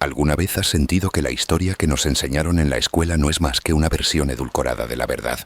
¿Alguna vez has sentido que la historia que nos enseñaron en la escuela no es más que una versión edulcorada de la verdad?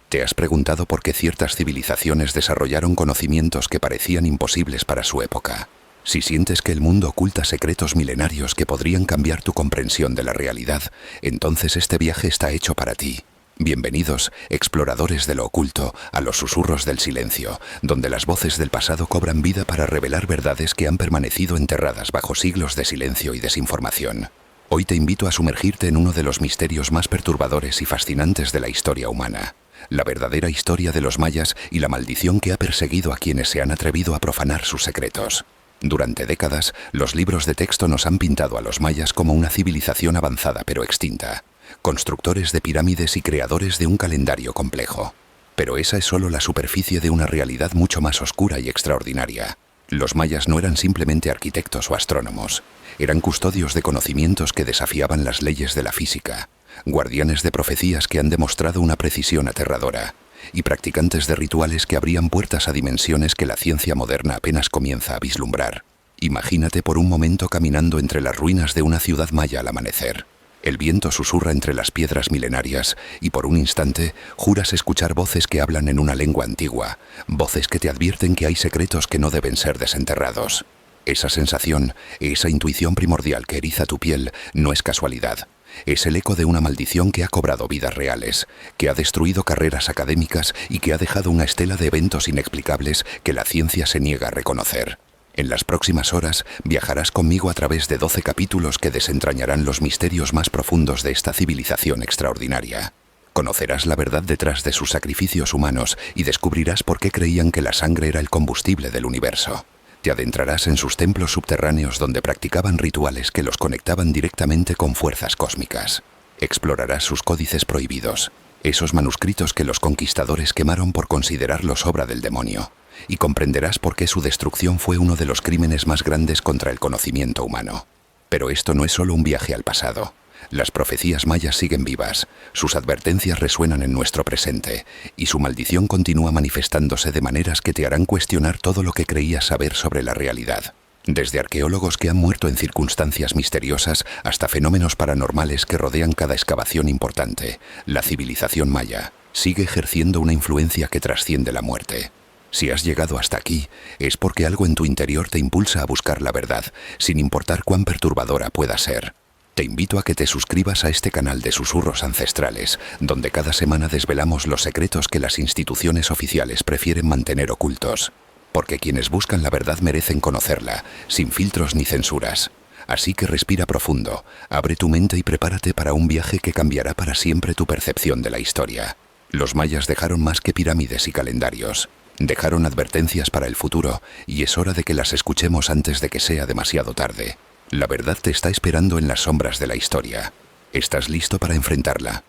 ¿Te has preguntado por qué ciertas civilizaciones desarrollaron conocimientos que parecían imposibles para su época? Si sientes que el mundo oculta secretos milenarios que podrían cambiar tu comprensión de la realidad, entonces este viaje está hecho para ti. Bienvenidos, exploradores de lo oculto, a los susurros del silencio, donde las voces del pasado cobran vida para revelar verdades que han permanecido enterradas bajo siglos de silencio y desinformación. Hoy te invito a sumergirte en uno de los misterios más perturbadores y fascinantes de la historia humana. La verdadera historia de los mayas y la maldición que ha perseguido a quienes se han atrevido a profanar sus secretos. Durante décadas, los libros de texto nos han pintado a los mayas como una civilización avanzada pero extinta, constructores de pirámides y creadores de un calendario complejo. Pero esa es solo la superficie de una realidad mucho más oscura y extraordinaria. Los mayas no eran simplemente arquitectos o astrónomos, eran custodios de conocimientos que desafiaban las leyes de la física, guardianes de profecías que han demostrado una precisión aterradora, y practicantes de rituales que abrían puertas a dimensiones que la ciencia moderna apenas comienza a vislumbrar. Imagínate por un momento caminando entre las ruinas de una ciudad maya al amanecer. El viento susurra entre las piedras milenarias y por un instante juras escuchar voces que hablan en una lengua antigua, voces que te advierten que hay secretos que no deben ser desenterrados. Esa sensación, esa intuición primordial que eriza tu piel, no es casualidad. Es el eco de una maldición que ha cobrado vidas reales, que ha destruido carreras académicas y que ha dejado una estela de eventos inexplicables que la ciencia se niega a reconocer. En las próximas horas viajarás conmigo a través de 12 capítulos que desentrañarán los misterios más profundos de esta civilización extraordinaria. Conocerás la verdad detrás de sus sacrificios humanos y descubrirás por qué creían que la sangre era el combustible del universo. Te adentrarás en sus templos subterráneos donde practicaban rituales que los conectaban directamente con fuerzas cósmicas. Explorarás sus códices prohibidos, esos manuscritos que los conquistadores quemaron por considerarlos obra del demonio, y comprenderás por qué su destrucción fue uno de los crímenes más grandes contra el conocimiento humano. Pero esto no es solo un viaje al pasado. Las profecías mayas siguen vivas, sus advertencias resuenan en nuestro presente, y su maldición continúa manifestándose de maneras que te harán cuestionar todo lo que creías saber sobre la realidad. Desde arqueólogos que han muerto en circunstancias misteriosas hasta fenómenos paranormales que rodean cada excavación importante, la civilización maya sigue ejerciendo una influencia que trasciende la muerte. Si has llegado hasta aquí, es porque algo en tu interior te impulsa a buscar la verdad, sin importar cuán perturbadora pueda ser. Te invito a que te suscribas a este canal de susurros ancestrales, donde cada semana desvelamos los secretos que las instituciones oficiales prefieren mantener ocultos. Porque quienes buscan la verdad merecen conocerla, sin filtros ni censuras. Así que respira profundo, abre tu mente y prepárate para un viaje que cambiará para siempre tu percepción de la historia. Los mayas dejaron más que pirámides y calendarios. Dejaron advertencias para el futuro, y es hora de que las escuchemos antes de que sea demasiado tarde. La verdad te está esperando en las sombras de la historia. ¿Estás listo para enfrentarla?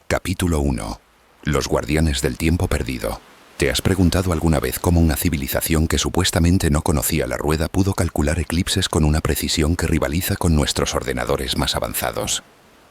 Capítulo 1. Los guardianes del tiempo perdido. ¿Te has preguntado alguna vez cómo una civilización que supuestamente no conocía la rueda pudo calcular eclipses con una precisión que rivaliza con nuestros ordenadores más avanzados?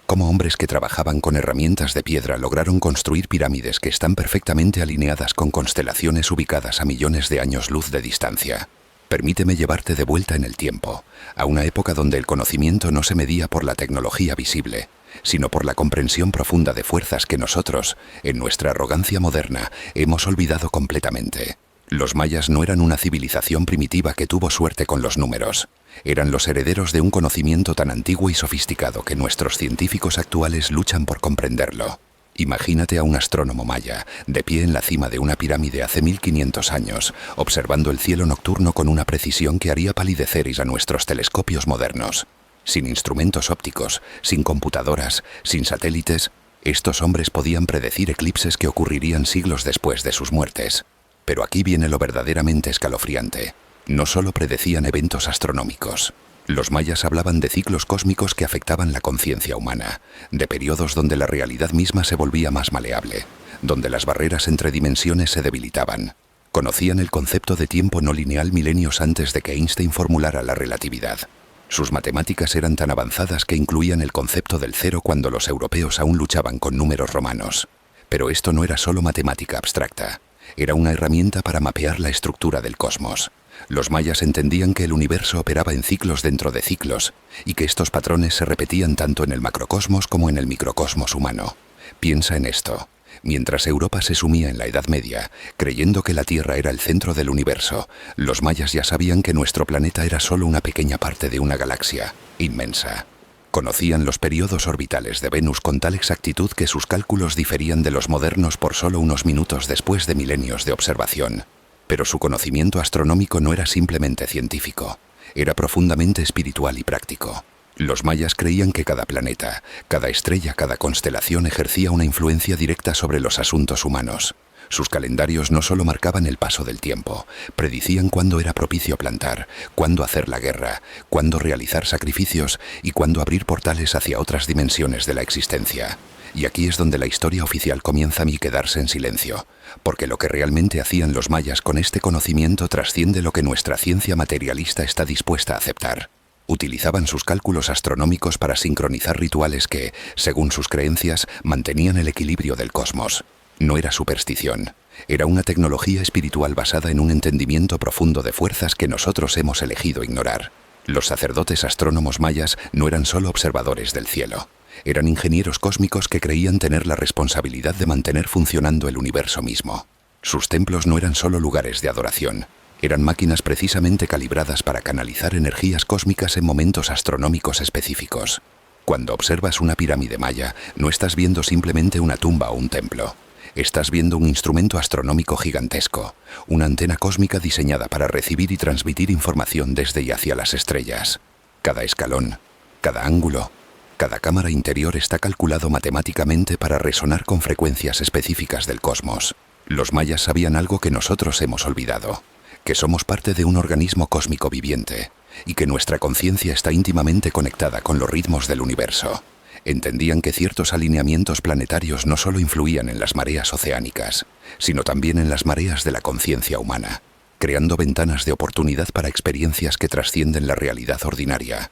¿Cómo hombres que trabajaban con herramientas de piedra lograron construir pirámides que están perfectamente alineadas con constelaciones ubicadas a millones de años luz de distancia? Permíteme llevarte de vuelta en el tiempo, a una época donde el conocimiento no se medía por la tecnología visible, sino por la comprensión profunda de fuerzas que nosotros, en nuestra arrogancia moderna, hemos olvidado completamente. Los mayas no eran una civilización primitiva que tuvo suerte con los números. Eran los herederos de un conocimiento tan antiguo y sofisticado que nuestros científicos actuales luchan por comprenderlo. Imagínate a un astrónomo maya, de pie en la cima de una pirámide hace 1500 años, observando el cielo nocturno con una precisión que haría palidecer a nuestros telescopios modernos. Sin instrumentos ópticos, sin computadoras, sin satélites, estos hombres podían predecir eclipses que ocurrirían siglos después de sus muertes. Pero aquí viene lo verdaderamente escalofriante. No solo predecían eventos astronómicos. Los mayas hablaban de ciclos cósmicos que afectaban la conciencia humana, de periodos donde la realidad misma se volvía más maleable, donde las barreras entre dimensiones se debilitaban. Conocían el concepto de tiempo no lineal milenios antes de que Einstein formulara la relatividad. Sus matemáticas eran tan avanzadas que incluían el concepto del cero cuando los europeos aún luchaban con números romanos. Pero esto no era solo matemática abstracta. Era una herramienta para mapear la estructura del cosmos. Los mayas entendían que el universo operaba en ciclos dentro de ciclos y que estos patrones se repetían tanto en el macrocosmos como en el microcosmos humano. Piensa en esto. Mientras Europa se sumía en la Edad Media, creyendo que la Tierra era el centro del universo, los mayas ya sabían que nuestro planeta era solo una pequeña parte de una galaxia inmensa. Conocían los periodos orbitales de Venus con tal exactitud que sus cálculos diferían de los modernos por solo unos minutos después de milenios de observación. Pero su conocimiento astronómico no era simplemente científico, era profundamente espiritual y práctico. Los mayas creían que cada planeta, cada estrella, cada constelación ejercía una influencia directa sobre los asuntos humanos. Sus calendarios no solo marcaban el paso del tiempo, predicían cuándo era propicio plantar, cuándo hacer la guerra, cuándo realizar sacrificios y cuándo abrir portales hacia otras dimensiones de la existencia. Y aquí es donde la historia oficial comienza a quedarse en silencio, porque lo que realmente hacían los mayas con este conocimiento trasciende lo que nuestra ciencia materialista está dispuesta a aceptar. Utilizaban sus cálculos astronómicos para sincronizar rituales que, según sus creencias, mantenían el equilibrio del cosmos. No era superstición, era una tecnología espiritual basada en un entendimiento profundo de fuerzas que nosotros hemos elegido ignorar. Los sacerdotes astrónomos mayas no eran solo observadores del cielo, eran ingenieros cósmicos que creían tener la responsabilidad de mantener funcionando el universo mismo. Sus templos no eran solo lugares de adoración, eran máquinas precisamente calibradas para canalizar energías cósmicas en momentos astronómicos específicos. Cuando observas una pirámide maya, no estás viendo simplemente una tumba o un templo. Estás viendo un instrumento astronómico gigantesco, una antena cósmica diseñada para recibir y transmitir información desde y hacia las estrellas. Cada escalón, cada ángulo, cada cámara interior está calculado matemáticamente para resonar con frecuencias específicas del cosmos. Los mayas sabían algo que nosotros hemos olvidado, que somos parte de un organismo cósmico viviente y que nuestra conciencia está íntimamente conectada con los ritmos del universo. Entendían que ciertos alineamientos planetarios no solo influían en las mareas oceánicas, sino también en las mareas de la conciencia humana, creando ventanas de oportunidad para experiencias que trascienden la realidad ordinaria.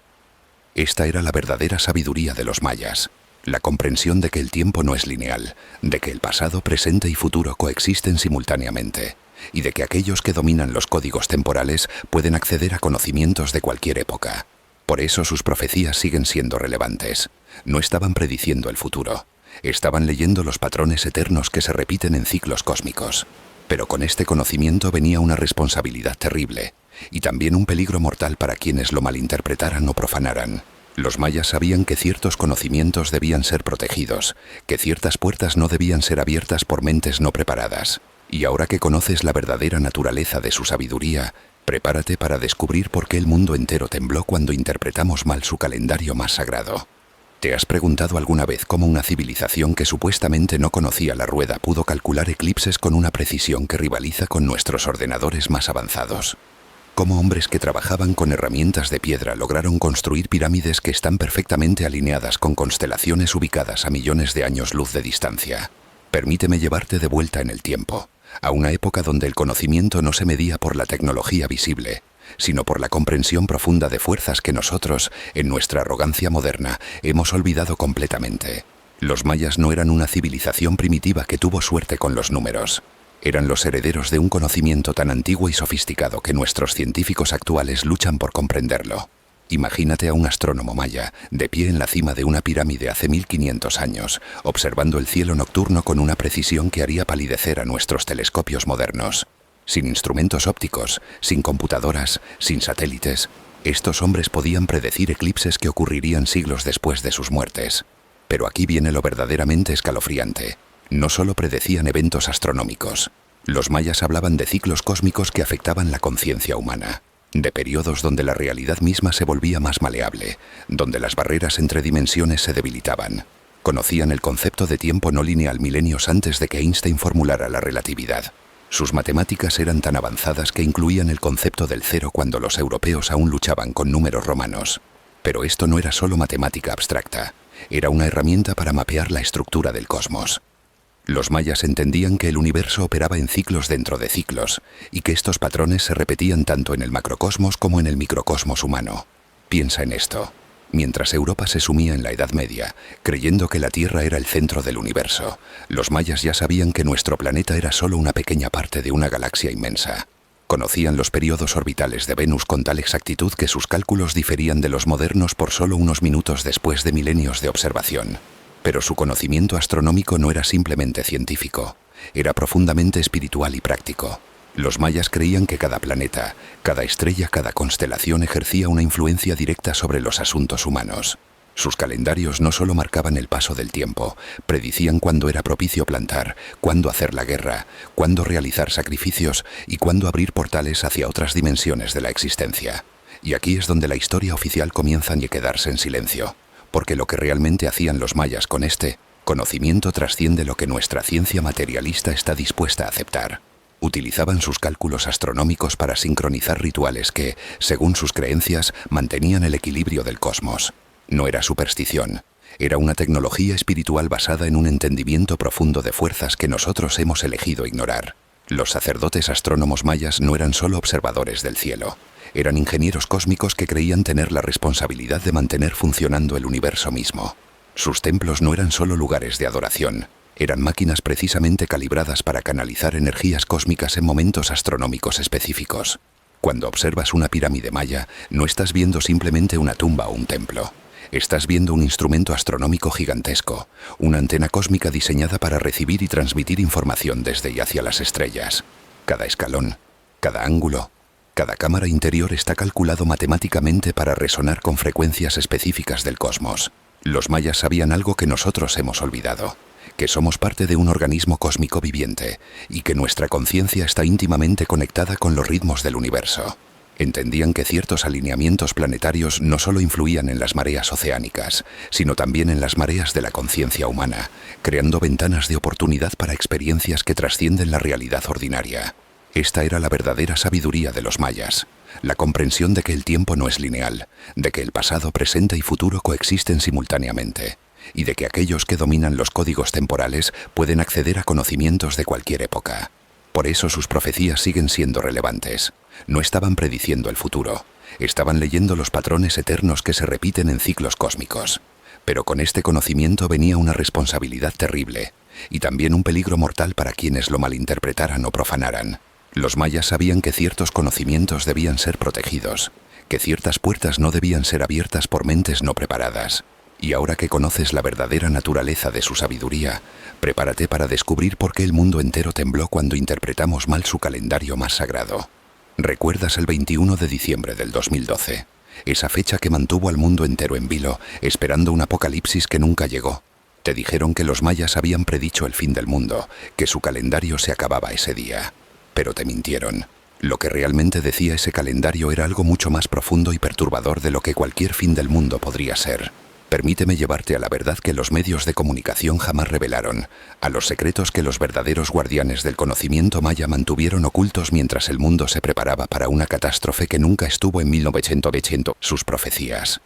Esta era la verdadera sabiduría de los mayas, la comprensión de que el tiempo no es lineal, de que el pasado, presente y futuro coexisten simultáneamente, y de que aquellos que dominan los códigos temporales pueden acceder a conocimientos de cualquier época. Por eso sus profecías siguen siendo relevantes. No estaban prediciendo el futuro, estaban leyendo los patrones eternos que se repiten en ciclos cósmicos. Pero con este conocimiento venía una responsabilidad terrible, y también un peligro mortal para quienes lo malinterpretaran o profanaran. Los mayas sabían que ciertos conocimientos debían ser protegidos, que ciertas puertas no debían ser abiertas por mentes no preparadas. Y ahora que conoces la verdadera naturaleza de su sabiduría, prepárate para descubrir por qué el mundo entero tembló cuando interpretamos mal su calendario más sagrado. ¿Te has preguntado alguna vez cómo una civilización que supuestamente no conocía la rueda pudo calcular eclipses con una precisión que rivaliza con nuestros ordenadores más avanzados? ¿Cómo hombres que trabajaban con herramientas de piedra lograron construir pirámides que están perfectamente alineadas con constelaciones ubicadas a millones de años luz de distancia? Permíteme llevarte de vuelta en el tiempo, a una época donde el conocimiento no se medía por la tecnología visible, sino por la comprensión profunda de fuerzas que nosotros, en nuestra arrogancia moderna, hemos olvidado completamente. Los mayas no eran una civilización primitiva que tuvo suerte con los números. Eran los herederos de un conocimiento tan antiguo y sofisticado que nuestros científicos actuales luchan por comprenderlo. Imagínate a un astrónomo maya, de pie en la cima de una pirámide hace 1500 años, observando el cielo nocturno con una precisión que haría palidecer a nuestros telescopios modernos. Sin instrumentos ópticos, sin computadoras, sin satélites, estos hombres podían predecir eclipses que ocurrirían siglos después de sus muertes. Pero aquí viene lo verdaderamente escalofriante. No solo predecían eventos astronómicos. Los mayas hablaban de ciclos cósmicos que afectaban la conciencia humana, de periodos donde la realidad misma se volvía más maleable, donde las barreras entre dimensiones se debilitaban. Conocían el concepto de tiempo no lineal milenios antes de que Einstein formulara la relatividad. Sus matemáticas eran tan avanzadas que incluían el concepto del cero cuando los europeos aún luchaban con números romanos. Pero esto no era solo matemática abstracta, era una herramienta para mapear la estructura del cosmos. Los mayas entendían que el universo operaba en ciclos dentro de ciclos, y que estos patrones se repetían tanto en el macrocosmos como en el microcosmos humano. Piensa en esto. Mientras Europa se sumía en la Edad Media, creyendo que la Tierra era el centro del universo, los mayas ya sabían que nuestro planeta era solo una pequeña parte de una galaxia inmensa. Conocían los periodos orbitales de Venus con tal exactitud que sus cálculos diferían de los modernos por solo unos minutos después de milenios de observación. Pero su conocimiento astronómico no era simplemente científico, era profundamente espiritual y práctico. Los mayas creían que cada planeta, cada estrella, cada constelación ejercía una influencia directa sobre los asuntos humanos. Sus calendarios no solo marcaban el paso del tiempo, predicían cuándo era propicio plantar, cuándo hacer la guerra, cuándo realizar sacrificios y cuándo abrir portales hacia otras dimensiones de la existencia. Y aquí es donde la historia oficial comienza a quedarse en silencio, porque lo que realmente hacían los mayas con este conocimiento trasciende lo que nuestra ciencia materialista está dispuesta a aceptar. Utilizaban sus cálculos astronómicos para sincronizar rituales que, según sus creencias, mantenían el equilibrio del cosmos. No era superstición, era una tecnología espiritual basada en un entendimiento profundo de fuerzas que nosotros hemos elegido ignorar. Los sacerdotes astrónomos mayas no eran solo observadores del cielo, eran ingenieros cósmicos que creían tener la responsabilidad de mantener funcionando el universo mismo. Sus templos no eran solo lugares de adoración, eran máquinas precisamente calibradas para canalizar energías cósmicas en momentos astronómicos específicos. Cuando observas una pirámide maya, no estás viendo simplemente una tumba o un templo. Estás viendo un instrumento astronómico gigantesco, una antena cósmica diseñada para recibir y transmitir información desde y hacia las estrellas. Cada escalón, cada ángulo, cada cámara interior está calculado matemáticamente para resonar con frecuencias específicas del cosmos. Los mayas sabían algo que nosotros hemos olvidado, que somos parte de un organismo cósmico viviente y que nuestra conciencia está íntimamente conectada con los ritmos del universo. Entendían que ciertos alineamientos planetarios no solo influían en las mareas oceánicas, sino también en las mareas de la conciencia humana, creando ventanas de oportunidad para experiencias que trascienden la realidad ordinaria. Esta era la verdadera sabiduría de los mayas, la comprensión de que el tiempo no es lineal, de que el pasado, presente y futuro coexisten simultáneamente, y de que aquellos que dominan los códigos temporales pueden acceder a conocimientos de cualquier época. Por eso sus profecías siguen siendo relevantes. No estaban prediciendo el futuro, estaban leyendo los patrones eternos que se repiten en ciclos cósmicos. Pero con este conocimiento venía una responsabilidad terrible, y también un peligro mortal para quienes lo malinterpretaran o profanaran. Los mayas sabían que ciertos conocimientos debían ser protegidos, que ciertas puertas no debían ser abiertas por mentes no preparadas. Y ahora que conoces la verdadera naturaleza de su sabiduría, prepárate para descubrir por qué el mundo entero tembló cuando interpretamos mal su calendario más sagrado. ¿Recuerdas el 21 de diciembre del 2012? Esa fecha que mantuvo al mundo entero en vilo, esperando un apocalipsis que nunca llegó. Te dijeron que los mayas habían predicho el fin del mundo, que su calendario se acababa ese día. Pero te mintieron. Lo que realmente decía ese calendario era algo mucho más profundo y perturbador de lo que cualquier fin del mundo podría ser. Permíteme llevarte a la verdad que los medios de comunicación jamás revelaron, a los secretos que los verdaderos guardianes del conocimiento maya mantuvieron ocultos mientras el mundo se preparaba para una catástrofe que nunca estuvo en 1980. Sus profecías.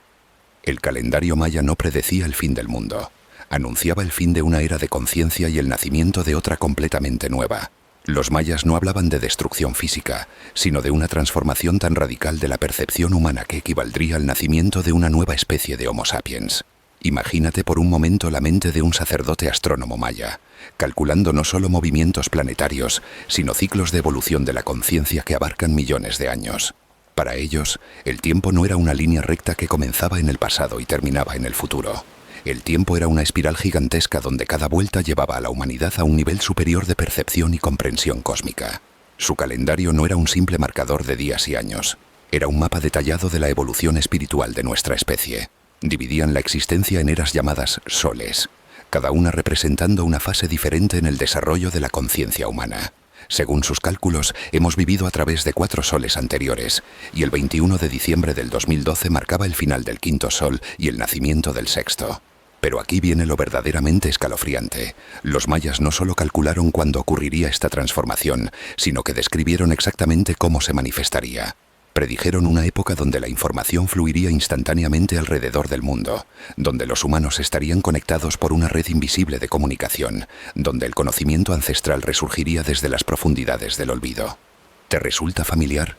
El calendario maya no predecía el fin del mundo, anunciaba el fin de una era de conciencia y el nacimiento de otra completamente nueva. Los mayas no hablaban de destrucción física, sino de una transformación tan radical de la percepción humana que equivaldría al nacimiento de una nueva especie de Homo sapiens. Imagínate por un momento la mente de un sacerdote astrónomo maya, calculando no solo movimientos planetarios, sino ciclos de evolución de la conciencia que abarcan millones de años. Para ellos, el tiempo no era una línea recta que comenzaba en el pasado y terminaba en el futuro. El tiempo era una espiral gigantesca donde cada vuelta llevaba a la humanidad a un nivel superior de percepción y comprensión cósmica. Su calendario no era un simple marcador de días y años, era un mapa detallado de la evolución espiritual de nuestra especie. Dividían la existencia en eras llamadas soles, cada una representando una fase diferente en el desarrollo de la conciencia humana. Según sus cálculos, hemos vivido a través de 4 soles anteriores, y el 21 de diciembre del 2012 marcaba el final del 5.º sol y el nacimiento del 6.º. Pero aquí viene lo verdaderamente escalofriante. Los mayas no solo calcularon cuándo ocurriría esta transformación, sino que describieron exactamente cómo se manifestaría. Predijeron una época donde la información fluiría instantáneamente alrededor del mundo, donde los humanos estarían conectados por una red invisible de comunicación, donde el conocimiento ancestral resurgiría desde las profundidades del olvido. ¿Te resulta familiar?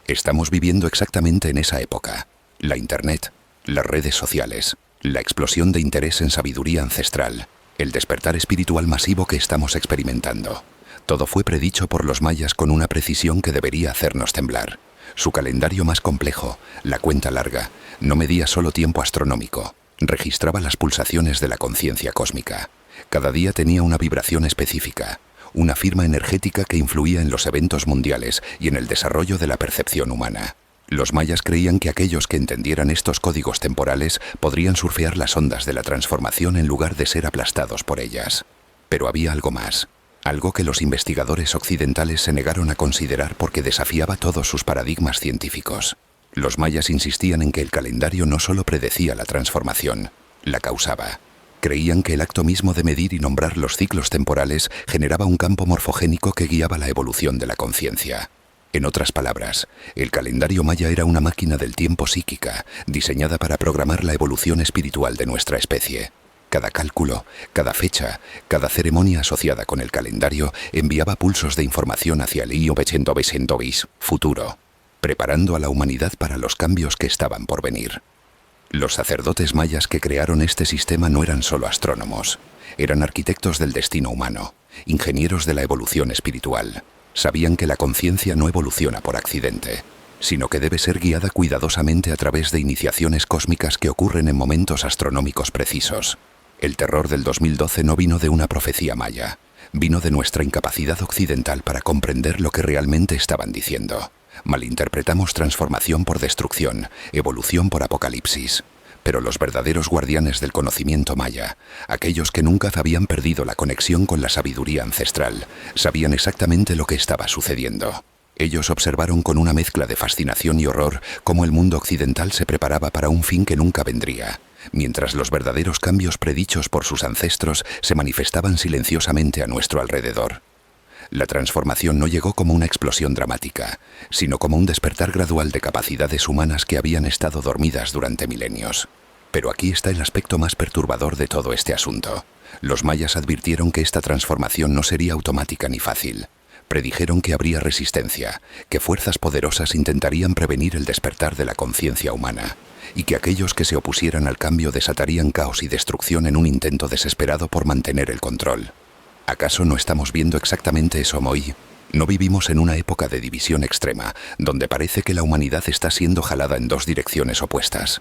Estamos viviendo exactamente en esa época. La Internet, las redes sociales, la explosión de interés en sabiduría ancestral, el despertar espiritual masivo que estamos experimentando. Todo fue predicho por los mayas con una precisión que debería hacernos temblar. Su calendario más complejo, la cuenta larga, no medía solo tiempo astronómico, registraba las pulsaciones de la conciencia cósmica. Cada día tenía una vibración específica, una firma energética que influía en los eventos mundiales y en el desarrollo de la percepción humana. Los mayas creían que aquellos que entendieran estos códigos temporales podrían surfear las ondas de la transformación en lugar de ser aplastados por ellas. Pero había algo más, algo que los investigadores occidentales se negaron a considerar porque desafiaba todos sus paradigmas científicos. Los mayas insistían en que el calendario no solo predecía la transformación, la causaba. Creían que el acto mismo de medir y nombrar los ciclos temporales generaba un campo morfogénico que guiaba la evolución de la conciencia. En otras palabras, el calendario maya era una máquina del tiempo psíquica, diseñada para programar la evolución espiritual de nuestra especie. Cada cálculo, cada fecha, cada ceremonia asociada con el calendario enviaba pulsos de información hacia el futuro, preparando a la humanidad para los cambios que estaban por venir. Los sacerdotes mayas que crearon este sistema no eran solo astrónomos, eran arquitectos del destino humano, ingenieros de la evolución espiritual. Sabían que la conciencia no evoluciona por accidente, sino que debe ser guiada cuidadosamente a través de iniciaciones cósmicas que ocurren en momentos astronómicos precisos. El terror del 2012 no vino de una profecía maya, vino de nuestra incapacidad occidental para comprender lo que realmente estaban diciendo. Malinterpretamos transformación por destrucción, evolución por apocalipsis. Pero los verdaderos guardianes del conocimiento maya, aquellos que nunca habían perdido la conexión con la sabiduría ancestral, sabían exactamente lo que estaba sucediendo. Ellos observaron con una mezcla de fascinación y horror cómo el mundo occidental se preparaba para un fin que nunca vendría, mientras los verdaderos cambios predichos por sus ancestros se manifestaban silenciosamente a nuestro alrededor. La transformación no llegó como una explosión dramática, sino como un despertar gradual de capacidades humanas que habían estado dormidas durante milenios. Pero aquí está el aspecto más perturbador de todo este asunto. Los mayas advirtieron que esta transformación no sería automática ni fácil. Predijeron que habría resistencia, que fuerzas poderosas intentarían prevenir el despertar de la conciencia humana, y que aquellos que se opusieran al cambio desatarían caos y destrucción en un intento desesperado por mantener el control. ¿Acaso no estamos viendo exactamente eso hoy? ¿No vivimos en una época de división extrema, donde parece que la humanidad está siendo jalada en dos direcciones opuestas?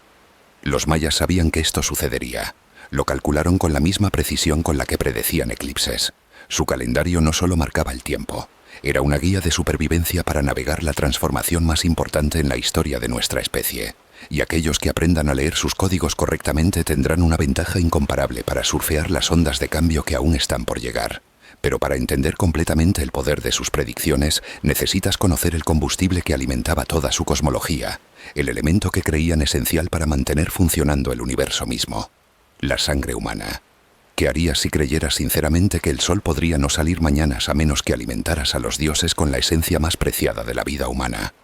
Los mayas sabían que esto sucedería. Lo calcularon con la misma precisión con la que predecían eclipses. Su calendario no solo marcaba el tiempo, era una guía de supervivencia para navegar la transformación más importante en la historia de nuestra especie. Y aquellos que aprendan a leer sus códigos correctamente tendrán una ventaja incomparable para surfear las ondas de cambio que aún están por llegar. Pero para entender completamente el poder de sus predicciones, necesitas conocer el combustible que alimentaba toda su cosmología, el elemento que creían esencial para mantener funcionando el universo mismo: la sangre humana. ¿Qué harías si creyeras sinceramente que el sol podría no salir mañana a menos que alimentaras a los dioses con la esencia más preciada de la vida humana?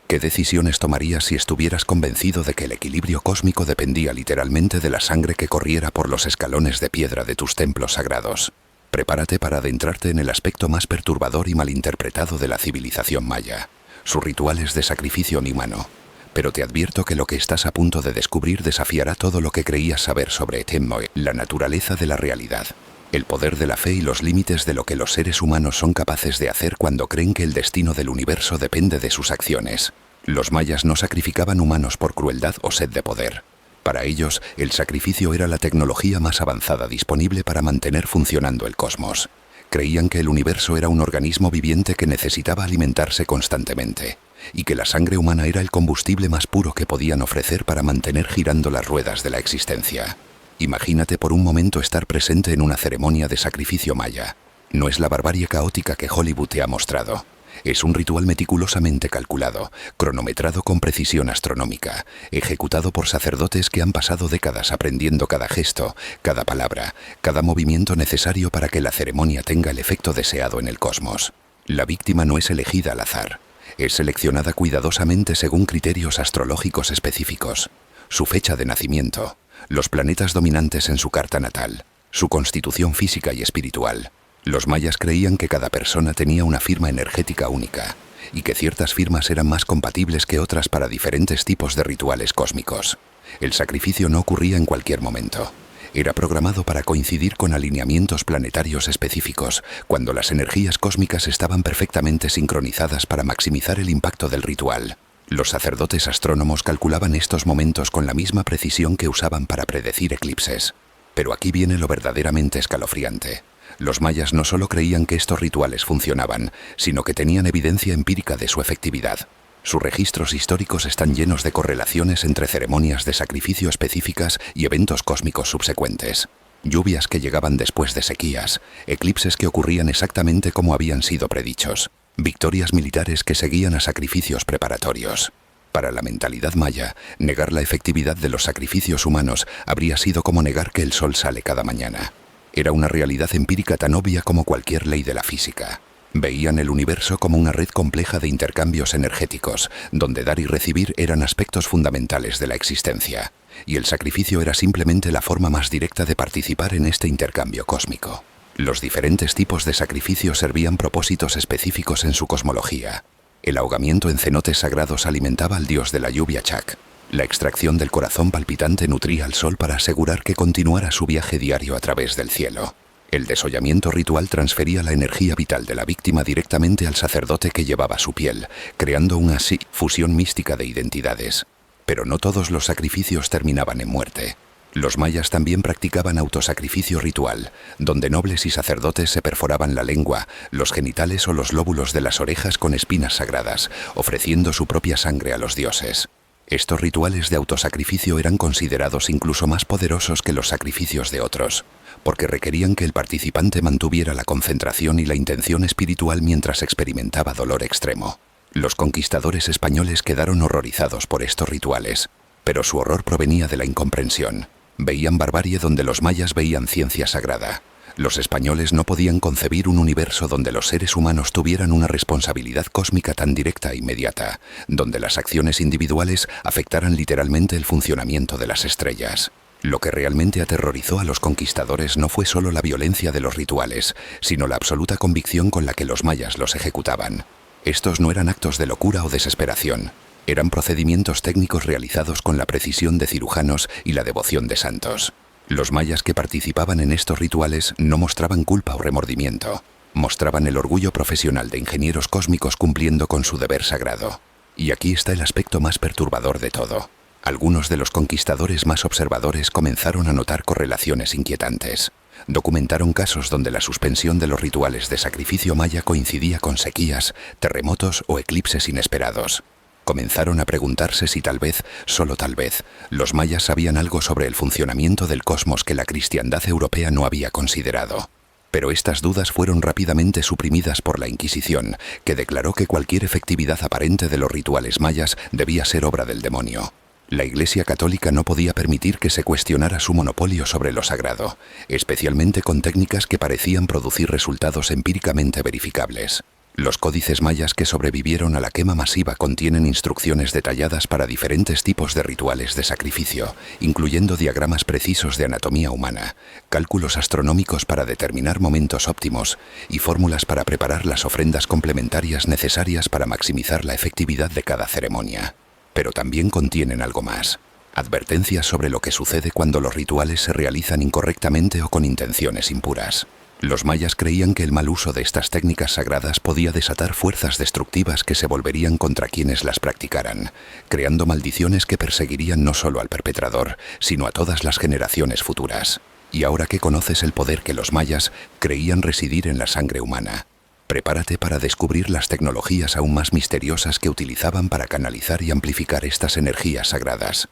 ¿Qué decisiones tomarías si estuvieras convencido de que el equilibrio cósmico dependía literalmente de la sangre que corriera por los escalones de piedra de tus templos sagrados? Prepárate para adentrarte en el aspecto más perturbador y malinterpretado de la civilización maya, sus rituales de sacrificio inhumano. Pero te advierto que lo que estás a punto de descubrir desafiará todo lo que creías saber sobre Temmoe, la naturaleza de la realidad, el poder de la fe y los límites de lo que los seres humanos son capaces de hacer cuando creen que el destino del universo depende de sus acciones. Los mayas no sacrificaban humanos por crueldad o sed de poder. Para ellos, el sacrificio era la tecnología más avanzada disponible para mantener funcionando el cosmos. Creían que el universo era un organismo viviente que necesitaba alimentarse constantemente, y que la sangre humana era el combustible más puro que podían ofrecer para mantener girando las ruedas de la existencia. Imagínate por un momento estar presente en una ceremonia de sacrificio maya. No es la barbarie caótica que Hollywood te ha mostrado. Es un ritual meticulosamente calculado, cronometrado con precisión astronómica, ejecutado por sacerdotes que han pasado décadas aprendiendo cada gesto, cada palabra, cada movimiento necesario para que la ceremonia tenga el efecto deseado en el cosmos. La víctima no es elegida al azar. Es seleccionada cuidadosamente según criterios astrológicos específicos. Su fecha de nacimiento, los planetas dominantes en su carta natal, su constitución física y espiritual. Los mayas creían que cada persona tenía una firma energética única, y que ciertas firmas eran más compatibles que otras para diferentes tipos de rituales cósmicos. El sacrificio no ocurría en cualquier momento. Era programado para coincidir con alineamientos planetarios específicos, cuando las energías cósmicas estaban perfectamente sincronizadas para maximizar el impacto del ritual. Los sacerdotes astrónomos calculaban estos momentos con la misma precisión que usaban para predecir eclipses. Pero aquí viene lo verdaderamente escalofriante. Los mayas no solo creían que estos rituales funcionaban, sino que tenían evidencia empírica de su efectividad. Sus registros históricos están llenos de correlaciones entre ceremonias de sacrificio específicas y eventos cósmicos subsecuentes. Lluvias que llegaban después de sequías, eclipses que ocurrían exactamente como habían sido predichos, victorias militares que seguían a sacrificios preparatorios. Para la mentalidad maya, negar la efectividad de los sacrificios humanos habría sido como negar que el sol sale cada mañana. Era una realidad empírica tan obvia como cualquier ley de la física. Veían el universo como una red compleja de intercambios energéticos, donde dar y recibir eran aspectos fundamentales de la existencia, y el sacrificio era simplemente la forma más directa de participar en este intercambio cósmico. Los diferentes tipos de sacrificio servían propósitos específicos en su cosmología. El ahogamiento en cenotes sagrados alimentaba al dios de la lluvia Chak. La extracción del corazón palpitante nutría al sol para asegurar que continuara su viaje diario a través del cielo. El desollamiento ritual transfería la energía vital de la víctima directamente al sacerdote que llevaba su piel, creando una fusión mística de identidades. Pero no todos los sacrificios terminaban en muerte. Los mayas también practicaban autosacrificio ritual, donde nobles y sacerdotes se perforaban la lengua, los genitales o los lóbulos de las orejas con espinas sagradas, ofreciendo su propia sangre a los dioses. Estos rituales de autosacrificio eran considerados incluso más poderosos que los sacrificios de otros, porque requerían que el participante mantuviera la concentración y la intención espiritual mientras experimentaba dolor extremo. Los conquistadores españoles quedaron horrorizados por estos rituales, pero su horror provenía de la incomprensión. Veían barbarie donde los mayas veían ciencia sagrada. Los españoles no podían concebir un universo donde los seres humanos tuvieran una responsabilidad cósmica tan directa e inmediata, donde las acciones individuales afectaran literalmente el funcionamiento de las estrellas. Lo que realmente aterrorizó a los conquistadores no fue solo la violencia de los rituales, sino la absoluta convicción con la que los mayas los ejecutaban. Estos no eran actos de locura o desesperación. Eran procedimientos técnicos realizados con la precisión de cirujanos y la devoción de santos. Los mayas que participaban en estos rituales no mostraban culpa o remordimiento. Mostraban el orgullo profesional de ingenieros cósmicos cumpliendo con su deber sagrado. Y aquí está el aspecto más perturbador de todo. Algunos de los conquistadores más observadores comenzaron a notar correlaciones inquietantes. Documentaron casos donde la suspensión de los rituales de sacrificio maya coincidía con sequías, terremotos o eclipses inesperados. Comenzaron a preguntarse si tal vez, solo tal vez, los mayas sabían algo sobre el funcionamiento del cosmos que la cristiandad europea no había considerado. Pero estas dudas fueron rápidamente suprimidas por la Inquisición, que declaró que cualquier efectividad aparente de los rituales mayas debía ser obra del demonio. La Iglesia Católica no podía permitir que se cuestionara su monopolio sobre lo sagrado, especialmente con técnicas que parecían producir resultados empíricamente verificables. Los códices mayas que sobrevivieron a la quema masiva contienen instrucciones detalladas para diferentes tipos de rituales de sacrificio, incluyendo diagramas precisos de anatomía humana, cálculos astronómicos para determinar momentos óptimos y fórmulas para preparar las ofrendas complementarias necesarias para maximizar la efectividad de cada ceremonia. Pero también contienen algo más: advertencias sobre lo que sucede cuando los rituales se realizan incorrectamente o con intenciones impuras. Los mayas creían que el mal uso de estas técnicas sagradas podía desatar fuerzas destructivas que se volverían contra quienes las practicaran, creando maldiciones que perseguirían no solo al perpetrador, sino a todas las generaciones futuras. Y ahora que conoces el poder que los mayas creían residir en la sangre humana, prepárate para descubrir las tecnologías aún más misteriosas que utilizaban para canalizar y amplificar estas energías sagradas.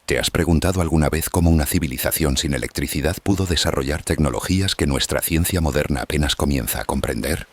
¿Te has preguntado alguna vez cómo una civilización sin electricidad pudo desarrollar tecnologías que nuestra ciencia moderna apenas comienza a comprender?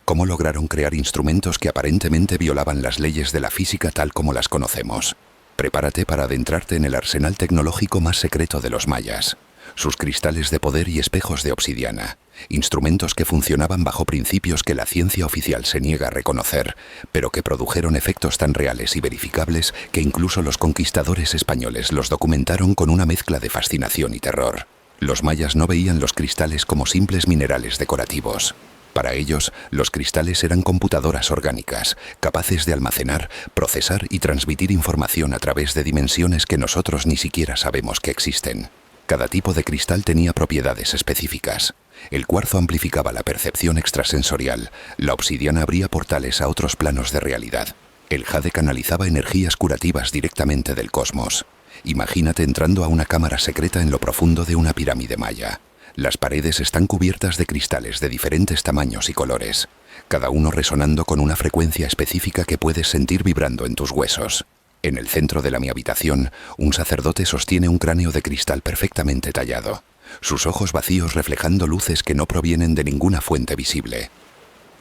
¿Cómo lograron crear instrumentos que aparentemente violaban las leyes de la física tal como las conocemos? Prepárate para adentrarte en el arsenal tecnológico más secreto de los mayas. Sus cristales de poder y espejos de obsidiana, instrumentos que funcionaban bajo principios que la ciencia oficial se niega a reconocer, pero que produjeron efectos tan reales y verificables que incluso los conquistadores españoles los documentaron con una mezcla de fascinación y terror. Los mayas no veían los cristales como simples minerales decorativos. Para ellos, los cristales eran computadoras orgánicas, capaces de almacenar, procesar y transmitir información a través de dimensiones que nosotros ni siquiera sabemos que existen. Cada tipo de cristal tenía propiedades específicas. El cuarzo amplificaba la percepción extrasensorial, la obsidiana abría portales a otros planos de realidad. El jade canalizaba energías curativas directamente del cosmos. Imagínate entrando a una cámara secreta en lo profundo de una pirámide maya. Las paredes están cubiertas de cristales de diferentes tamaños y colores, cada uno resonando con una frecuencia específica que puedes sentir vibrando en tus huesos. En el centro de mi habitación, un sacerdote sostiene un cráneo de cristal perfectamente tallado, sus ojos vacíos reflejando luces que no provienen de ninguna fuente visible.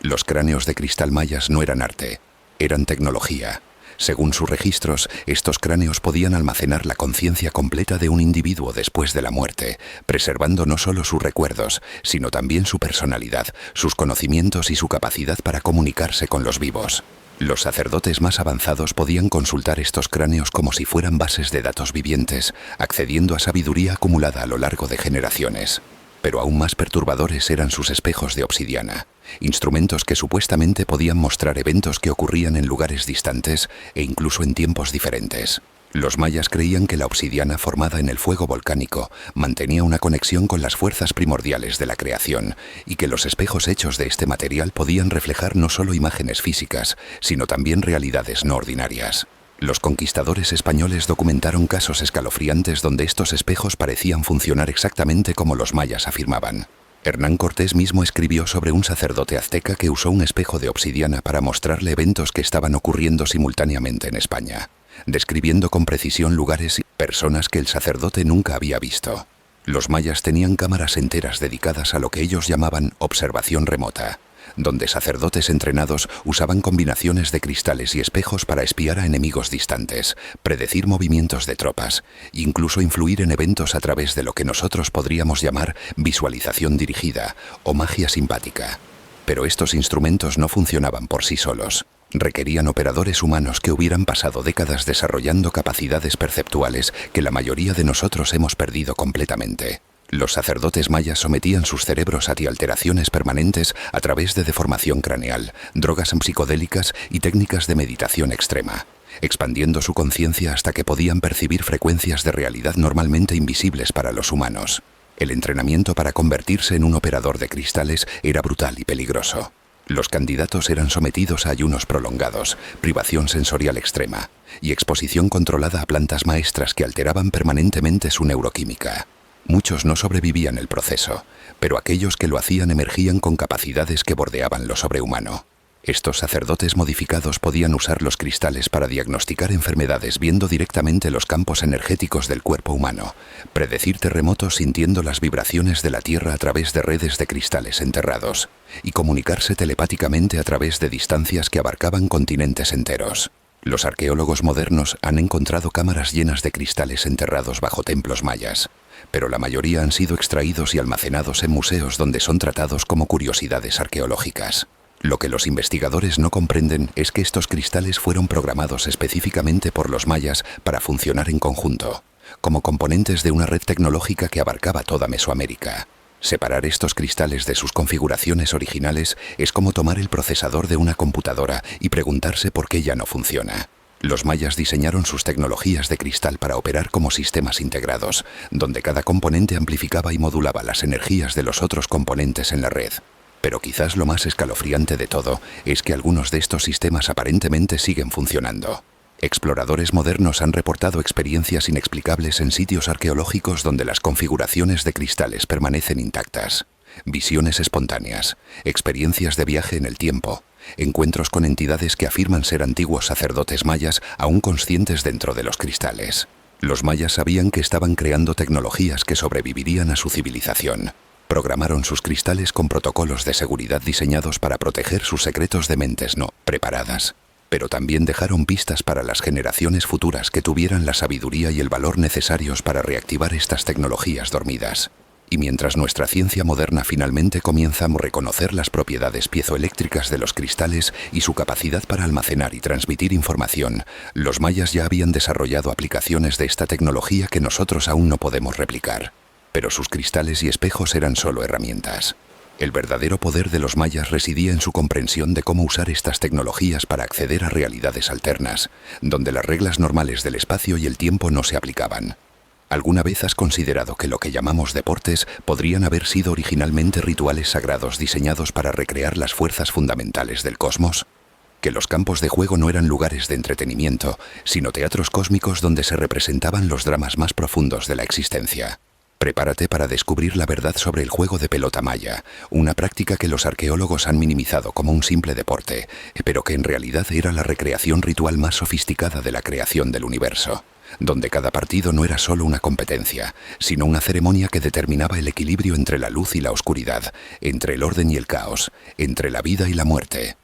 Los cráneos de cristal mayas no eran arte, eran tecnología. Según sus registros, estos cráneos podían almacenar la conciencia completa de un individuo después de la muerte, preservando no solo sus recuerdos, sino también su personalidad, sus conocimientos y su capacidad para comunicarse con los vivos. Los sacerdotes más avanzados podían consultar estos cráneos como si fueran bases de datos vivientes, accediendo a sabiduría acumulada a lo largo de generaciones. Pero aún más perturbadores eran sus espejos de obsidiana, instrumentos que supuestamente podían mostrar eventos que ocurrían en lugares distantes e incluso en tiempos diferentes. Los mayas creían que la obsidiana formada en el fuego volcánico mantenía una conexión con las fuerzas primordiales de la creación y que los espejos hechos de este material podían reflejar no solo imágenes físicas, sino también realidades no ordinarias. Los conquistadores españoles documentaron casos escalofriantes donde estos espejos parecían funcionar exactamente como los mayas afirmaban. Hernán Cortés mismo escribió sobre un sacerdote azteca que usó un espejo de obsidiana para mostrarle eventos que estaban ocurriendo simultáneamente en España, describiendo con precisión lugares y personas que el sacerdote nunca había visto. Los mayas tenían cámaras enteras dedicadas a lo que ellos llamaban observación remota, donde sacerdotes entrenados usaban combinaciones de cristales y espejos para espiar a enemigos distantes, predecir movimientos de tropas, incluso influir en eventos a través de lo que nosotros podríamos llamar visualización dirigida o magia simpática. Pero estos instrumentos no funcionaban por sí solos. Requerían operadores humanos que hubieran pasado décadas desarrollando capacidades perceptuales que la mayoría de nosotros hemos perdido completamente. Los sacerdotes mayas sometían sus cerebros a alteraciones permanentes a través de deformación craneal, drogas psicodélicas y técnicas de meditación extrema, expandiendo su conciencia hasta que podían percibir frecuencias de realidad normalmente invisibles para los humanos. El entrenamiento para convertirse en un operador de cristales era brutal y peligroso. Los candidatos eran sometidos a ayunos prolongados, privación sensorial extrema y exposición controlada a plantas maestras que alteraban permanentemente su neuroquímica. Muchos no sobrevivían el proceso, pero aquellos que lo hacían emergían con capacidades que bordeaban lo sobrehumano. Estos sacerdotes modificados podían usar los cristales para diagnosticar enfermedades viendo directamente los campos energéticos del cuerpo humano, predecir terremotos sintiendo las vibraciones de la tierra a través de redes de cristales enterrados, y comunicarse telepáticamente a través de distancias que abarcaban continentes enteros. Los arqueólogos modernos han encontrado cámaras llenas de cristales enterrados bajo templos mayas, pero la mayoría han sido extraídos y almacenados en museos donde son tratados como curiosidades arqueológicas. Lo que los investigadores no comprenden es que estos cristales fueron programados específicamente por los mayas para funcionar en conjunto, como componentes de una red tecnológica que abarcaba toda Mesoamérica. Separar estos cristales de sus configuraciones originales es como tomar el procesador de una computadora y preguntarse por qué ya no funciona. Los mayas diseñaron sus tecnologías de cristal para operar como sistemas integrados, donde cada componente amplificaba y modulaba las energías de los otros componentes en la red. Pero quizás lo más escalofriante de todo es que algunos de estos sistemas aparentemente siguen funcionando. Exploradores modernos han reportado experiencias inexplicables en sitios arqueológicos donde las configuraciones de cristales permanecen intactas. Visiones espontáneas, experiencias de viaje en el tiempo, encuentros con entidades que afirman ser antiguos sacerdotes mayas aún conscientes dentro de los cristales. Los mayas sabían que estaban creando tecnologías que sobrevivirían a su civilización. Programaron sus cristales con protocolos de seguridad diseñados para proteger sus secretos de mentes no preparadas. Pero también dejaron pistas para las generaciones futuras que tuvieran la sabiduría y el valor necesarios para reactivar estas tecnologías dormidas. Y mientras nuestra ciencia moderna finalmente comienza a reconocer las propiedades piezoeléctricas de los cristales y su capacidad para almacenar y transmitir información, los mayas ya habían desarrollado aplicaciones de esta tecnología que nosotros aún no podemos replicar. Pero sus cristales y espejos eran solo herramientas. El verdadero poder de los mayas residía en su comprensión de cómo usar estas tecnologías para acceder a realidades alternas, donde las reglas normales del espacio y el tiempo no se aplicaban. ¿Alguna vez has considerado que lo que llamamos deportes podrían haber sido originalmente rituales sagrados diseñados para recrear las fuerzas fundamentales del cosmos? Que los campos de juego no eran lugares de entretenimiento, sino teatros cósmicos donde se representaban los dramas más profundos de la existencia. Prepárate para descubrir la verdad sobre el juego de pelota maya, una práctica que los arqueólogos han minimizado como un simple deporte, pero que en realidad era la recreación ritual más sofisticada de la creación del universo, donde cada partido no era solo una competencia, sino una ceremonia que determinaba el equilibrio entre la luz y la oscuridad, entre el orden y el caos, entre la vida y la muerte.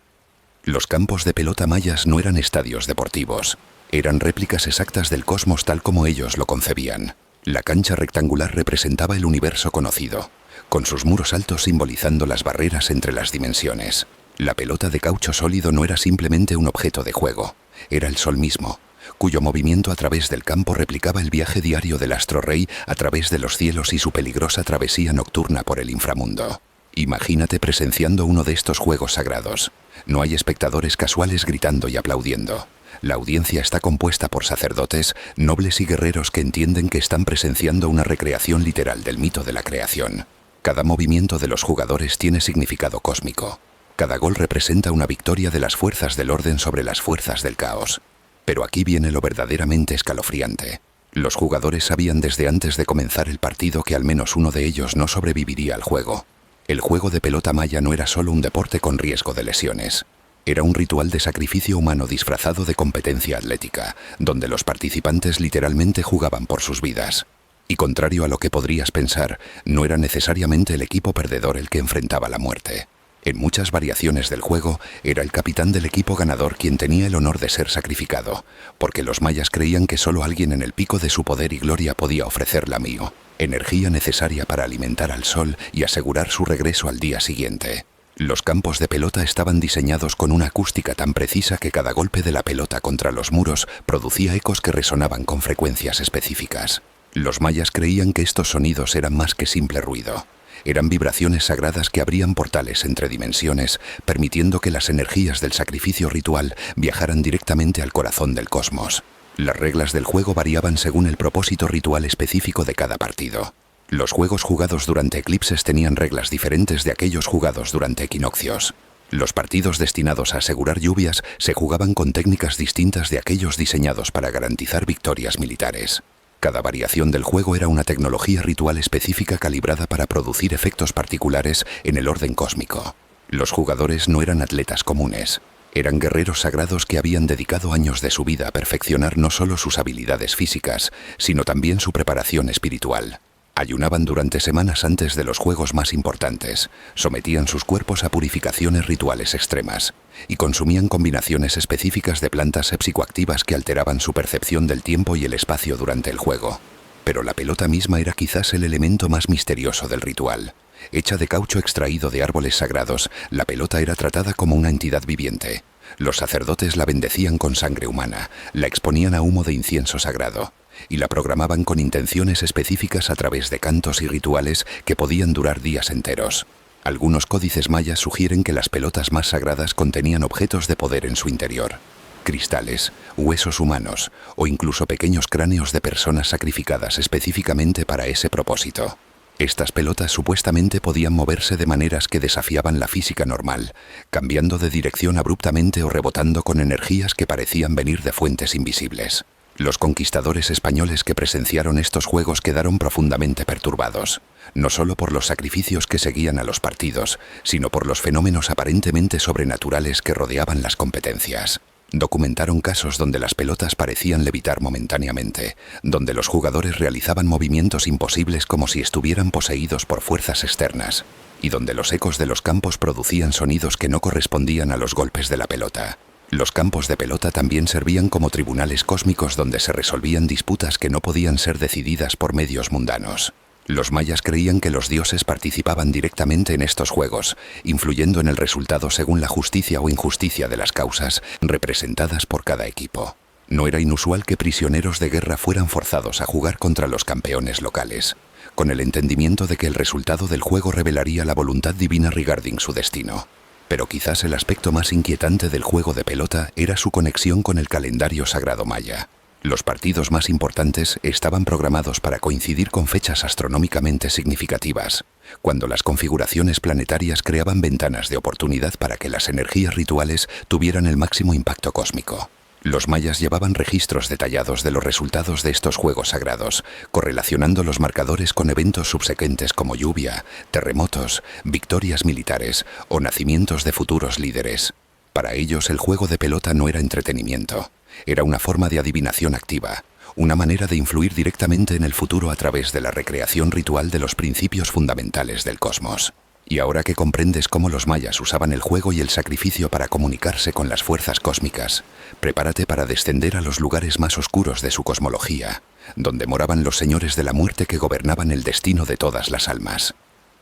Los campos de pelota mayas no eran estadios deportivos, eran réplicas exactas del cosmos tal como ellos lo concebían. La cancha rectangular representaba el universo conocido, con sus muros altos simbolizando las barreras entre las dimensiones. La pelota de caucho sólido no era simplemente un objeto de juego, era el sol mismo, cuyo movimiento a través del campo replicaba el viaje diario del astro rey a través de los cielos y su peligrosa travesía nocturna por el inframundo. Imagínate presenciando uno de estos juegos sagrados. No hay espectadores casuales gritando y aplaudiendo. La audiencia está compuesta por sacerdotes, nobles y guerreros que entienden que están presenciando una recreación literal del mito de la creación. Cada movimiento de los jugadores tiene significado cósmico. Cada gol representa una victoria de las fuerzas del orden sobre las fuerzas del caos. Pero aquí viene lo verdaderamente escalofriante. Los jugadores sabían desde antes de comenzar el partido que al menos uno de ellos no sobreviviría al juego. El juego de pelota maya no era solo un deporte con riesgo de lesiones. Era un ritual de sacrificio humano disfrazado de competencia atlética, donde los participantes literalmente jugaban por sus vidas. Y contrario a lo que podrías pensar, no era necesariamente el equipo perdedor el que enfrentaba la muerte. En muchas variaciones del juego, era el capitán del equipo ganador quien tenía el honor de ser sacrificado, porque los mayas creían que solo alguien en el pico de su poder y gloria podía ofrecer la mío, energía necesaria para alimentar al sol y asegurar su regreso al día siguiente. Los campos de pelota estaban diseñados con una acústica tan precisa que cada golpe de la pelota contra los muros producía ecos que resonaban con frecuencias específicas. Los mayas creían que estos sonidos eran más que simple ruido. Eran vibraciones sagradas que abrían portales entre dimensiones, permitiendo que las energías del sacrificio ritual viajaran directamente al corazón del cosmos. Las reglas del juego variaban según el propósito ritual específico de cada partido. Los juegos jugados durante eclipses tenían reglas diferentes de aquellos jugados durante equinoccios. Los partidos destinados a asegurar lluvias se jugaban con técnicas distintas de aquellos diseñados para garantizar victorias militares. Cada variación del juego era una tecnología ritual específica calibrada para producir efectos particulares en el orden cósmico. Los jugadores no eran atletas comunes. Eran guerreros sagrados que habían dedicado años de su vida a perfeccionar no solo sus habilidades físicas, sino también su preparación espiritual. Ayunaban durante semanas antes de los juegos más importantes, sometían sus cuerpos a purificaciones rituales extremas y consumían combinaciones específicas de plantas psicoactivas que alteraban su percepción del tiempo y el espacio durante el juego. Pero la pelota misma era quizás el elemento más misterioso del ritual. Hecha de caucho extraído de árboles sagrados, la pelota era tratada como una entidad viviente. Los sacerdotes la bendecían con sangre humana, la exponían a humo de incienso sagrado y la programaban con intenciones específicas a través de cantos y rituales que podían durar días enteros. Algunos códices mayas sugieren que las pelotas más sagradas contenían objetos de poder en su interior. Cristales, huesos humanos o incluso pequeños cráneos de personas sacrificadas específicamente para ese propósito. Estas pelotas supuestamente podían moverse de maneras que desafiaban la física normal, cambiando de dirección abruptamente o rebotando con energías que parecían venir de fuentes invisibles. Los conquistadores españoles que presenciaron estos juegos quedaron profundamente perturbados, no solo por los sacrificios que seguían a los partidos, sino por los fenómenos aparentemente sobrenaturales que rodeaban las competencias. Documentaron casos donde las pelotas parecían levitar momentáneamente, donde los jugadores realizaban movimientos imposibles como si estuvieran poseídos por fuerzas externas, y donde los ecos de los campos producían sonidos que no correspondían a los golpes de la pelota. Los campos de pelota también servían como tribunales cósmicos donde se resolvían disputas que no podían ser decididas por medios mundanos. Los mayas creían que los dioses participaban directamente en estos juegos, influyendo en el resultado según la justicia o injusticia de las causas representadas por cada equipo. No era inusual que prisioneros de guerra fueran forzados a jugar contra los campeones locales. con el entendimiento de que el resultado del juego revelaría la voluntad divina regarding su destino. Pero quizás el aspecto más inquietante del juego de pelota era su conexión con el calendario sagrado maya. Los partidos más importantes estaban programados para coincidir con fechas astronómicamente significativas, cuando las configuraciones planetarias creaban ventanas de oportunidad para que las energías rituales tuvieran el máximo impacto cósmico. Los mayas llevaban registros detallados de los resultados de estos juegos sagrados, correlacionando los marcadores con eventos subsecuentes como lluvia, terremotos, victorias militares o nacimientos de futuros líderes. Para ellos el juego de pelota no era entretenimiento, era una forma de adivinación activa, una manera de influir directamente en el futuro a través de la recreación ritual de los principios fundamentales del cosmos. Y ahora que comprendes cómo los mayas usaban el juego y el sacrificio para comunicarse con las fuerzas cósmicas, prepárate para descender a los lugares más oscuros de su cosmología, donde moraban los señores de la muerte que gobernaban el destino de todas las almas.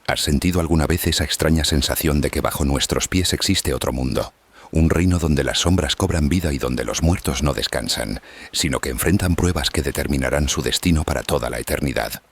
¿Has sentido alguna vez esa extraña sensación de que bajo nuestros pies existe otro mundo? Un reino donde las sombras cobran vida y donde los muertos no descansan, sino que enfrentan pruebas que determinarán su destino para toda la eternidad.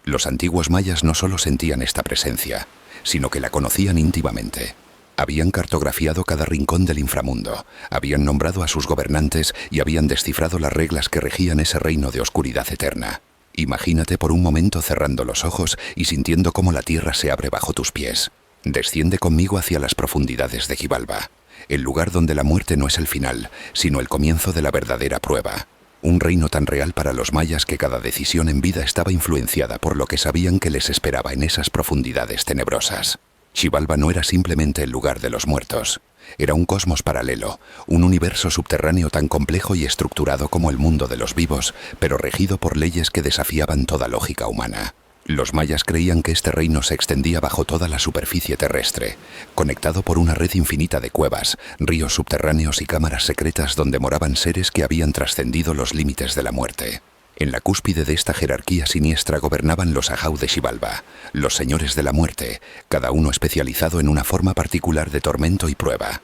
Los antiguos mayas no solo sentían esta presencia, sino que la conocían íntimamente. Habían cartografiado cada rincón del inframundo, habían nombrado a sus gobernantes y habían descifrado las reglas que regían ese reino de oscuridad eterna. Imagínate por un momento cerrando los ojos y sintiendo cómo la tierra se abre bajo tus pies. Desciende conmigo hacia las profundidades de Xibalba, el lugar donde la muerte no es el final, sino el comienzo de la verdadera prueba. Un reino tan real para los mayas que cada decisión en vida estaba influenciada por lo que sabían que les esperaba en esas profundidades tenebrosas. Xibalba no era simplemente el lugar de los muertos. Era un cosmos paralelo, un universo subterráneo tan complejo y estructurado como el mundo de los vivos, pero regido por leyes que desafiaban toda lógica humana. Los mayas creían que este reino se extendía bajo toda la superficie terrestre, conectado por una red infinita de cuevas, ríos subterráneos y cámaras secretas donde moraban seres que habían trascendido los límites de la muerte. En la cúspide de esta jerarquía siniestra gobernaban los Ajau de Xibalba, los señores de la muerte, cada uno especializado en una forma particular de tormento y prueba.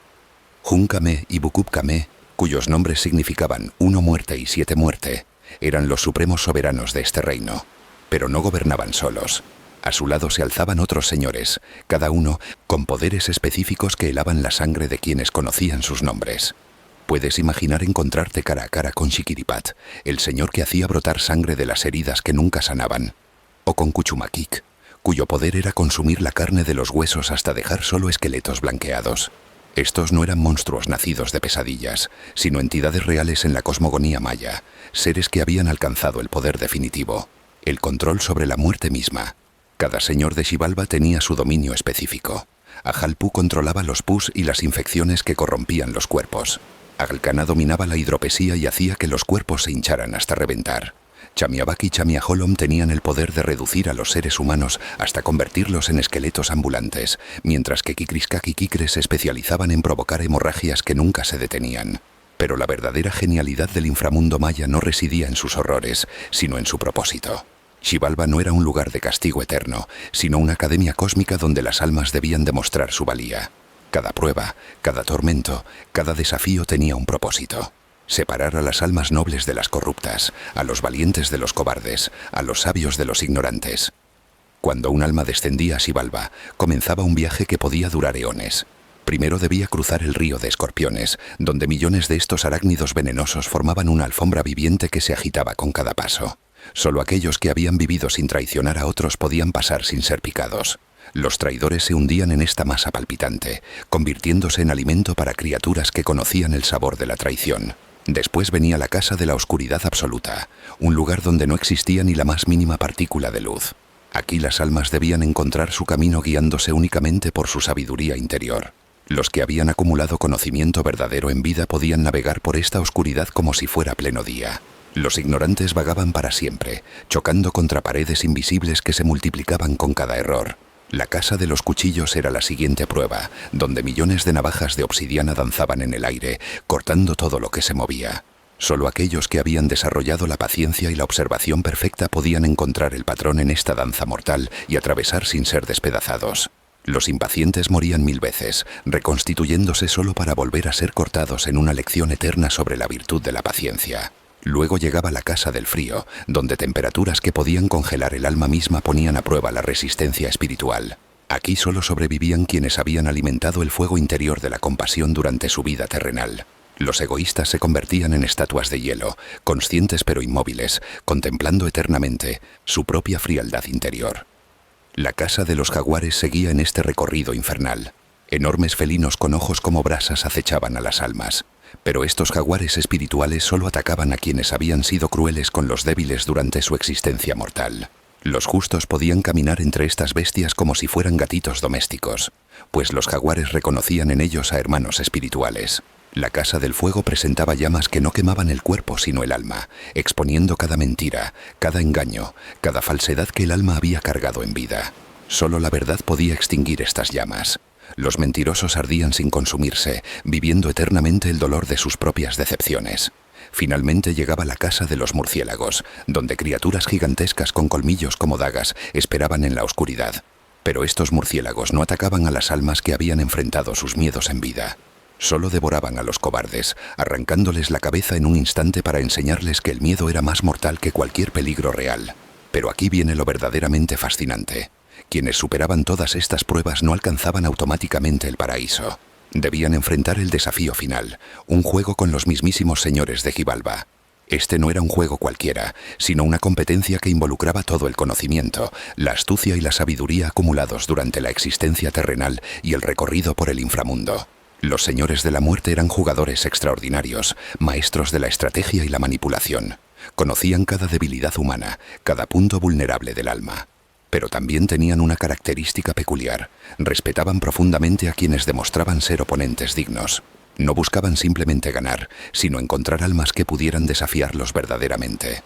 Hunkame y Bukupkame, cuyos nombres significaban 1 muerte y 7 muerte, eran los supremos soberanos de este reino. Pero no gobernaban solos. A su lado se alzaban otros señores, cada uno con poderes específicos que helaban la sangre de quienes conocían sus nombres. Puedes imaginar encontrarte cara a cara con Xiquiripat, el señor que hacía brotar sangre de las heridas que nunca sanaban, o con Cuchumaquic, cuyo poder era consumir la carne de los huesos hasta dejar solo esqueletos blanqueados. Estos no eran monstruos nacidos de pesadillas, sino entidades reales en la cosmogonía maya, seres que habían alcanzado el poder definitivo. El control sobre la muerte misma. Cada señor de Xibalba tenía su dominio específico. Ajalpu controlaba los pus y las infecciones que corrompían los cuerpos. Agalcana dominaba la hidropesía y hacía que los cuerpos se hincharan hasta reventar. Chamiabak y Chamiaholom tenían el poder de reducir a los seres humanos hasta convertirlos en esqueletos ambulantes, mientras que Kikriskak y Kikre se especializaban en provocar hemorragias que nunca se detenían. Pero la verdadera genialidad del inframundo maya no residía en sus horrores, sino en su propósito. Xibalba no era un lugar de castigo eterno, sino una academia cósmica donde las almas debían demostrar su valía. Cada prueba, cada tormento, cada desafío tenía un propósito. Separar a las almas nobles de las corruptas, a los valientes de los cobardes, a los sabios de los ignorantes. Cuando un alma descendía a Xibalba, comenzaba un viaje que podía durar eones. Primero debía cruzar el río de escorpiones, donde millones de estos arácnidos venenosos formaban una alfombra viviente que se agitaba con cada paso. Solo aquellos que habían vivido sin traicionar a otros podían pasar sin ser picados. Los traidores se hundían en esta masa palpitante, convirtiéndose en alimento para criaturas que conocían el sabor de la traición. Después venía la casa de la oscuridad absoluta, un lugar donde no existía ni la más mínima partícula de luz. Aquí las almas debían encontrar su camino guiándose únicamente por su sabiduría interior. Los que habían acumulado conocimiento verdadero en vida podían navegar por esta oscuridad como si fuera pleno día. Los ignorantes vagaban para siempre, chocando contra paredes invisibles que se multiplicaban con cada error. La casa de los cuchillos era la siguiente prueba, donde millones de navajas de obsidiana danzaban en el aire, cortando todo lo que se movía. Solo aquellos que habían desarrollado la paciencia y la observación perfecta podían encontrar el patrón en esta danza mortal y atravesar sin ser despedazados. Los impacientes morían 1000 veces, reconstituyéndose solo para volver a ser cortados en una lección eterna sobre la virtud de la paciencia. Luego llegaba la casa del frío, donde temperaturas que podían congelar el alma misma ponían a prueba la resistencia espiritual. Aquí solo sobrevivían quienes habían alimentado el fuego interior de la compasión durante su vida terrenal. Los egoístas se convertían en estatuas de hielo, conscientes pero inmóviles, contemplando eternamente su propia frialdad interior. La casa de los jaguares seguía en este recorrido infernal. Enormes felinos con ojos como brasas acechaban a las almas. Pero estos jaguares espirituales solo atacaban a quienes habían sido crueles con los débiles durante su existencia mortal. Los justos podían caminar entre estas bestias como si fueran gatitos domésticos, pues los jaguares reconocían en ellos a hermanos espirituales. La casa del fuego presentaba llamas que no quemaban el cuerpo sino el alma, exponiendo cada mentira, cada engaño, cada falsedad que el alma había cargado en vida. Solo la verdad podía extinguir estas llamas. Los mentirosos ardían sin consumirse, viviendo eternamente el dolor de sus propias decepciones. Finalmente llegaba la casa de los murciélagos, donde criaturas gigantescas con colmillos como dagas esperaban en la oscuridad. Pero estos murciélagos no atacaban a las almas que habían enfrentado sus miedos en vida. Solo devoraban a los cobardes, arrancándoles la cabeza en un instante para enseñarles que el miedo era más mortal que cualquier peligro real. Pero aquí viene lo verdaderamente fascinante. Quienes superaban todas estas pruebas no alcanzaban automáticamente el paraíso. Debían enfrentar el desafío final, un juego con los mismísimos señores de Xibalba. Este no era un juego cualquiera, sino una competencia que involucraba todo el conocimiento, la astucia y la sabiduría acumulados durante la existencia terrenal y el recorrido por el inframundo. Los señores de la muerte eran jugadores extraordinarios, maestros de la estrategia y la manipulación. Conocían cada debilidad humana, cada punto vulnerable del alma. Pero también tenían una característica peculiar. Respetaban profundamente a quienes demostraban ser oponentes dignos. No buscaban simplemente ganar, sino encontrar almas que pudieran desafiarlos verdaderamente.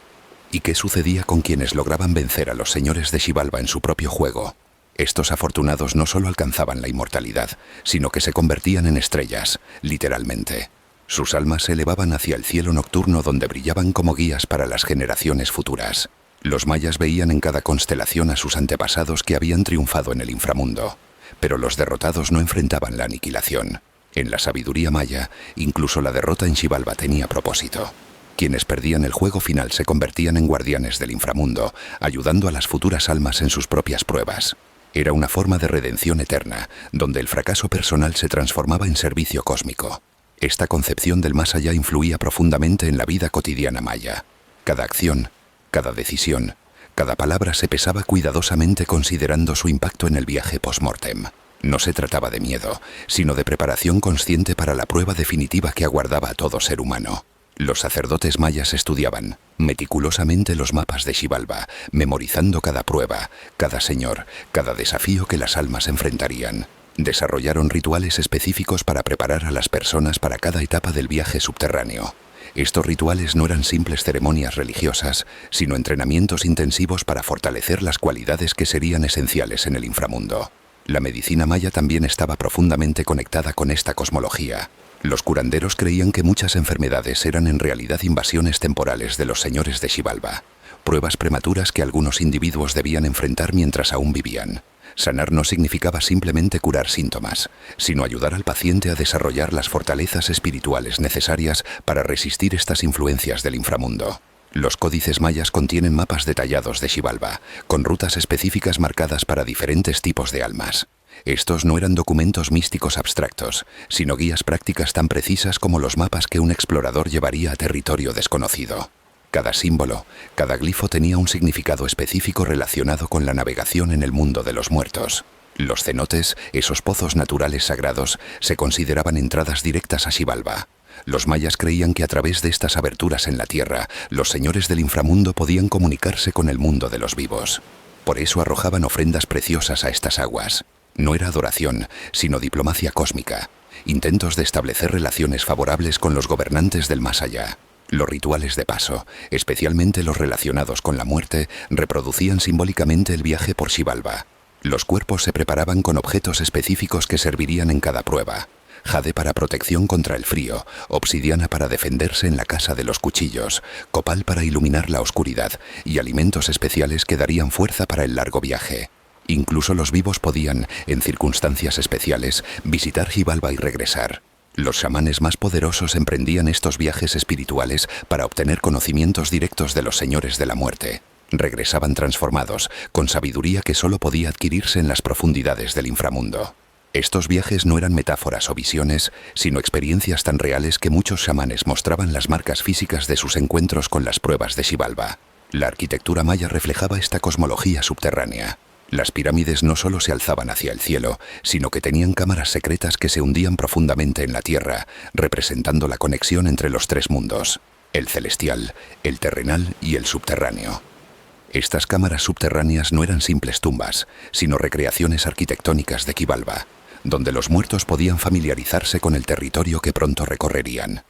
¿Y qué sucedía con quienes lograban vencer a los señores de Xibalba en su propio juego? Estos afortunados no solo alcanzaban la inmortalidad, sino que se convertían en estrellas, literalmente. Sus almas se elevaban hacia el cielo nocturno donde brillaban como guías para las generaciones futuras. Los mayas veían en cada constelación a sus antepasados que habían triunfado en el inframundo, pero los derrotados no enfrentaban la aniquilación. En la sabiduría maya, incluso la derrota en Xibalba tenía propósito. Quienes perdían el juego final se convertían en guardianes del inframundo, ayudando a las futuras almas en sus propias pruebas. Era una forma de redención eterna, donde el fracaso personal se transformaba en servicio cósmico. Esta concepción del más allá influía profundamente en la vida cotidiana maya. Cada acción, cada decisión, cada palabra se pesaba cuidadosamente considerando su impacto en el viaje post-mortem. No se trataba de miedo, sino de preparación consciente para la prueba definitiva que aguardaba a todo ser humano. Los sacerdotes mayas estudiaban meticulosamente los mapas de Xibalba, memorizando cada prueba, cada señor, cada desafío que las almas enfrentarían. Desarrollaron rituales específicos para preparar a las personas para cada etapa del viaje subterráneo. Estos rituales no eran simples ceremonias religiosas, sino entrenamientos intensivos para fortalecer las cualidades que serían esenciales en el inframundo. La medicina maya también estaba profundamente conectada con esta cosmología. Los curanderos creían que muchas enfermedades eran en realidad invasiones temporales de los señores de Xibalba, pruebas prematuras que algunos individuos debían enfrentar mientras aún vivían. Sanar no significaba simplemente curar síntomas, sino ayudar al paciente a desarrollar las fortalezas espirituales necesarias para resistir estas influencias del inframundo. Los códices mayas contienen mapas detallados de Xibalba, con rutas específicas marcadas para diferentes tipos de almas. Estos no eran documentos místicos abstractos, sino guías prácticas tan precisas como los mapas que un explorador llevaría a territorio desconocido. Cada símbolo, cada glifo tenía un significado específico relacionado con la navegación en el mundo de los muertos. Los cenotes, esos pozos naturales sagrados, se consideraban entradas directas a Xibalba. Los mayas creían que a través de estas aberturas en la tierra, los señores del inframundo podían comunicarse con el mundo de los vivos. Por eso arrojaban ofrendas preciosas a estas aguas. No era adoración, sino diplomacia cósmica, intentos de establecer relaciones favorables con los gobernantes del más allá. Los rituales de paso, especialmente los relacionados con la muerte, reproducían simbólicamente el viaje por Xibalba. Los cuerpos se preparaban con objetos específicos que servirían en cada prueba. Jade para protección contra el frío, obsidiana para defenderse en la casa de los cuchillos, copal para iluminar la oscuridad y alimentos especiales que darían fuerza para el largo viaje. Incluso los vivos podían, en circunstancias especiales, visitar Xibalba y regresar. Los chamanes más poderosos emprendían estos viajes espirituales para obtener conocimientos directos de los señores de la muerte. Regresaban transformados, con sabiduría que solo podía adquirirse en las profundidades del inframundo. Estos viajes no eran metáforas o visiones, sino experiencias tan reales que muchos chamanes mostraban las marcas físicas de sus encuentros con las pruebas de Xibalba. La arquitectura maya reflejaba esta cosmología subterránea. Las pirámides no solo se alzaban hacia el cielo, sino que tenían cámaras secretas que se hundían profundamente en la tierra, representando la conexión entre los tres mundos: el celestial, el terrenal y el subterráneo. Estas cámaras subterráneas no eran simples tumbas, sino recreaciones arquitectónicas de Xibalba, donde los muertos podían familiarizarse con el territorio que pronto recorrerían.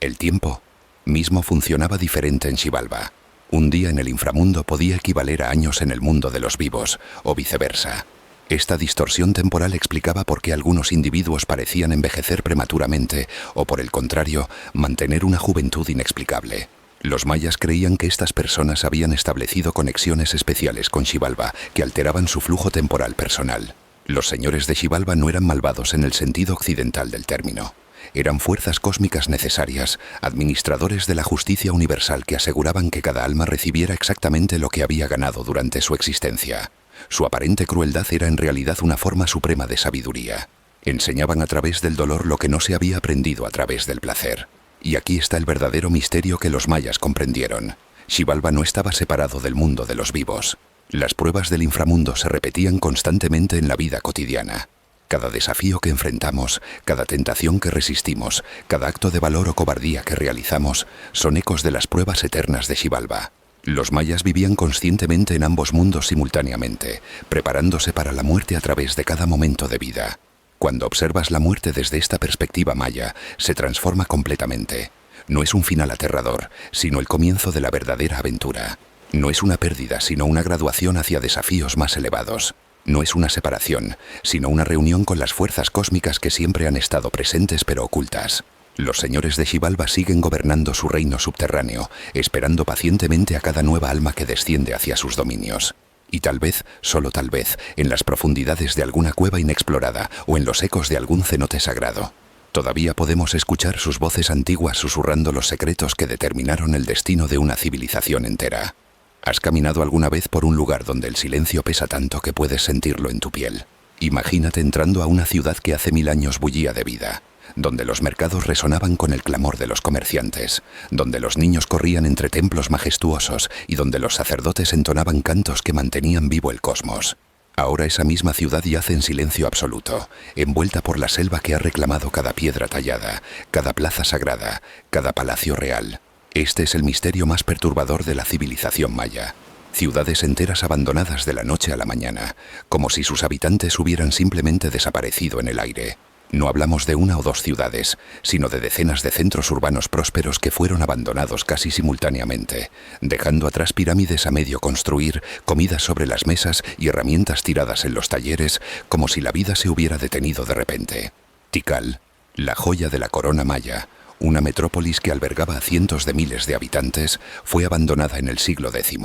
El tiempo mismo funcionaba diferente en Xibalba. Un día en el inframundo podía equivaler a años en el mundo de los vivos, o viceversa. Esta distorsión temporal explicaba por qué algunos individuos parecían envejecer prematuramente o, por el contrario, mantener una juventud inexplicable. Los mayas creían que estas personas habían establecido conexiones especiales con Xibalba que alteraban su flujo temporal personal. Los señores de Xibalba no eran malvados en el sentido occidental del término. Eran fuerzas cósmicas necesarias, administradores de la justicia universal que aseguraban que cada alma recibiera exactamente lo que había ganado durante su existencia. Su aparente crueldad era en realidad una forma suprema de sabiduría. Enseñaban a través del dolor lo que no se había aprendido a través del placer. Y aquí está el verdadero misterio que los mayas comprendieron. Xibalba no estaba separado del mundo de los vivos. Las pruebas del inframundo se repetían constantemente en la vida cotidiana. Cada desafío que enfrentamos, cada tentación que resistimos, cada acto de valor o cobardía que realizamos, son ecos de las pruebas eternas de Xibalba. Los mayas vivían conscientemente en ambos mundos simultáneamente, preparándose para la muerte a través de cada momento de vida. Cuando observas la muerte desde esta perspectiva maya, se transforma completamente. No es un final aterrador, sino el comienzo de la verdadera aventura. No es una pérdida, sino una graduación hacia desafíos más elevados. No es una separación, sino una reunión con las fuerzas cósmicas que siempre han estado presentes pero ocultas. Los señores de Xibalba siguen gobernando su reino subterráneo, esperando pacientemente a cada nueva alma que desciende hacia sus dominios. Y tal vez, solo tal vez, en las profundidades de alguna cueva inexplorada o en los ecos de algún cenote sagrado, todavía podemos escuchar sus voces antiguas susurrando los secretos que determinaron el destino de una civilización entera. ¿Has caminado alguna vez por un lugar donde el silencio pesa tanto que puedes sentirlo en tu piel? Imagínate entrando a una ciudad que hace 1000 años bullía de vida, donde los mercados resonaban con el clamor de los comerciantes, donde los niños corrían entre templos majestuosos y donde los sacerdotes entonaban cantos que mantenían vivo el cosmos. Ahora esa misma ciudad yace en silencio absoluto, envuelta por la selva que ha reclamado cada piedra tallada, cada plaza sagrada, cada palacio real. Este es el misterio más perturbador de la civilización maya. Ciudades enteras abandonadas de la noche a la mañana, como si sus habitantes hubieran simplemente desaparecido en el aire. No hablamos de una o dos ciudades, sino de decenas de centros urbanos prósperos que fueron abandonados casi simultáneamente, dejando atrás pirámides a medio construir, comidas sobre las mesas y herramientas tiradas en los talleres, como si la vida se hubiera detenido de repente. Tikal, la joya de la corona maya, una metrópolis que albergaba a cientos de miles de habitantes, fue abandonada en el siglo X.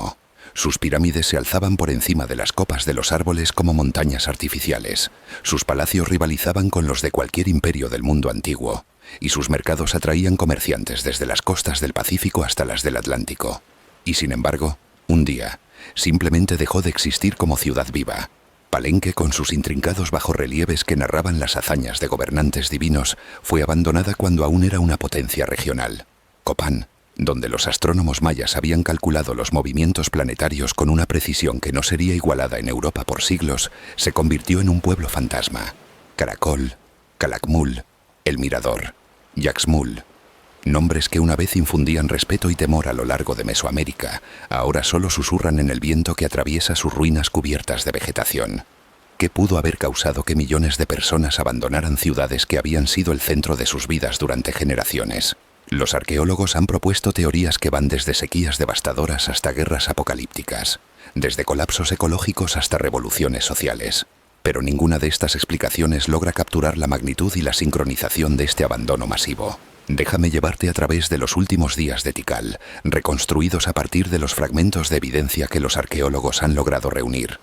Sus pirámides se alzaban por encima de las copas de los árboles como montañas artificiales. Sus palacios rivalizaban con los de cualquier imperio del mundo antiguo, y sus mercados atraían comerciantes desde las costas del Pacífico hasta las del Atlántico. Y sin embargo, un día, simplemente dejó de existir como ciudad viva. Palenque, con sus intrincados bajorrelieves que narraban las hazañas de gobernantes divinos, fue abandonada cuando aún era una potencia regional. Copán, donde los astrónomos mayas habían calculado los movimientos planetarios con una precisión que no sería igualada en Europa por siglos, se convirtió en un pueblo fantasma. Caracol, Calakmul, El Mirador, Yaxmul. Nombres que una vez infundían respeto y temor a lo largo de Mesoamérica, ahora solo susurran en el viento que atraviesa sus ruinas cubiertas de vegetación. ¿Qué pudo haber causado que millones de personas abandonaran ciudades que habían sido el centro de sus vidas durante generaciones? Los arqueólogos han propuesto teorías que van desde sequías devastadoras hasta guerras apocalípticas, desde colapsos ecológicos hasta revoluciones sociales. Pero ninguna de estas explicaciones logra capturar la magnitud y la sincronización de este abandono masivo. Déjame llevarte a través de los últimos días de Tikal, reconstruidos a partir de los fragmentos de evidencia que los arqueólogos han logrado reunir.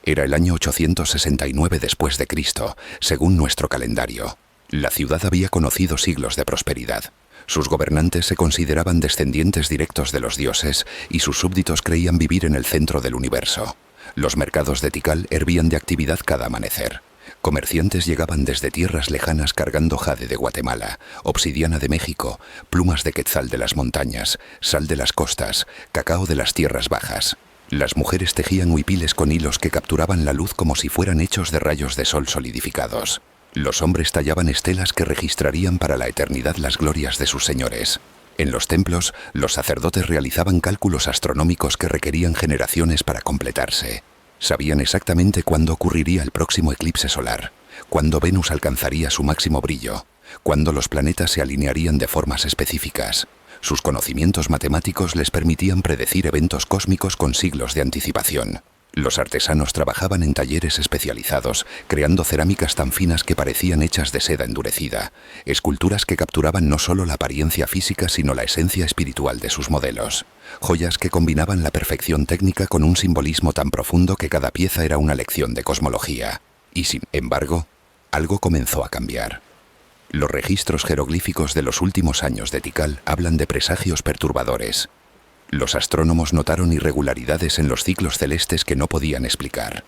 Era el año 869 después de Cristo, según nuestro calendario. La ciudad había conocido siglos de prosperidad. Sus gobernantes se consideraban descendientes directos de los dioses y sus súbditos creían vivir en el centro del universo. Los mercados de Tikal hervían de actividad cada amanecer. Comerciantes llegaban desde tierras lejanas cargando jade de Guatemala, obsidiana de México, plumas de quetzal de las montañas, sal de las costas, cacao de las tierras bajas. Las mujeres tejían huipiles con hilos que capturaban la luz como si fueran hechos de rayos de sol solidificados. Los hombres tallaban estelas que registrarían para la eternidad las glorias de sus señores. En los templos, los sacerdotes realizaban cálculos astronómicos que requerían generaciones para completarse. Sabían exactamente cuándo ocurriría el próximo eclipse solar, cuándo Venus alcanzaría su máximo brillo, cuándo los planetas se alinearían de formas específicas. Sus conocimientos matemáticos les permitían predecir eventos cósmicos con siglos de anticipación. Los artesanos trabajaban en talleres especializados, creando cerámicas tan finas que parecían hechas de seda endurecida, esculturas que capturaban no solo la apariencia física sino la esencia espiritual de sus modelos, joyas que combinaban la perfección técnica con un simbolismo tan profundo que cada pieza era una lección de cosmología. Y sin embargo, algo comenzó a cambiar. Los registros jeroglíficos de los últimos años de Tikal hablan de presagios perturbadores. Los astrónomos notaron irregularidades en los ciclos celestes que no podían explicar.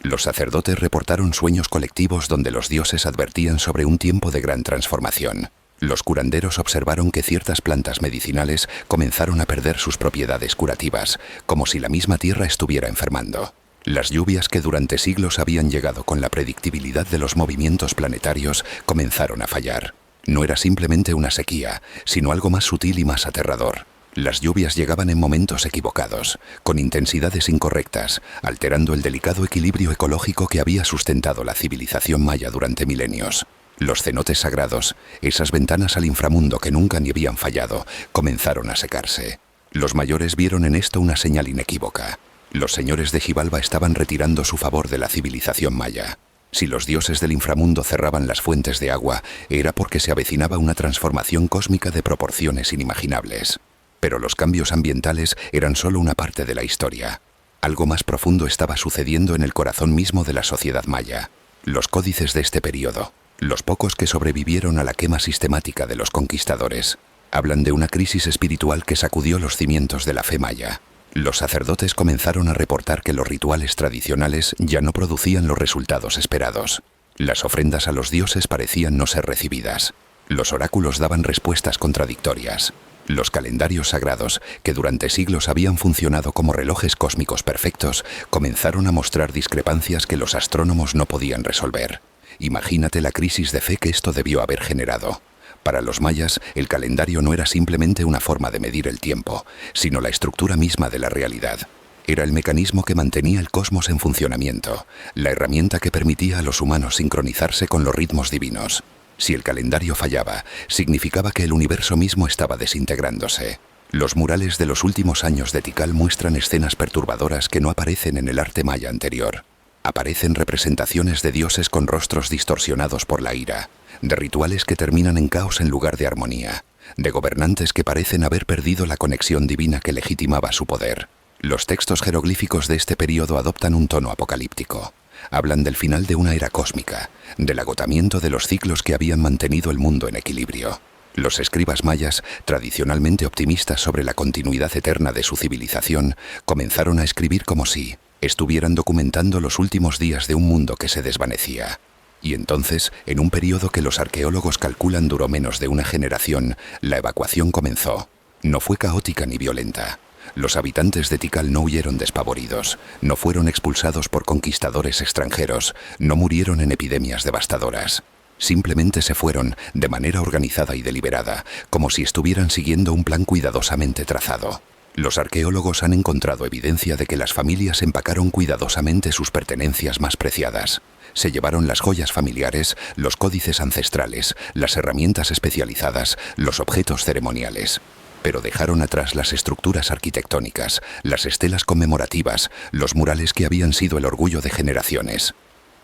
Los sacerdotes reportaron sueños colectivos donde los dioses advertían sobre un tiempo de gran transformación. Los curanderos observaron que ciertas plantas medicinales comenzaron a perder sus propiedades curativas, como si la misma tierra estuviera enfermando. Las lluvias que durante siglos habían llegado con la predictibilidad de los movimientos planetarios comenzaron a fallar. No era simplemente una sequía, sino algo más sutil y más aterrador. Las lluvias llegaban en momentos equivocados, con intensidades incorrectas, alterando el delicado equilibrio ecológico que había sustentado la civilización maya durante milenios. Los cenotes sagrados, esas ventanas al inframundo que nunca ni habían fallado, comenzaron a secarse. Los mayores vieron en esto una señal inequívoca. Los señores de Xibalba estaban retirando su favor de la civilización maya. Si los dioses del inframundo cerraban las fuentes de agua, era porque se avecinaba una transformación cósmica de proporciones inimaginables. Pero los cambios ambientales eran solo una parte de la historia. Algo más profundo estaba sucediendo en el corazón mismo de la sociedad maya. Los códices de este periodo, los pocos que sobrevivieron a la quema sistemática de los conquistadores, hablan de una crisis espiritual que sacudió los cimientos de la fe maya. Los sacerdotes comenzaron a reportar que los rituales tradicionales ya no producían los resultados esperados. Las ofrendas a los dioses parecían no ser recibidas. Los oráculos daban respuestas contradictorias. Los calendarios sagrados, que durante siglos habían funcionado como relojes cósmicos perfectos, comenzaron a mostrar discrepancias que los astrónomos no podían resolver. Imagínate la crisis de fe que esto debió haber generado. Para los mayas, el calendario no era simplemente una forma de medir el tiempo, sino la estructura misma de la realidad. Era el mecanismo que mantenía el cosmos en funcionamiento, la herramienta que permitía a los humanos sincronizarse con los ritmos divinos. Si el calendario fallaba, significaba que el universo mismo estaba desintegrándose. Los murales de los últimos años de Tikal muestran escenas perturbadoras que no aparecen en el arte maya anterior. Aparecen representaciones de dioses con rostros distorsionados por la ira, de rituales que terminan en caos en lugar de armonía, de gobernantes que parecen haber perdido la conexión divina que legitimaba su poder. Los textos jeroglíficos de este periodo adoptan un tono apocalíptico. Hablan del final de una era cósmica, del agotamiento de los ciclos que habían mantenido el mundo en equilibrio. Los escribas mayas, tradicionalmente optimistas sobre la continuidad eterna de su civilización, comenzaron a escribir como si estuvieran documentando los últimos días de un mundo que se desvanecía. Y entonces, en un periodo que los arqueólogos calculan duró menos de una generación, la evacuación comenzó. No fue caótica ni violenta. Los habitantes de Tikal no huyeron despavoridos, no fueron expulsados por conquistadores extranjeros, no murieron en epidemias devastadoras. Simplemente se fueron, de manera organizada y deliberada, como si estuvieran siguiendo un plan cuidadosamente trazado. Los arqueólogos han encontrado evidencia de que las familias empacaron cuidadosamente sus pertenencias más preciadas. Se llevaron las joyas familiares, los códices ancestrales, las herramientas especializadas, los objetos ceremoniales. Pero dejaron atrás las estructuras arquitectónicas, las estelas conmemorativas, los murales que habían sido el orgullo de generaciones.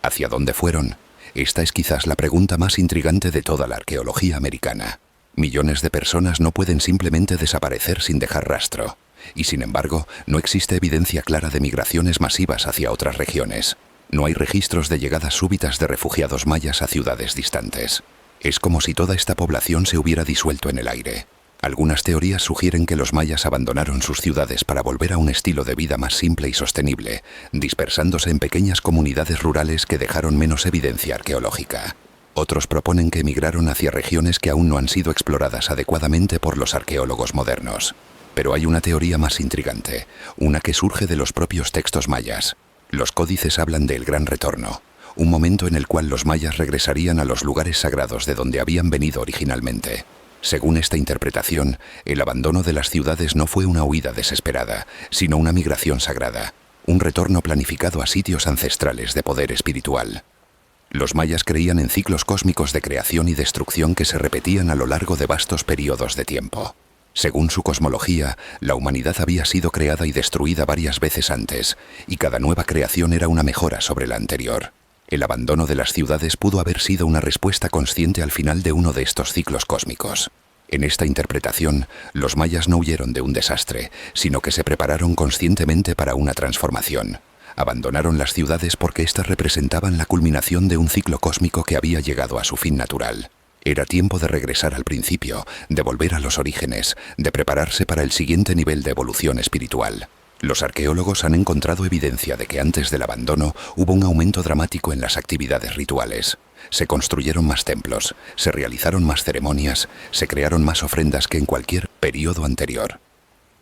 ¿Hacia dónde fueron? Esta es quizás la pregunta más intrigante de toda la arqueología americana. Millones de personas no pueden simplemente desaparecer sin dejar rastro. Y sin embargo, no existe evidencia clara de migraciones masivas hacia otras regiones. No hay registros de llegadas súbitas de refugiados mayas a ciudades distantes. Es como si toda esta población se hubiera disuelto en el aire. Algunas teorías sugieren que los mayas abandonaron sus ciudades para volver a un estilo de vida más simple y sostenible, dispersándose en pequeñas comunidades rurales que dejaron menos evidencia arqueológica. Otros proponen que emigraron hacia regiones que aún no han sido exploradas adecuadamente por los arqueólogos modernos. Pero hay una teoría más intrigante, una que surge de los propios textos mayas. Los códices hablan del Gran Retorno, un momento en el cual los mayas regresarían a los lugares sagrados de donde habían venido originalmente. Según esta interpretación, el abandono de las ciudades no fue una huida desesperada, sino una migración sagrada, un retorno planificado a sitios ancestrales de poder espiritual. Los mayas creían en ciclos cósmicos de creación y destrucción que se repetían a lo largo de vastos periodos de tiempo. Según su cosmología, la humanidad había sido creada y destruida varias veces antes, y cada nueva creación era una mejora sobre la anterior. El abandono de las ciudades pudo haber sido una respuesta consciente al final de uno de estos ciclos cósmicos. En esta interpretación, los mayas no huyeron de un desastre, sino que se prepararon conscientemente para una transformación. Abandonaron las ciudades porque éstas representaban la culminación de un ciclo cósmico que había llegado a su fin natural. Era tiempo de regresar al principio, de volver a los orígenes, de prepararse para el siguiente nivel de evolución espiritual. Los arqueólogos han encontrado evidencia de que antes del abandono hubo un aumento dramático en las actividades rituales. Se construyeron más templos, se realizaron más ceremonias, se crearon más ofrendas que en cualquier periodo anterior.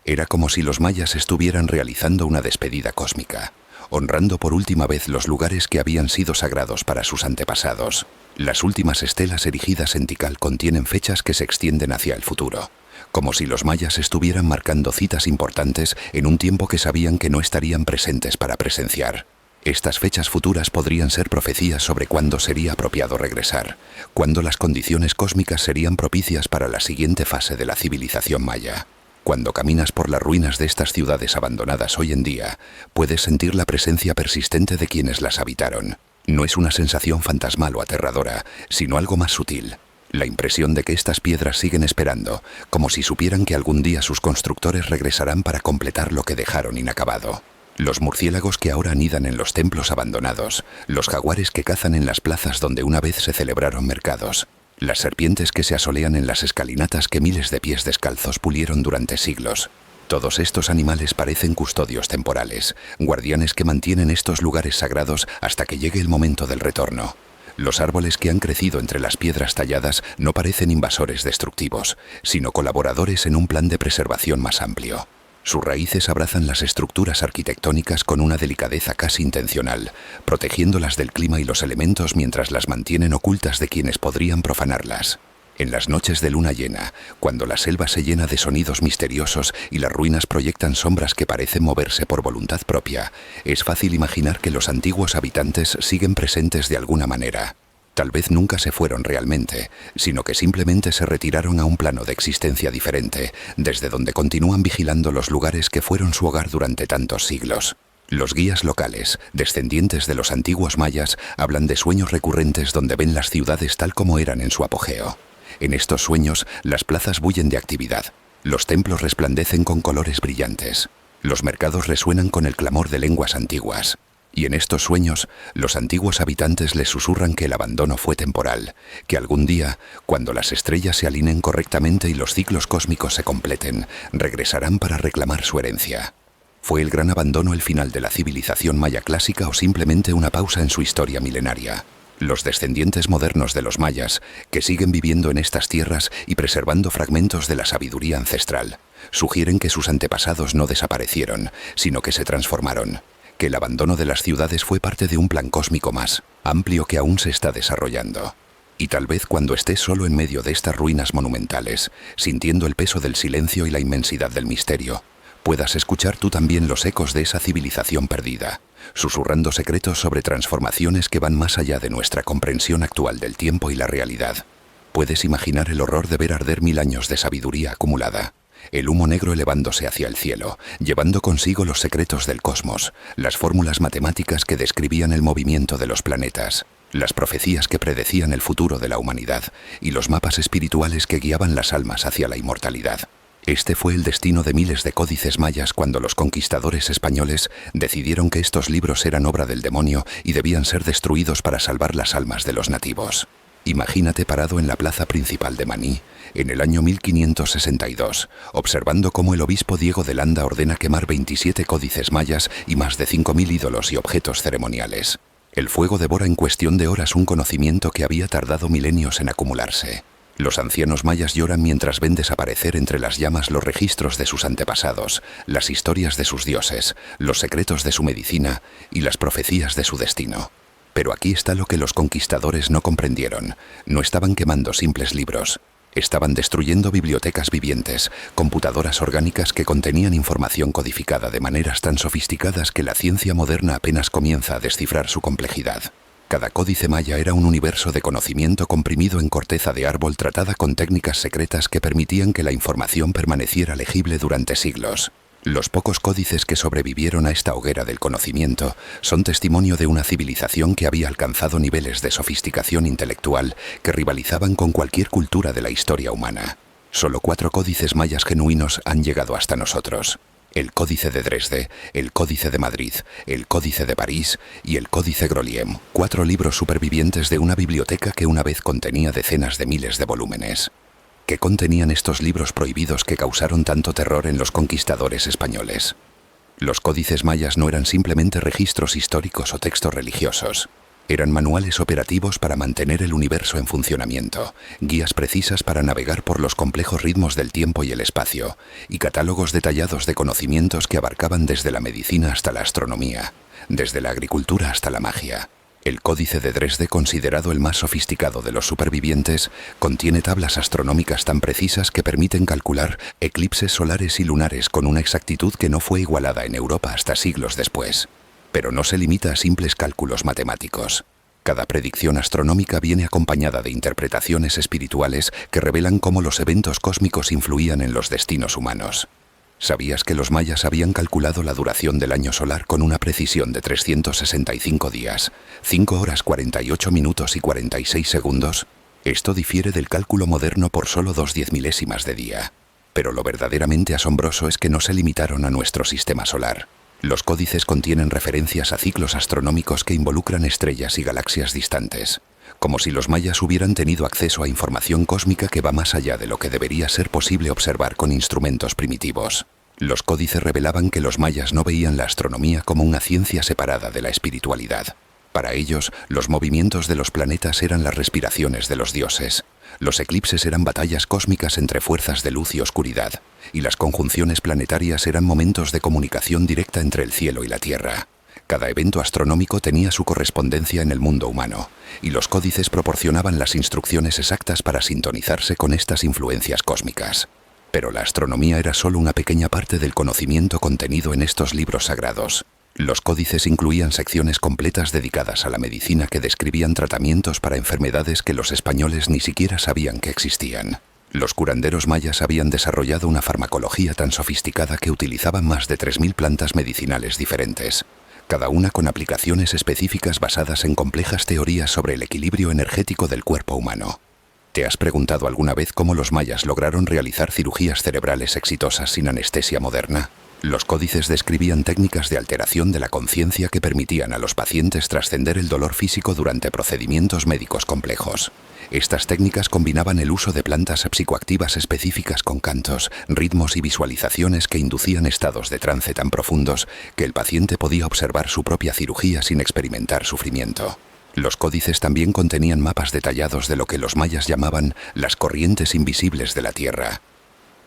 Era como si los mayas estuvieran realizando una despedida cósmica, honrando por última vez los lugares que habían sido sagrados para sus antepasados. Las últimas estelas erigidas en Tikal contienen fechas que se extienden hacia el futuro, como si los mayas estuvieran marcando citas importantes en un tiempo que sabían que no estarían presentes para presenciar. Estas fechas futuras podrían ser profecías sobre cuándo sería apropiado regresar, cuándo las condiciones cósmicas serían propicias para la siguiente fase de la civilización maya. Cuando caminas por las ruinas de estas ciudades abandonadas hoy en día, puedes sentir la presencia persistente de quienes las habitaron. No es una sensación fantasmal o aterradora, sino algo más sutil. La impresión de que estas piedras siguen esperando, como si supieran que algún día sus constructores regresarán para completar lo que dejaron inacabado. Los murciélagos que ahora anidan en los templos abandonados, los jaguares que cazan en las plazas donde una vez se celebraron mercados, las serpientes que se asolean en las escalinatas que miles de pies descalzos pulieron durante siglos. Todos estos animales parecen custodios temporales, guardianes que mantienen estos lugares sagrados hasta que llegue el momento del retorno. Los árboles que han crecido entre las piedras talladas no parecen invasores destructivos, sino colaboradores en un plan de preservación más amplio. Sus raíces abrazan las estructuras arquitectónicas con una delicadeza casi intencional, protegiéndolas del clima y los elementos mientras las mantienen ocultas de quienes podrían profanarlas. En las noches de luna llena, cuando la selva se llena de sonidos misteriosos y las ruinas proyectan sombras que parecen moverse por voluntad propia, es fácil imaginar que los antiguos habitantes siguen presentes de alguna manera. Tal vez nunca se fueron realmente, sino que simplemente se retiraron a un plano de existencia diferente, desde donde continúan vigilando los lugares que fueron su hogar durante tantos siglos. Los guías locales, descendientes de los antiguos mayas, hablan de sueños recurrentes donde ven las ciudades tal como eran en su apogeo. En estos sueños, las plazas bullen de actividad, los templos resplandecen con colores brillantes, los mercados resuenan con el clamor de lenguas antiguas. Y en estos sueños, los antiguos habitantes les susurran que el abandono fue temporal, que algún día, cuando las estrellas se alineen correctamente y los ciclos cósmicos se completen, regresarán para reclamar su herencia. ¿Fue el gran abandono el final de la civilización maya clásica o simplemente una pausa en su historia milenaria? Los descendientes modernos de los mayas, que siguen viviendo en estas tierras y preservando fragmentos de la sabiduría ancestral, sugieren que sus antepasados no desaparecieron, sino que se transformaron, que el abandono de las ciudades fue parte de un plan cósmico más amplio que aún se está desarrollando. Y tal vez cuando estés solo en medio de estas ruinas monumentales, sintiendo el peso del silencio y la inmensidad del misterio, puedas escuchar tú también los ecos de esa civilización perdida, susurrando secretos sobre transformaciones que van más allá de nuestra comprensión actual del tiempo y la realidad. Puedes imaginar el horror de ver arder 1000 años de sabiduría acumulada, el humo negro elevándose hacia el cielo, llevando consigo los secretos del cosmos, las fórmulas matemáticas que describían el movimiento de los planetas, las profecías que predecían el futuro de la humanidad y los mapas espirituales que guiaban las almas hacia la inmortalidad. Este fue el destino de miles de códices mayas cuando los conquistadores españoles decidieron que estos libros eran obra del demonio y debían ser destruidos para salvar las almas de los nativos. Imagínate parado en la plaza principal de Maní, en el año 1562, observando cómo el obispo Diego de Landa ordena quemar 27 códices mayas y más de 5.000 ídolos y objetos ceremoniales. El fuego devora en cuestión de horas un conocimiento que había tardado milenios en acumularse. Los ancianos mayas lloran mientras ven desaparecer entre las llamas los registros de sus antepasados, las historias de sus dioses, los secretos de su medicina y las profecías de su destino. Pero aquí está lo que los conquistadores no comprendieron. No estaban quemando simples libros. Estaban destruyendo bibliotecas vivientes, computadoras orgánicas que contenían información codificada de maneras tan sofisticadas que la ciencia moderna apenas comienza a descifrar su complejidad. Cada códice maya era un universo de conocimiento comprimido en corteza de árbol tratada con técnicas secretas que permitían que la información permaneciera legible durante siglos. Los pocos códices que sobrevivieron a esta hoguera del conocimiento son testimonio de una civilización que había alcanzado niveles de sofisticación intelectual que rivalizaban con cualquier cultura de la historia humana. Solo 4 códices mayas genuinos han llegado hasta nosotros: el Códice de Dresde, el Códice de Madrid, el Códice de París y el Códice Groliem, 4 libros supervivientes de una biblioteca que una vez contenía decenas de miles de volúmenes. ¿Qué contenían estos libros prohibidos que causaron tanto terror en los conquistadores españoles? Los códices mayas no eran simplemente registros históricos o textos religiosos. Eran manuales operativos para mantener el universo en funcionamiento, guías precisas para navegar por los complejos ritmos del tiempo y el espacio, y catálogos detallados de conocimientos que abarcaban desde la medicina hasta la astronomía, desde la agricultura hasta la magia. El Códice de Dresde, considerado el más sofisticado de los supervivientes, contiene tablas astronómicas tan precisas que permiten calcular eclipses solares y lunares con una exactitud que no fue igualada en Europa hasta siglos después. Pero no se limita a simples cálculos matemáticos. Cada predicción astronómica viene acompañada de interpretaciones espirituales que revelan cómo los eventos cósmicos influían en los destinos humanos. ¿Sabías que los mayas habían calculado la duración del año solar con una precisión de 365 días, 5 horas 48 minutos y 46 segundos? Esto difiere del cálculo moderno por solo 2/10 de día. Pero lo verdaderamente asombroso es que no se limitaron a nuestro sistema solar. Los códices contienen referencias a ciclos astronómicos que involucran estrellas y galaxias distantes, como si los mayas hubieran tenido acceso a información cósmica que va más allá de lo que debería ser posible observar con instrumentos primitivos. Los códices revelaban que los mayas no veían la astronomía como una ciencia separada de la espiritualidad. Para ellos, los movimientos de los planetas eran las respiraciones de los dioses. Los eclipses eran batallas cósmicas entre fuerzas de luz y oscuridad, y las conjunciones planetarias eran momentos de comunicación directa entre el cielo y la tierra. Cada evento astronómico tenía su correspondencia en el mundo humano, y los códices proporcionaban las instrucciones exactas para sintonizarse con estas influencias cósmicas. Pero la astronomía era solo una pequeña parte del conocimiento contenido en estos libros sagrados. Los códices incluían secciones completas dedicadas a la medicina que describían tratamientos para enfermedades que los españoles ni siquiera sabían que existían. Los curanderos mayas habían desarrollado una farmacología tan sofisticada que utilizaban más de 3.000 plantas medicinales diferentes, cada una con aplicaciones específicas basadas en complejas teorías sobre el equilibrio energético del cuerpo humano. ¿Te has preguntado alguna vez cómo los mayas lograron realizar cirugías cerebrales exitosas sin anestesia moderna? Los códices describían técnicas de alteración de la conciencia que permitían a los pacientes trascender el dolor físico durante procedimientos médicos complejos. Estas técnicas combinaban el uso de plantas psicoactivas específicas con cantos, ritmos y visualizaciones que inducían estados de trance tan profundos que el paciente podía observar su propia cirugía sin experimentar sufrimiento. Los códices también contenían mapas detallados de lo que los mayas llamaban las corrientes invisibles de la Tierra.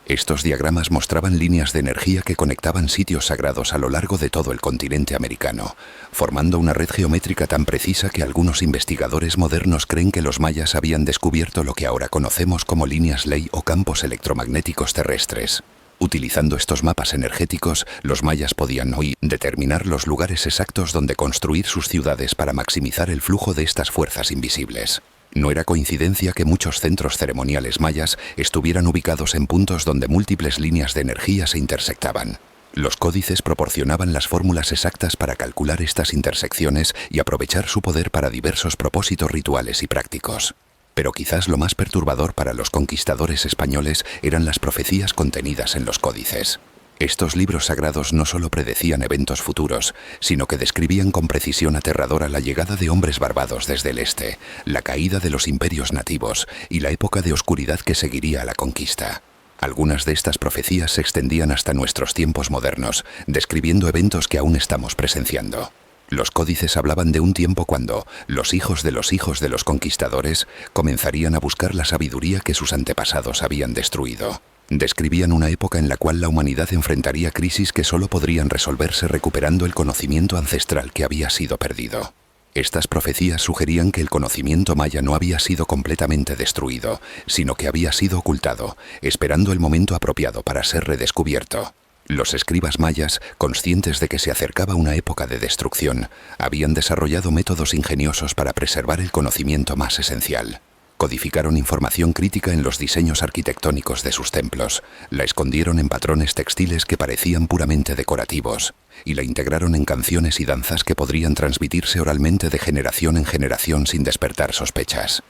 Estos diagramas mostraban líneas de energía que conectaban sitios sagrados a lo largo de todo el continente americano, formando una red geométrica tan precisa que algunos investigadores modernos creen que los mayas habían descubierto lo que ahora conocemos como líneas ley o campos electromagnéticos terrestres. Utilizando estos mapas energéticos, los mayas podían hoy determinar los lugares exactos donde construir sus ciudades para maximizar el flujo de estas fuerzas invisibles. No era coincidencia que muchos centros ceremoniales mayas estuvieran ubicados en puntos donde múltiples líneas de energía se intersectaban. Los códices proporcionaban las fórmulas exactas para calcular estas intersecciones y aprovechar su poder para diversos propósitos rituales y prácticos. Pero quizás lo más perturbador para los conquistadores españoles eran las profecías contenidas en los códices. Estos libros sagrados no solo predecían eventos futuros, sino que describían con precisión aterradora la llegada de hombres barbados desde el este, la caída de los imperios nativos y la época de oscuridad que seguiría a la conquista. Algunas de estas profecías se extendían hasta nuestros tiempos modernos, describiendo eventos que aún estamos presenciando. Los códices hablaban de un tiempo cuando los hijos de los conquistadores comenzarían a buscar la sabiduría que sus antepasados habían destruido. Describían una época en la cual la humanidad enfrentaría crisis que solo podrían resolverse recuperando el conocimiento ancestral que había sido perdido. Estas profecías sugerían que el conocimiento maya no había sido completamente destruido, sino que había sido ocultado, esperando el momento apropiado para ser redescubierto. Los escribas mayas, conscientes de que se acercaba una época de destrucción, habían desarrollado métodos ingeniosos para preservar el conocimiento más esencial. Codificaron información crítica en los diseños arquitectónicos de sus templos, la escondieron en patrones textiles que parecían puramente decorativos, y la integraron en canciones y danzas que podrían transmitirse oralmente de generación en generación sin despertar sospechas.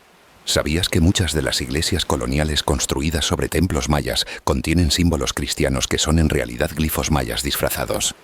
¿Sabías que muchas de las iglesias coloniales construidas sobre templos mayas contienen símbolos cristianos que son en realidad glifos mayas disfrazados?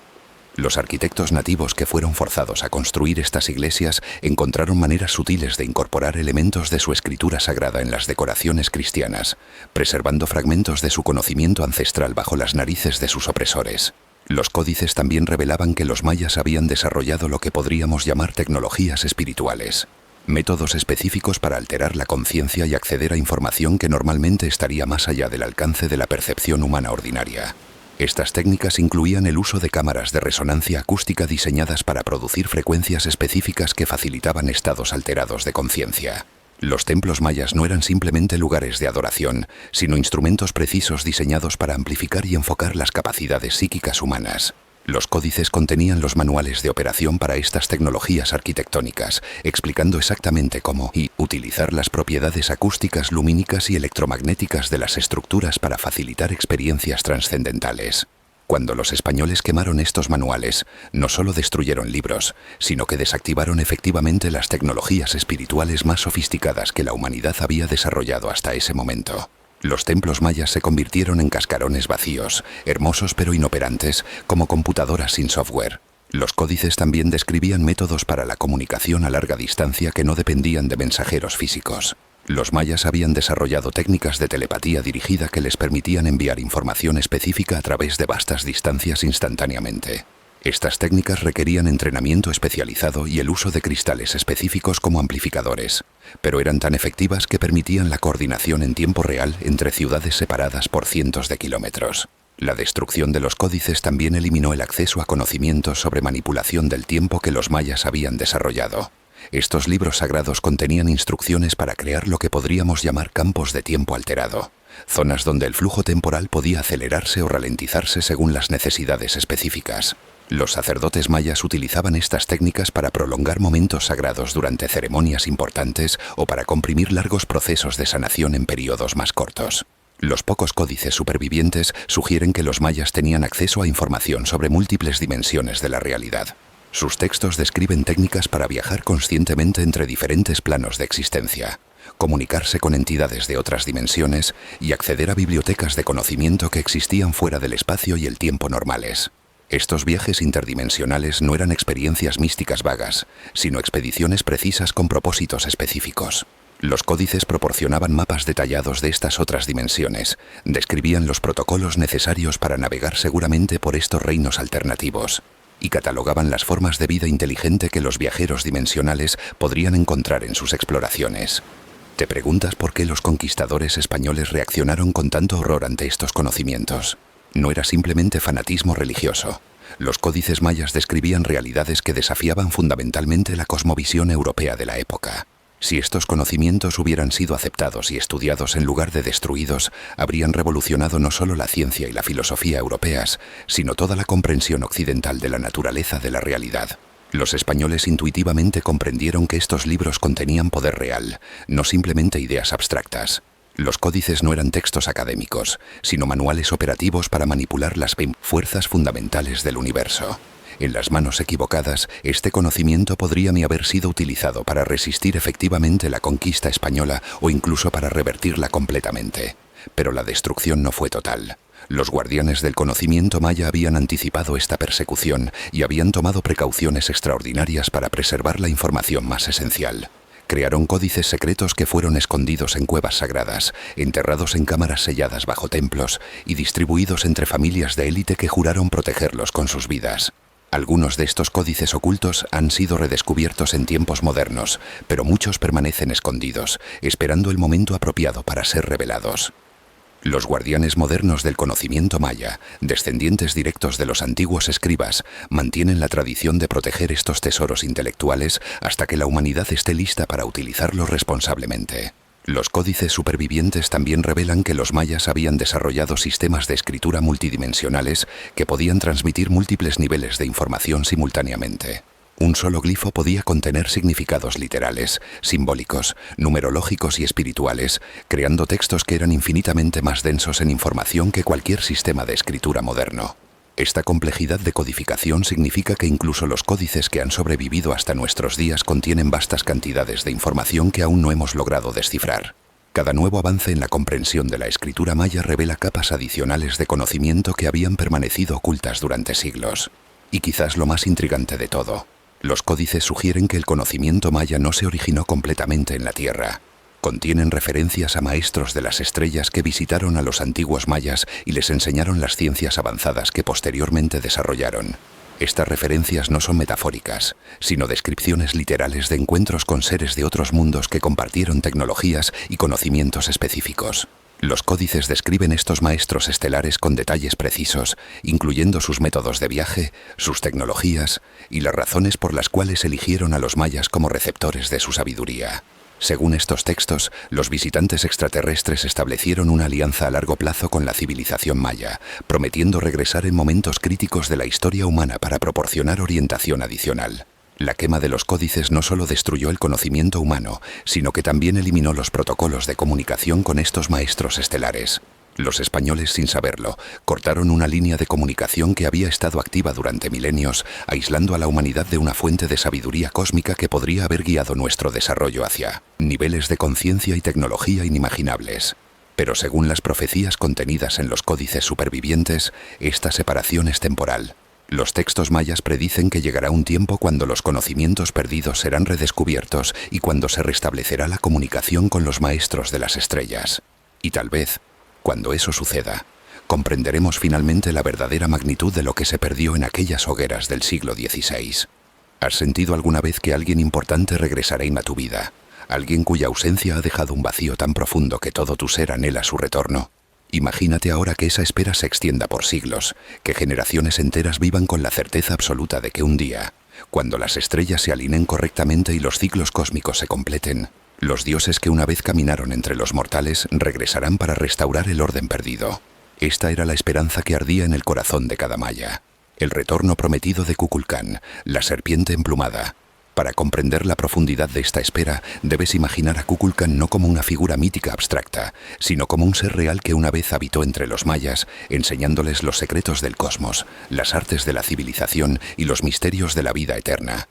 Los arquitectos nativos que fueron forzados a construir estas iglesias encontraron maneras sutiles de incorporar elementos de su escritura sagrada en las decoraciones cristianas, preservando fragmentos de su conocimiento ancestral bajo las narices de sus opresores. Los códices también revelaban que los mayas habían desarrollado lo que podríamos llamar tecnologías espirituales, métodos específicos para alterar la conciencia y acceder a información que normalmente estaría más allá del alcance de la percepción humana ordinaria. Estas técnicas incluían el uso de cámaras de resonancia acústica diseñadas para producir frecuencias específicas que facilitaban estados alterados de conciencia. Los templos mayas no eran simplemente lugares de adoración, sino instrumentos precisos diseñados para amplificar y enfocar las capacidades psíquicas humanas. Los códices contenían los manuales de operación para estas tecnologías arquitectónicas, explicando exactamente cómo y utilizar las propiedades acústicas, lumínicas y electromagnéticas de las estructuras para facilitar experiencias trascendentales. Cuando los españoles quemaron estos manuales, no solo destruyeron libros, sino que desactivaron efectivamente las tecnologías espirituales más sofisticadas que la humanidad había desarrollado hasta ese momento. Los templos mayas se convirtieron en cascarones vacíos, hermosos pero inoperantes, como computadoras sin software. Los códices también describían métodos para la comunicación a larga distancia que no dependían de mensajeros físicos. Los mayas habían desarrollado técnicas de telepatía dirigida que les permitían enviar información específica a través de vastas distancias instantáneamente. Estas técnicas requerían entrenamiento especializado y el uso de cristales específicos como amplificadores, pero eran tan efectivas que permitían la coordinación en tiempo real entre ciudades separadas por cientos de kilómetros. La destrucción de los códices también eliminó el acceso a conocimientos sobre manipulación del tiempo que los mayas habían desarrollado. Estos libros sagrados contenían instrucciones para crear lo que podríamos llamar campos de tiempo alterado, zonas donde el flujo temporal podía acelerarse o ralentizarse según las necesidades específicas. Los sacerdotes mayas utilizaban estas técnicas para prolongar momentos sagrados durante ceremonias importantes o para comprimir largos procesos de sanación en periodos más cortos. Los pocos códices supervivientes sugieren que los mayas tenían acceso a información sobre múltiples dimensiones de la realidad. Sus textos describen técnicas para viajar conscientemente entre diferentes planos de existencia, comunicarse con entidades de otras dimensiones y acceder a bibliotecas de conocimiento que existían fuera del espacio y el tiempo normales. Estos viajes interdimensionales no eran experiencias místicas vagas, sino expediciones precisas con propósitos específicos. Los códices proporcionaban mapas detallados de estas otras dimensiones, describían los protocolos necesarios para navegar seguramente por estos reinos alternativos, y catalogaban las formas de vida inteligente que los viajeros dimensionales podrían encontrar en sus exploraciones. ¿Te preguntas por qué los conquistadores españoles reaccionaron con tanto horror ante estos conocimientos? No era simplemente fanatismo religioso. Los códices mayas describían realidades que desafiaban fundamentalmente la cosmovisión europea de la época. Si estos conocimientos hubieran sido aceptados y estudiados en lugar de destruidos, habrían revolucionado no solo la ciencia y la filosofía europeas, sino toda la comprensión occidental de la naturaleza de la realidad. Los españoles intuitivamente comprendieron que estos libros contenían poder real, no simplemente ideas abstractas. Los códices no eran textos académicos, sino manuales operativos para manipular las fuerzas fundamentales del universo. En las manos equivocadas, este conocimiento podría ni haber sido utilizado para resistir efectivamente la conquista española o incluso para revertirla completamente. Pero la destrucción no fue total. Los guardianes del conocimiento maya habían anticipado esta persecución y habían tomado precauciones extraordinarias para preservar la información más esencial. Crearon códices secretos que fueron escondidos en cuevas sagradas, enterrados en cámaras selladas bajo templos y distribuidos entre familias de élite que juraron protegerlos con sus vidas. Algunos de estos códices ocultos han sido redescubiertos en tiempos modernos, pero muchos permanecen escondidos, esperando el momento apropiado para ser revelados. Los guardianes modernos del conocimiento maya, descendientes directos de los antiguos escribas, mantienen la tradición de proteger estos tesoros intelectuales hasta que la humanidad esté lista para utilizarlos responsablemente. Los códices supervivientes también revelan que los mayas habían desarrollado sistemas de escritura multidimensionales que podían transmitir múltiples niveles de información simultáneamente. Un solo glifo podía contener significados literales, simbólicos, numerológicos y espirituales, creando textos que eran infinitamente más densos en información que cualquier sistema de escritura moderno. Esta complejidad de codificación significa que incluso los códices que han sobrevivido hasta nuestros días contienen vastas cantidades de información que aún no hemos logrado descifrar. Cada nuevo avance en la comprensión de la escritura maya revela capas adicionales de conocimiento que habían permanecido ocultas durante siglos. Y quizás lo más intrigante de todo, los códices sugieren que el conocimiento maya no se originó completamente en la Tierra. Contienen referencias a maestros de las estrellas que visitaron a los antiguos mayas y les enseñaron las ciencias avanzadas que posteriormente desarrollaron. Estas referencias no son metafóricas, sino descripciones literales de encuentros con seres de otros mundos que compartieron tecnologías y conocimientos específicos. Los códices describen estos maestros estelares con detalles precisos, incluyendo sus métodos de viaje, sus tecnologías y las razones por las cuales eligieron a los mayas como receptores de su sabiduría. Según estos textos, los visitantes extraterrestres establecieron una alianza a largo plazo con la civilización maya, prometiendo regresar en momentos críticos de la historia humana para proporcionar orientación adicional. La quema de los códices no solo destruyó el conocimiento humano, sino que también eliminó los protocolos de comunicación con estos maestros estelares. Los españoles, sin saberlo, cortaron una línea de comunicación que había estado activa durante milenios, aislando a la humanidad de una fuente de sabiduría cósmica que podría haber guiado nuestro desarrollo hacia niveles de conciencia y tecnología inimaginables. Pero según las profecías contenidas en los códices supervivientes, esta separación es temporal. Los textos mayas predicen que llegará un tiempo cuando los conocimientos perdidos serán redescubiertos y cuando se restablecerá la comunicación con los maestros de las estrellas. Y tal vez, cuando eso suceda, comprenderemos finalmente la verdadera magnitud de lo que se perdió en aquellas hogueras del siglo XVI. ¿Has sentido alguna vez que alguien importante regresará a tu vida? ¿Alguien cuya ausencia ha dejado un vacío tan profundo que todo tu ser anhela su retorno? Imagínate ahora que esa espera se extienda por siglos, que generaciones enteras vivan con la certeza absoluta de que un día, cuando las estrellas se alineen correctamente y los ciclos cósmicos se completen, los dioses que una vez caminaron entre los mortales regresarán para restaurar el orden perdido. Esta era la esperanza que ardía en el corazón de cada maya. El retorno prometido de Kukulcán, la serpiente emplumada. Para comprender la profundidad de esta espera, debes imaginar a Kukulcán no como una figura mítica abstracta, sino como un ser real que una vez habitó entre los mayas, enseñándoles los secretos del cosmos, las artes de la civilización y los misterios de la vida eterna.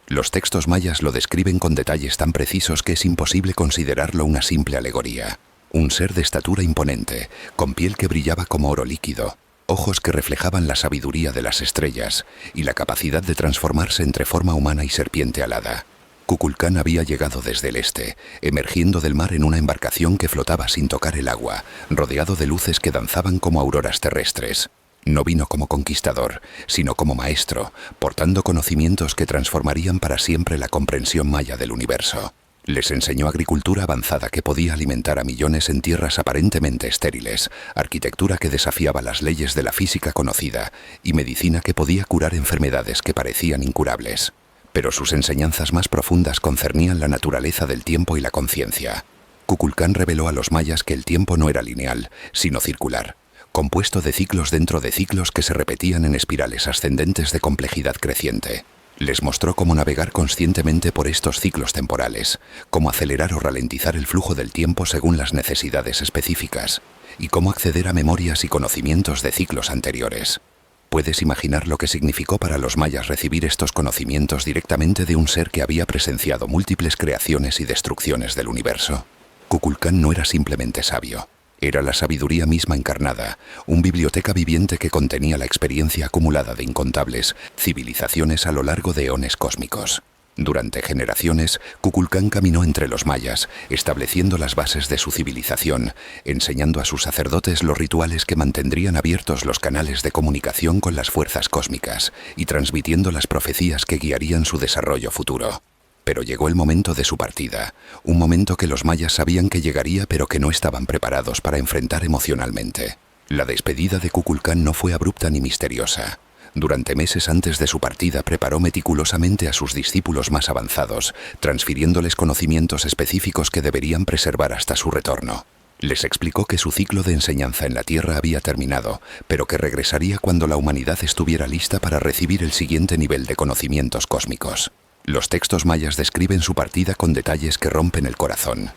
Los textos mayas lo describen con detalles tan precisos que es imposible considerarlo una simple alegoría. Un ser de estatura imponente, con piel que brillaba como oro líquido, ojos que reflejaban la sabiduría de las estrellas y la capacidad de transformarse entre forma humana y serpiente alada. Kukulcán había llegado desde el este, emergiendo del mar en una embarcación que flotaba sin tocar el agua, rodeado de luces que danzaban como auroras terrestres. No vino como conquistador, sino como maestro, portando conocimientos que transformarían para siempre la comprensión maya del universo. Les enseñó agricultura avanzada que podía alimentar a millones en tierras aparentemente estériles, arquitectura que desafiaba las leyes de la física conocida y medicina que podía curar enfermedades que parecían incurables. Pero sus enseñanzas más profundas concernían la naturaleza del tiempo y la conciencia. Kukulcán reveló a los mayas que el tiempo no era lineal, sino circular, compuesto de ciclos dentro de ciclos que se repetían en espirales ascendentes de complejidad creciente. Les mostró cómo navegar conscientemente por estos ciclos temporales, cómo acelerar o ralentizar el flujo del tiempo según las necesidades específicas, y cómo acceder a memorias y conocimientos de ciclos anteriores. ¿Puedes imaginar lo que significó para los mayas recibir estos conocimientos directamente de un ser que había presenciado múltiples creaciones y destrucciones del universo? Kukulcán no era simplemente sabio, Era la sabiduría misma encarnada, una biblioteca viviente que contenía la experiencia acumulada de incontables civilizaciones a lo largo de eones cósmicos. Durante generaciones, Kukulcán caminó entre los mayas, estableciendo las bases de su civilización, enseñando a sus sacerdotes los rituales que mantendrían abiertos los canales de comunicación con las fuerzas cósmicas y transmitiendo las profecías que guiarían su desarrollo futuro. Pero llegó el momento de su partida, un momento que los mayas sabían que llegaría pero que no estaban preparados para enfrentar emocionalmente. La despedida de Kukulcán no fue abrupta ni misteriosa. Durante meses antes de su partida preparó meticulosamente a sus discípulos más avanzados, transfiriéndoles conocimientos específicos que deberían preservar hasta su retorno. Les explicó que su ciclo de enseñanza en la Tierra había terminado, pero que regresaría cuando la humanidad estuviera lista para recibir el siguiente nivel de conocimientos cósmicos. Los textos mayas describen su partida con detalles que rompen el corazón.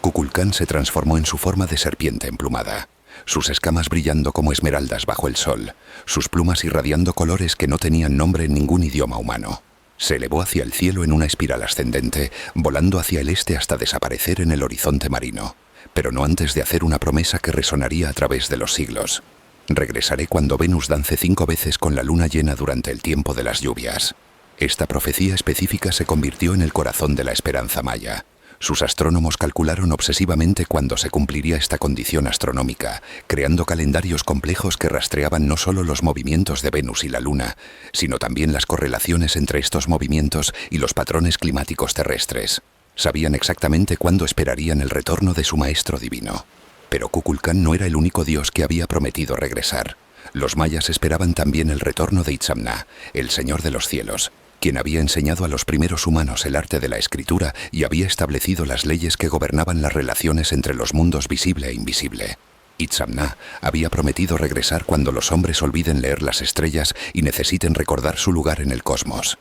Kukulcán se transformó en su forma de serpiente emplumada, sus escamas brillando como esmeraldas bajo el sol, sus plumas irradiando colores que no tenían nombre en ningún idioma humano. Se elevó hacia el cielo en una espiral ascendente, volando hacia el este hasta desaparecer en el horizonte marino, pero no antes de hacer una promesa que resonaría a través de los siglos. Regresaré cuando Venus dance 5 veces con la luna llena durante el tiempo de las lluvias. Esta profecía específica se convirtió en el corazón de la esperanza maya. Sus astrónomos calcularon obsesivamente cuándo se cumpliría esta condición astronómica, creando calendarios complejos que rastreaban no solo los movimientos de Venus y la Luna, sino también las correlaciones entre estos movimientos y los patrones climáticos terrestres. Sabían exactamente cuándo esperarían el retorno de su maestro divino. Pero Kukulcán no era el único dios que había prometido regresar. Los mayas esperaban también el retorno de Itzamna, el señor de los cielos, quien había enseñado a los primeros humanos el arte de la escritura y había establecido las leyes que gobernaban las relaciones entre los mundos visible e invisible. Itzamna había prometido regresar cuando los hombres olviden leer las estrellas y necesiten recordar su lugar en el cosmos.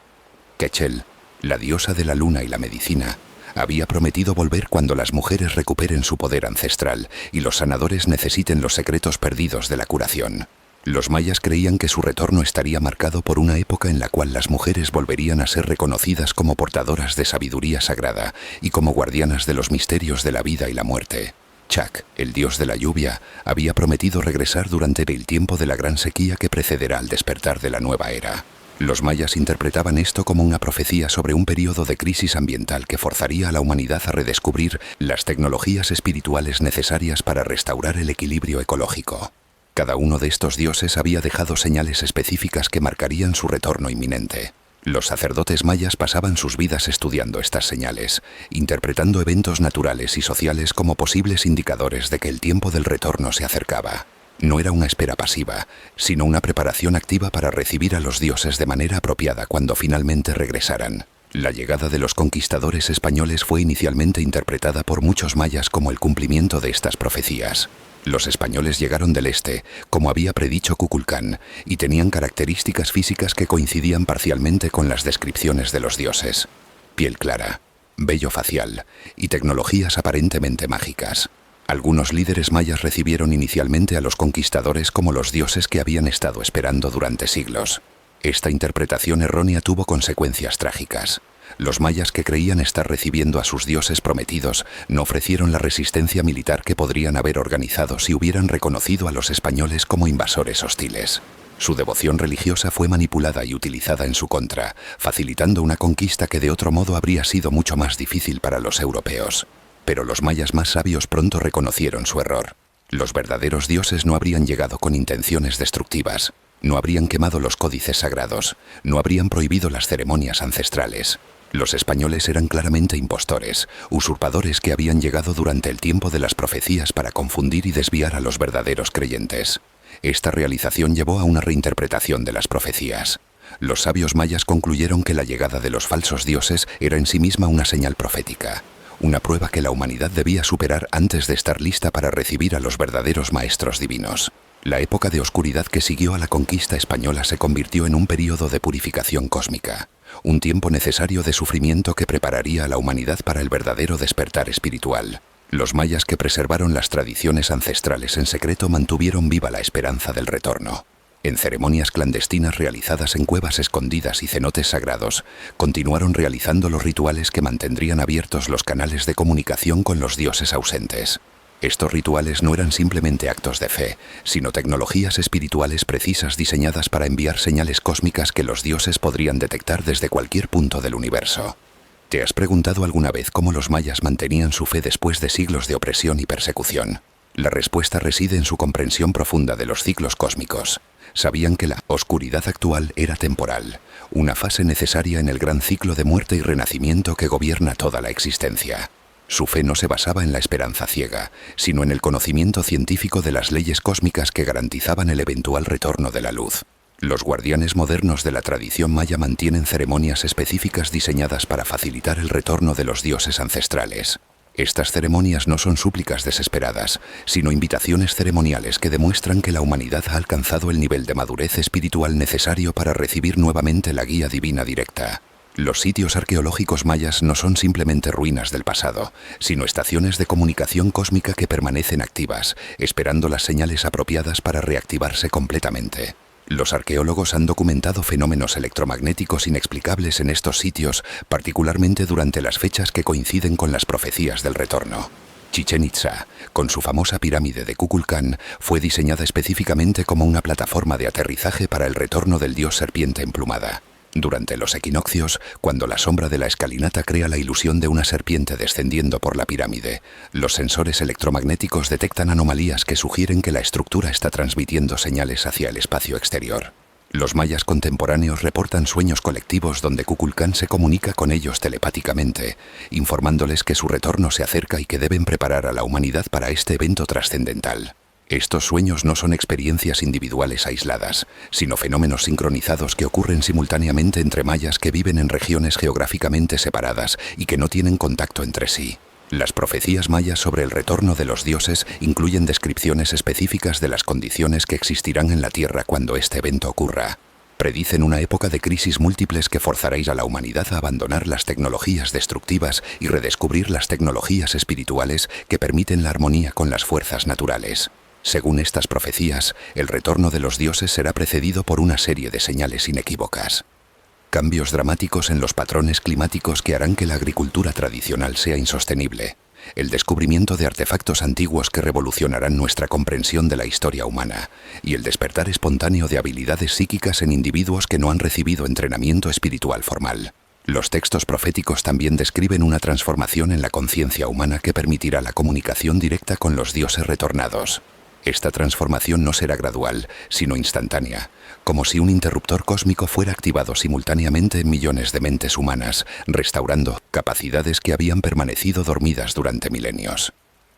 Quechel, la diosa de la luna y la medicina, había prometido volver cuando las mujeres recuperen su poder ancestral y los sanadores necesiten los secretos perdidos de la curación. Los mayas creían que su retorno estaría marcado por una época en la cual las mujeres volverían a ser reconocidas como portadoras de sabiduría sagrada y como guardianas de los misterios de la vida y la muerte. Chak, el dios de la lluvia, había prometido regresar durante el tiempo de la gran sequía que precederá al despertar de la nueva era. Los mayas interpretaban esto como una profecía sobre un periodo de crisis ambiental que forzaría a la humanidad a redescubrir las tecnologías espirituales necesarias para restaurar el equilibrio ecológico. Cada uno de estos dioses había dejado señales específicas que marcarían su retorno inminente. Los sacerdotes mayas pasaban sus vidas estudiando estas señales, interpretando eventos naturales y sociales como posibles indicadores de que el tiempo del retorno se acercaba. No era una espera pasiva, sino una preparación activa para recibir a los dioses de manera apropiada cuando finalmente regresaran. La llegada de los conquistadores españoles fue inicialmente interpretada por muchos mayas como el cumplimiento de estas profecías. Los españoles llegaron del este, como había predicho Kukulcán, y tenían características físicas que coincidían parcialmente con las descripciones de los dioses. Piel clara, vello facial y tecnologías aparentemente mágicas. Algunos líderes mayas recibieron inicialmente a los conquistadores como los dioses que habían estado esperando durante siglos. Esta interpretación errónea tuvo consecuencias trágicas. Los mayas que creían estar recibiendo a sus dioses prometidos no ofrecieron la resistencia militar que podrían haber organizado si hubieran reconocido a los españoles como invasores hostiles. Su devoción religiosa fue manipulada y utilizada en su contra, facilitando una conquista que de otro modo habría sido mucho más difícil para los europeos. Pero los mayas más sabios pronto reconocieron su error. Los verdaderos dioses no habrían llegado con intenciones destructivas, no habrían quemado los códices sagrados, no habrían prohibido las ceremonias ancestrales. Los españoles eran claramente impostores, usurpadores que habían llegado durante el tiempo de las profecías para confundir y desviar a los verdaderos creyentes. Esta realización llevó a una reinterpretación de las profecías. Los sabios mayas concluyeron que la llegada de los falsos dioses era en sí misma una señal profética, una prueba que la humanidad debía superar antes de estar lista para recibir a los verdaderos maestros divinos. La época de oscuridad que siguió a la conquista española se convirtió en un período de purificación cósmica, un tiempo necesario de sufrimiento que prepararía a la humanidad para el verdadero despertar espiritual. Los mayas que preservaron las tradiciones ancestrales en secreto mantuvieron viva la esperanza del retorno. En ceremonias clandestinas realizadas en cuevas escondidas y cenotes sagrados, continuaron realizando los rituales que mantendrían abiertos los canales de comunicación con los dioses ausentes. Estos rituales no eran simplemente actos de fe, sino tecnologías espirituales precisas diseñadas para enviar señales cósmicas que los dioses podrían detectar desde cualquier punto del universo. ¿Te has preguntado alguna vez cómo los mayas mantenían su fe después de siglos de opresión y persecución? La respuesta reside en su comprensión profunda de los ciclos cósmicos. Sabían que la oscuridad actual era temporal, una fase necesaria en el gran ciclo de muerte y renacimiento que gobierna toda la existencia. Su fe no se basaba en la esperanza ciega, sino en el conocimiento científico de las leyes cósmicas que garantizaban el eventual retorno de la luz. Los guardianes modernos de la tradición maya mantienen ceremonias específicas diseñadas para facilitar el retorno de los dioses ancestrales. Estas ceremonias no son súplicas desesperadas, sino invitaciones ceremoniales que demuestran que la humanidad ha alcanzado el nivel de madurez espiritual necesario para recibir nuevamente la guía divina directa. Los sitios arqueológicos mayas no son simplemente ruinas del pasado, sino estaciones de comunicación cósmica que permanecen activas, esperando las señales apropiadas para reactivarse completamente. Los arqueólogos han documentado fenómenos electromagnéticos inexplicables en estos sitios, particularmente durante las fechas que coinciden con las profecías del retorno. Chichén Itzá, con su famosa pirámide de Kukulcán, fue diseñada específicamente como una plataforma de aterrizaje para el retorno del dios serpiente emplumada. Durante los equinoccios, cuando la sombra de la escalinata crea la ilusión de una serpiente descendiendo por la pirámide, los sensores electromagnéticos detectan anomalías que sugieren que la estructura está transmitiendo señales hacia el espacio exterior. Los mayas contemporáneos reportan sueños colectivos donde Kukulcán se comunica con ellos telepáticamente, informándoles que su retorno se acerca y que deben preparar a la humanidad para este evento trascendental. Estos sueños no son experiencias individuales aisladas, sino fenómenos sincronizados que ocurren simultáneamente entre mayas que viven en regiones geográficamente separadas y que no tienen contacto entre sí. Las profecías mayas sobre el retorno de los dioses incluyen descripciones específicas de las condiciones que existirán en la Tierra cuando este evento ocurra. Predicen una época de crisis múltiples que forzará a la humanidad a abandonar las tecnologías destructivas y redescubrir las tecnologías espirituales que permiten la armonía con las fuerzas naturales. Según estas profecías, el retorno de los dioses será precedido por una serie de señales inequívocas. Cambios dramáticos en los patrones climáticos que harán que la agricultura tradicional sea insostenible. El descubrimiento de artefactos antiguos que revolucionarán nuestra comprensión de la historia humana. Y el despertar espontáneo de habilidades psíquicas en individuos que no han recibido entrenamiento espiritual formal. Los textos proféticos también describen una transformación en la conciencia humana que permitirá la comunicación directa con los dioses retornados. Esta transformación no será gradual, sino instantánea, como si un interruptor cósmico fuera activado simultáneamente en millones de mentes humanas, restaurando capacidades que habían permanecido dormidas durante milenios.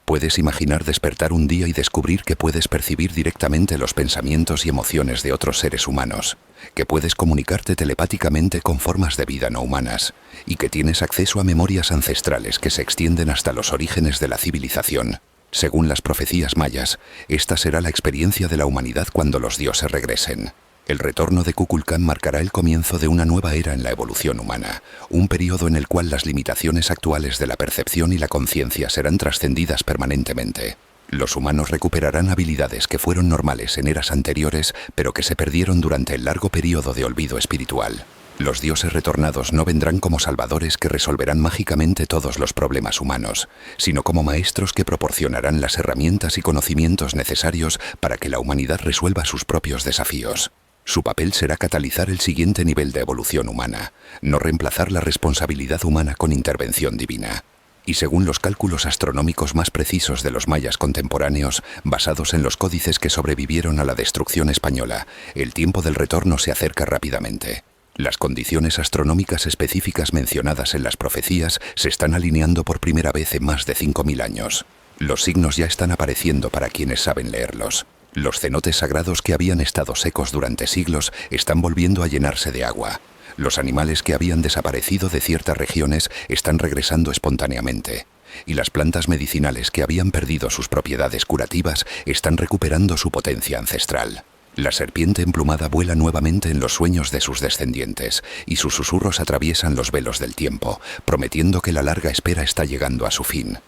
Puedes imaginar despertar un día y descubrir que puedes percibir directamente los pensamientos y emociones de otros seres humanos, que puedes comunicarte telepáticamente con formas de vida no humanas, y que tienes acceso a memorias ancestrales que se extienden hasta los orígenes de la civilización. Según las profecías mayas, esta será la experiencia de la humanidad cuando los dioses regresen. El retorno de Kukulcán marcará el comienzo de una nueva era en la evolución humana, un periodo en el cual las limitaciones actuales de la percepción y la conciencia serán trascendidas permanentemente. Los humanos recuperarán habilidades que fueron normales en eras anteriores, pero que se perdieron durante el largo periodo de olvido espiritual. Los dioses retornados no vendrán como salvadores que resolverán mágicamente todos los problemas humanos, sino como maestros que proporcionarán las herramientas y conocimientos necesarios para que la humanidad resuelva sus propios desafíos. Su papel será catalizar el siguiente nivel de evolución humana, no reemplazar la responsabilidad humana con intervención divina. Y según los cálculos astronómicos más precisos de los mayas contemporáneos, basados en los códices que sobrevivieron a la destrucción española, el tiempo del retorno se acerca rápidamente. Las condiciones astronómicas específicas mencionadas en las profecías se están alineando por primera vez en más de 5.000 años. Los signos ya están apareciendo para quienes saben leerlos. Los cenotes sagrados que habían estado secos durante siglos están volviendo a llenarse de agua. Los animales que habían desaparecido de ciertas regiones están regresando espontáneamente. Y las plantas medicinales que habían perdido sus propiedades curativas están recuperando su potencia ancestral. La serpiente emplumada vuela nuevamente en los sueños de sus descendientes, y sus susurros atraviesan los velos del tiempo, prometiendo que la larga espera está llegando a su fin.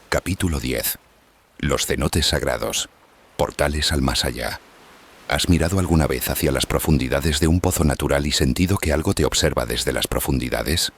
Capítulo 10. Los cenotes sagrados. Portales al más allá. ¿Has mirado alguna vez hacia las profundidades de un pozo natural y sentido que algo te observa desde las profundidades?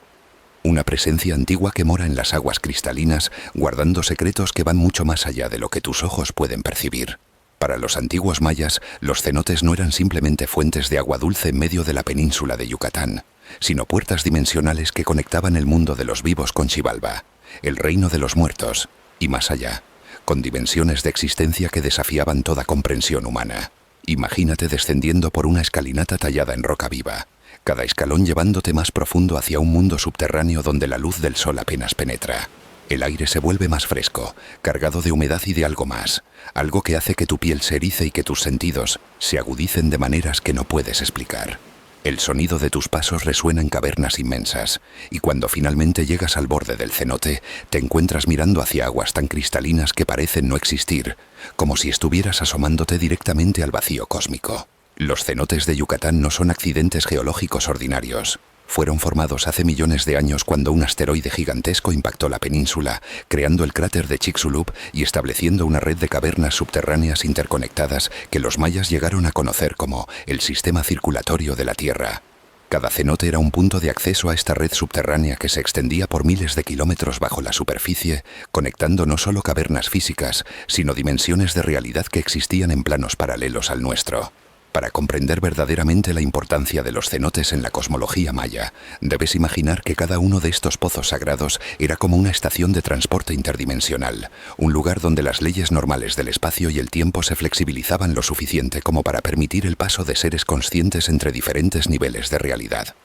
Una presencia antigua que mora en las aguas cristalinas, guardando secretos que van mucho más allá de lo que tus ojos pueden percibir. Para los antiguos mayas, los cenotes no eran simplemente fuentes de agua dulce en medio de la península de Yucatán, sino puertas dimensionales que conectaban el mundo de los vivos con Xibalba, el reino de los muertos, y más allá, con dimensiones de existencia que desafiaban toda comprensión humana. Imagínate descendiendo por una escalinata tallada en roca viva, cada escalón llevándote más profundo hacia un mundo subterráneo donde la luz del sol apenas penetra. El aire se vuelve más fresco, cargado de humedad y de algo más, algo que hace que tu piel se erice y que tus sentidos se agudicen de maneras que no puedes explicar. El sonido de tus pasos resuena en cavernas inmensas, y cuando finalmente llegas al borde del cenote, te encuentras mirando hacia aguas tan cristalinas que parecen no existir, como si estuvieras asomándote directamente al vacío cósmico. Los cenotes de Yucatán no son accidentes geológicos ordinarios. Fueron formados hace millones de años cuando un asteroide gigantesco impactó la península, creando el cráter de Chicxulub y estableciendo una red de cavernas subterráneas interconectadas que los mayas llegaron a conocer como el sistema circulatorio de la Tierra. Cada cenote era un punto de acceso a esta red subterránea que se extendía por miles de kilómetros bajo la superficie, conectando no solo cavernas físicas, sino dimensiones de realidad que existían en planos paralelos al nuestro. Para comprender verdaderamente la importancia de los cenotes en la cosmología maya, debes imaginar que cada uno de estos pozos sagrados era como una estación de transporte interdimensional, un lugar donde las leyes normales del espacio y el tiempo se flexibilizaban lo suficiente como para permitir el paso de seres conscientes entre diferentes niveles de realidad.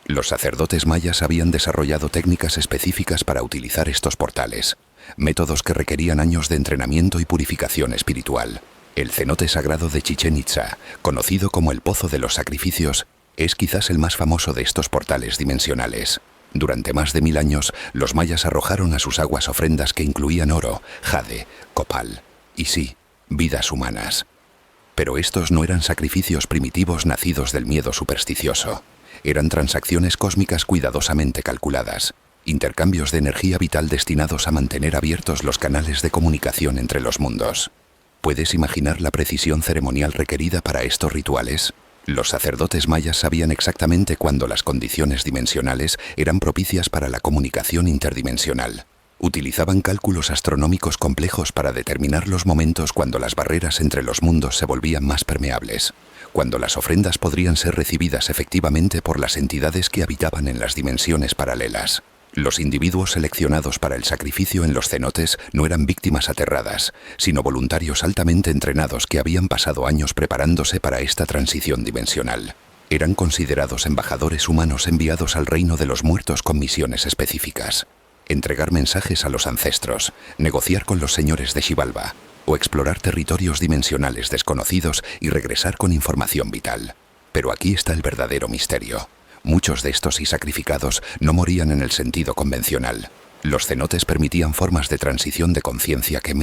Los sacerdotes mayas habían desarrollado técnicas específicas para utilizar estos portales, métodos que requerían años de entrenamiento y purificación espiritual. El cenote sagrado de Chichén Itzá, conocido como el Pozo de los Sacrificios, es quizás el más famoso de estos portales dimensionales. Durante más de 1000 años, los mayas arrojaron a sus aguas ofrendas que incluían oro, jade, copal y sí, vidas humanas. Pero estos no eran sacrificios primitivos nacidos del miedo supersticioso. Eran transacciones cósmicas cuidadosamente calculadas, intercambios de energía vital destinados a mantener abiertos los canales de comunicación entre los mundos. ¿Puedes imaginar la precisión ceremonial requerida para estos rituales? Los sacerdotes mayas sabían exactamente cuándo las condiciones dimensionales eran propicias para la comunicación interdimensional. Utilizaban cálculos astronómicos complejos para determinar los momentos cuando las barreras entre los mundos se volvían más permeables, cuando las ofrendas podrían ser recibidas efectivamente por las entidades que habitaban en las dimensiones paralelas. Los individuos seleccionados para el sacrificio en los cenotes no eran víctimas aterradas, sino voluntarios altamente entrenados que habían pasado años preparándose para esta transición dimensional. Eran considerados embajadores humanos enviados al reino de los muertos con misiones específicas. Entregar mensajes a los ancestros, negociar con los señores de Xibalba, o explorar territorios dimensionales desconocidos y regresar con información vital. Pero aquí está el verdadero misterio. Muchos de estos y sacrificados no morían en el sentido convencional. Los cenotes permitían formas de transición de conciencia que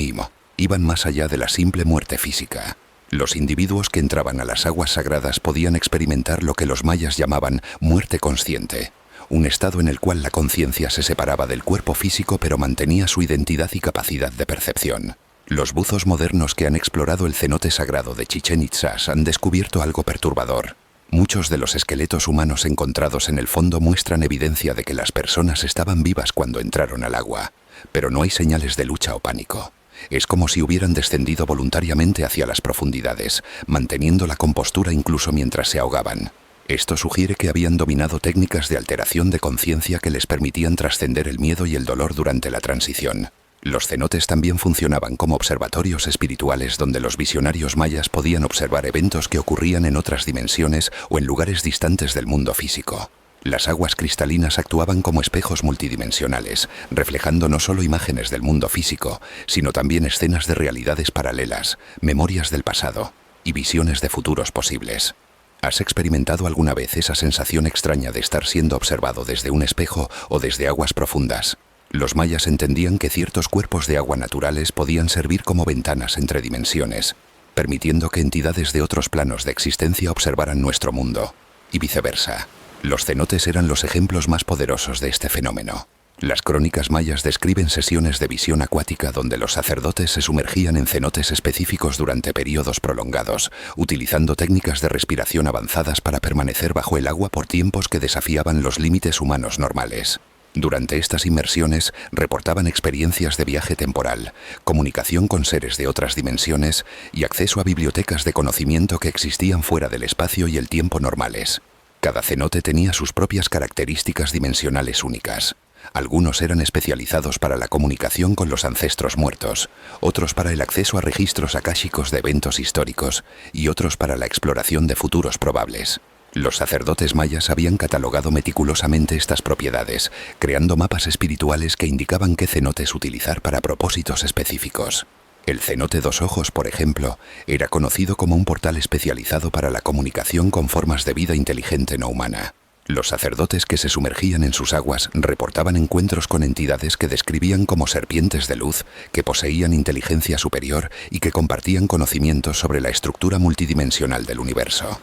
iban más allá de la simple muerte física. Los individuos que entraban a las aguas sagradas podían experimentar lo que los mayas llamaban muerte consciente, un estado en el cual la conciencia se separaba del cuerpo físico pero mantenía su identidad y capacidad de percepción. Los buzos modernos que han explorado el cenote sagrado de Chichén Itzá han descubierto algo perturbador. Muchos de los esqueletos humanos encontrados en el fondo muestran evidencia de que las personas estaban vivas cuando entraron al agua, pero no hay señales de lucha o pánico. Es como si hubieran descendido voluntariamente hacia las profundidades, manteniendo la compostura incluso mientras se ahogaban. Esto sugiere que habían dominado técnicas de alteración de conciencia que les permitían trascender el miedo y el dolor durante la transición. Los cenotes también funcionaban como observatorios espirituales donde los visionarios mayas podían observar eventos que ocurrían en otras dimensiones o en lugares distantes del mundo físico. Las aguas cristalinas actuaban como espejos multidimensionales, reflejando no solo imágenes del mundo físico, sino también escenas de realidades paralelas, memorias del pasado y visiones de futuros posibles. ¿Has experimentado alguna vez esa sensación extraña de estar siendo observado desde un espejo o desde aguas profundas? Los mayas entendían que ciertos cuerpos de agua naturales podían servir como ventanas entre dimensiones, permitiendo que entidades de otros planos de existencia observaran nuestro mundo, y viceversa. Los cenotes eran los ejemplos más poderosos de este fenómeno. Las crónicas mayas describen sesiones de visión acuática donde los sacerdotes se sumergían en cenotes específicos durante periodos prolongados, utilizando técnicas de respiración avanzadas para permanecer bajo el agua por tiempos que desafiaban los límites humanos normales. Durante estas inmersiones reportaban experiencias de viaje temporal, comunicación con seres de otras dimensiones y acceso a bibliotecas de conocimiento que existían fuera del espacio y el tiempo normales. Cada cenote tenía sus propias características dimensionales únicas. Algunos eran especializados para la comunicación con los ancestros muertos, otros para el acceso a registros akáshicos de eventos históricos y otros para la exploración de futuros probables. Los sacerdotes mayas habían catalogado meticulosamente estas propiedades, creando mapas espirituales que indicaban qué cenotes utilizar para propósitos específicos. El cenote dos ojos, por ejemplo, era conocido como un portal especializado para la comunicación con formas de vida inteligente no humana. Los sacerdotes que se sumergían en sus aguas reportaban encuentros con entidades que describían como serpientes de luz, que poseían inteligencia superior y que compartían conocimientos sobre la estructura multidimensional del universo.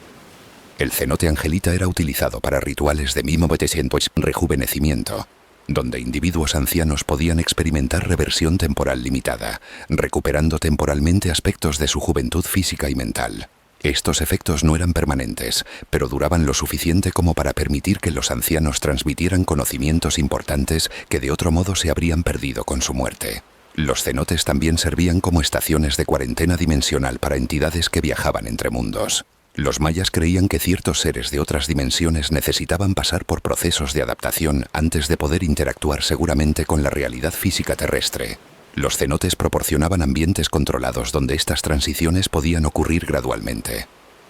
El cenote angelita era utilizado para rituales de rejuvenecimiento, donde individuos ancianos podían experimentar reversión temporal limitada, recuperando temporalmente aspectos de su juventud física y mental. Estos efectos no eran permanentes, pero duraban lo suficiente como para permitir que los ancianos transmitieran conocimientos importantes que de otro modo se habrían perdido con su muerte. Los cenotes también servían como estaciones de cuarentena dimensional para entidades que viajaban entre mundos. Los mayas creían que ciertos seres de otras dimensiones necesitaban pasar por procesos de adaptación antes de poder interactuar seguramente con la realidad física terrestre. Los cenotes proporcionaban ambientes controlados donde estas transiciones podían ocurrir gradualmente.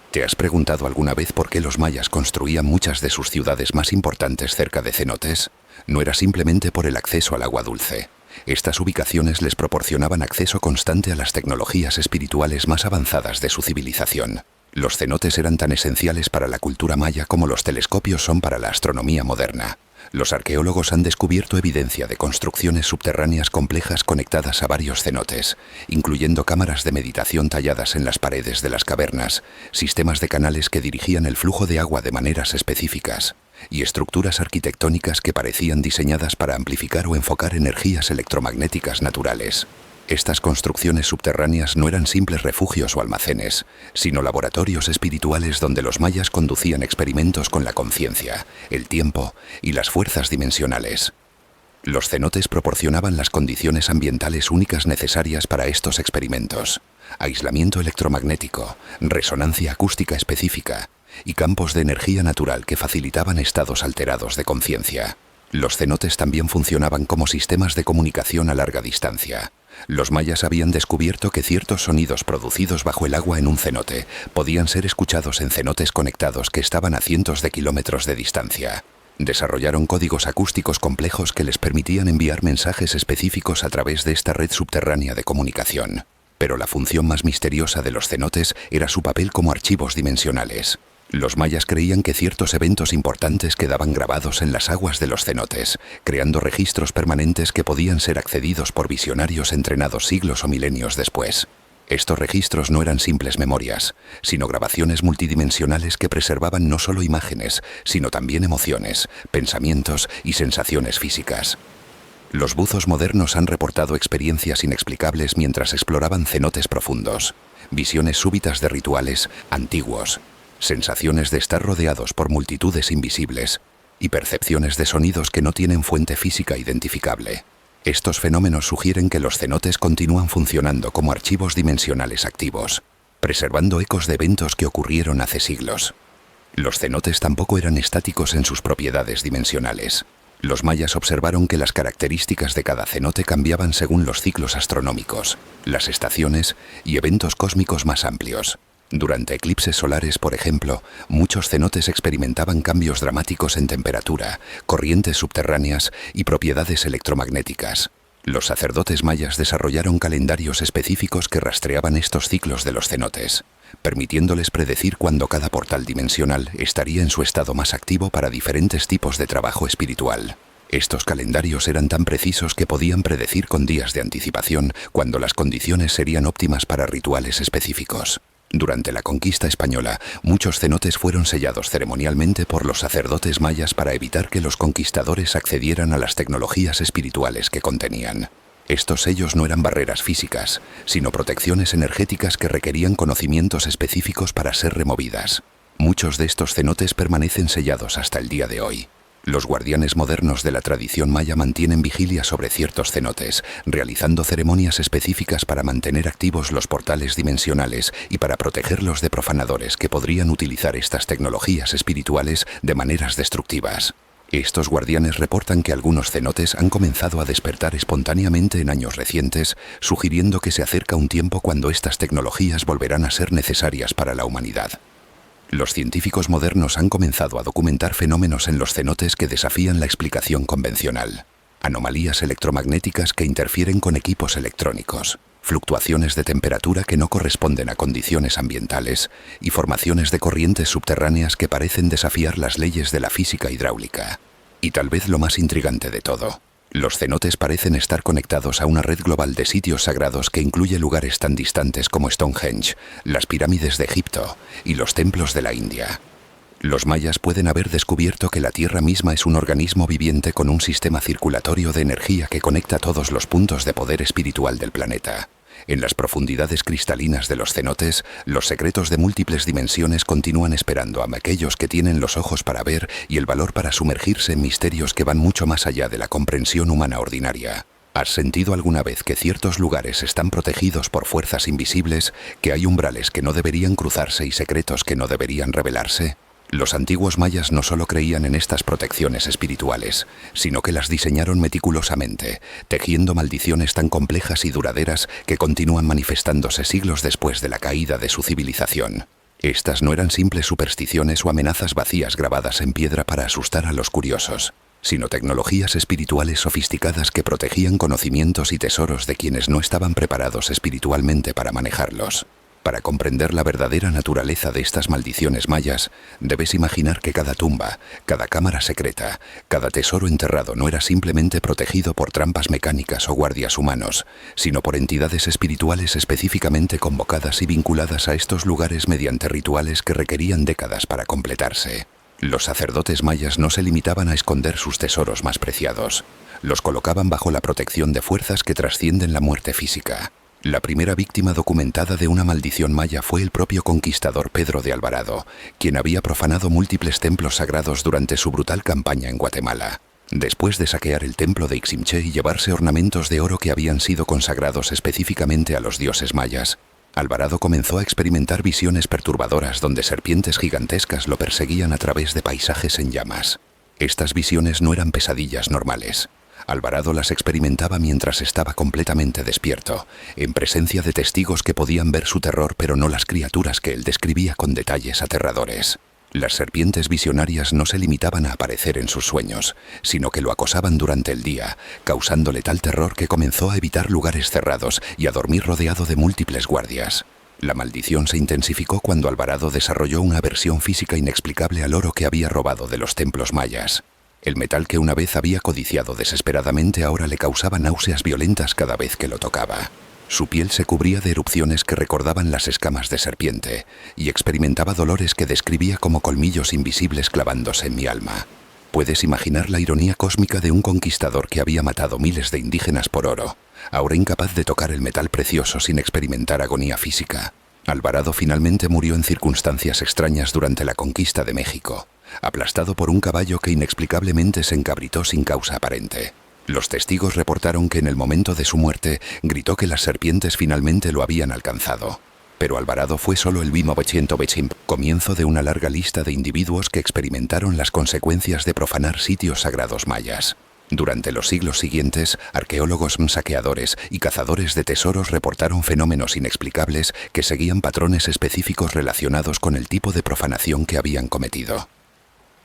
¿Te has preguntado alguna vez por qué los mayas construían muchas de sus ciudades más importantes cerca de cenotes? No era simplemente por el acceso al agua dulce. Estas ubicaciones les proporcionaban acceso constante a las tecnologías espirituales más avanzadas de su civilización. Los cenotes eran tan esenciales para la cultura maya como los telescopios son para la astronomía moderna. Los arqueólogos han descubierto evidencia de construcciones subterráneas complejas conectadas a varios cenotes, incluyendo cámaras de meditación talladas en las paredes de las cavernas, sistemas de canales que dirigían el flujo de agua de maneras específicas, y estructuras arquitectónicas que parecían diseñadas para amplificar o enfocar energías electromagnéticas naturales. Estas construcciones subterráneas no eran simples refugios o almacenes, sino laboratorios espirituales donde los mayas conducían experimentos con la conciencia, el tiempo y las fuerzas dimensionales. Los cenotes proporcionaban las condiciones ambientales únicas necesarias para estos experimentos: aislamiento electromagnético, resonancia acústica específica y campos de energía natural que facilitaban estados alterados de conciencia. Los cenotes también funcionaban como sistemas de comunicación a larga distancia. Los mayas habían descubierto que ciertos sonidos producidos bajo el agua en un cenote podían ser escuchados en cenotes conectados que estaban a cientos de kilómetros de distancia. Desarrollaron códigos acústicos complejos que les permitían enviar mensajes específicos a través de esta red subterránea de comunicación. Pero la función más misteriosa de los cenotes era su papel como archivos dimensionales. Los mayas creían que ciertos eventos importantes quedaban grabados en las aguas de los cenotes, creando registros permanentes que podían ser accedidos por visionarios entrenados siglos o milenios después. Estos registros no eran simples memorias, sino grabaciones multidimensionales que preservaban no solo imágenes, sino también emociones, pensamientos y sensaciones físicas. Los buzos modernos han reportado experiencias inexplicables mientras exploraban cenotes profundos, visiones súbitas de rituales antiguos, sensaciones de estar rodeados por multitudes invisibles y percepciones de sonidos que no tienen fuente física identificable. Estos fenómenos sugieren que los cenotes continúan funcionando como archivos dimensionales activos, preservando ecos de eventos que ocurrieron hace siglos. Los cenotes tampoco eran estáticos en sus propiedades dimensionales. Los mayas observaron que las características de cada cenote cambiaban según los ciclos astronómicos, las estaciones y eventos cósmicos más amplios. Durante eclipses solares, por ejemplo, muchos cenotes experimentaban cambios dramáticos en temperatura, corrientes subterráneas y propiedades electromagnéticas. Los sacerdotes mayas desarrollaron calendarios específicos que rastreaban estos ciclos de los cenotes, permitiéndoles predecir cuándo cada portal dimensional estaría en su estado más activo para diferentes tipos de trabajo espiritual. Estos calendarios eran tan precisos que podían predecir con días de anticipación cuándo las condiciones serían óptimas para rituales específicos. Durante la conquista española, muchos cenotes fueron sellados ceremonialmente por los sacerdotes mayas para evitar que los conquistadores accedieran a las tecnologías espirituales que contenían. Estos sellos no eran barreras físicas, sino protecciones energéticas que requerían conocimientos específicos para ser removidas. Muchos de estos cenotes permanecen sellados hasta el día de hoy. Los guardianes modernos de la tradición maya mantienen vigilia sobre ciertos cenotes, realizando ceremonias específicas para mantener activos los portales dimensionales y para protegerlos de profanadores que podrían utilizar estas tecnologías espirituales de maneras destructivas. Estos guardianes reportan que algunos cenotes han comenzado a despertar espontáneamente en años recientes, sugiriendo que se acerca un tiempo cuando estas tecnologías volverán a ser necesarias para la humanidad. Los científicos modernos han comenzado a documentar fenómenos en los cenotes que desafían la explicación convencional. Anomalías electromagnéticas que interfieren con equipos electrónicos, fluctuaciones de temperatura que no corresponden a condiciones ambientales y formaciones de corrientes subterráneas que parecen desafiar las leyes de la física hidráulica. Y tal vez lo más intrigante de todo, los cenotes parecen estar conectados a una red global de sitios sagrados que incluye lugares tan distantes como Stonehenge, las pirámides de Egipto y los templos de la India. Los mayas pueden haber descubierto que la Tierra misma es un organismo viviente con un sistema circulatorio de energía que conecta todos los puntos de poder espiritual del planeta. En las profundidades cristalinas de los cenotes, los secretos de múltiples dimensiones continúan esperando a aquellos que tienen los ojos para ver y el valor para sumergirse en misterios que van mucho más allá de la comprensión humana ordinaria. ¿Has sentido alguna vez que ciertos lugares están protegidos por fuerzas invisibles, que hay umbrales que no deberían cruzarse y secretos que no deberían revelarse? Los antiguos mayas no solo creían en estas protecciones espirituales, sino que las diseñaron meticulosamente, tejiendo maldiciones tan complejas y duraderas que continúan manifestándose siglos después de la caída de su civilización. Estas no eran simples supersticiones o amenazas vacías grabadas en piedra para asustar a los curiosos, sino tecnologías espirituales sofisticadas que protegían conocimientos y tesoros de quienes no estaban preparados espiritualmente para manejarlos. Para comprender la verdadera naturaleza de estas maldiciones mayas, debes imaginar que cada tumba, cada cámara secreta, cada tesoro enterrado no era simplemente protegido por trampas mecánicas o guardias humanos, sino por entidades espirituales específicamente convocadas y vinculadas a estos lugares mediante rituales que requerían décadas para completarse. Los sacerdotes mayas no se limitaban a esconder sus tesoros más preciados, los colocaban bajo la protección de fuerzas que trascienden la muerte física. La primera víctima documentada de una maldición maya fue el propio conquistador Pedro de Alvarado, quien había profanado múltiples templos sagrados durante su brutal campaña en Guatemala. Después de saquear el templo de Iximché y llevarse ornamentos de oro que habían sido consagrados específicamente a los dioses mayas, Alvarado comenzó a experimentar visiones perturbadoras donde serpientes gigantescas lo perseguían a través de paisajes en llamas. Estas visiones no eran pesadillas normales. Alvarado las experimentaba mientras estaba completamente despierto, en presencia de testigos que podían ver su terror pero no las criaturas que él describía con detalles aterradores. Las serpientes visionarias no se limitaban a aparecer en sus sueños, sino que lo acosaban durante el día, causándole tal terror que comenzó a evitar lugares cerrados y a dormir rodeado de múltiples guardias. La maldición se intensificó cuando Alvarado desarrolló una aversión física inexplicable al oro que había robado de los templos mayas. El metal que una vez había codiciado desesperadamente ahora le causaba náuseas violentas cada vez que lo tocaba. Su piel se cubría de erupciones que recordaban las escamas de serpiente, y experimentaba dolores que describía como colmillos invisibles clavándose en mi alma. Puedes imaginar la ironía cósmica de un conquistador que había matado miles de indígenas por oro, ahora incapaz de tocar el metal precioso sin experimentar agonía física. Alvarado finalmente murió en circunstancias extrañas durante la conquista de México, aplastado por un caballo que inexplicablemente se encabritó sin causa aparente. Los testigos reportaron que en el momento de su muerte gritó que las serpientes finalmente lo habían alcanzado. Pero Alvarado fue solo el comienzo de una larga lista de individuos que experimentaron las consecuencias de profanar sitios sagrados mayas. Durante los siglos siguientes, arqueólogos, saqueadores y cazadores de tesoros reportaron fenómenos inexplicables que seguían patrones específicos relacionados con el tipo de profanación que habían cometido.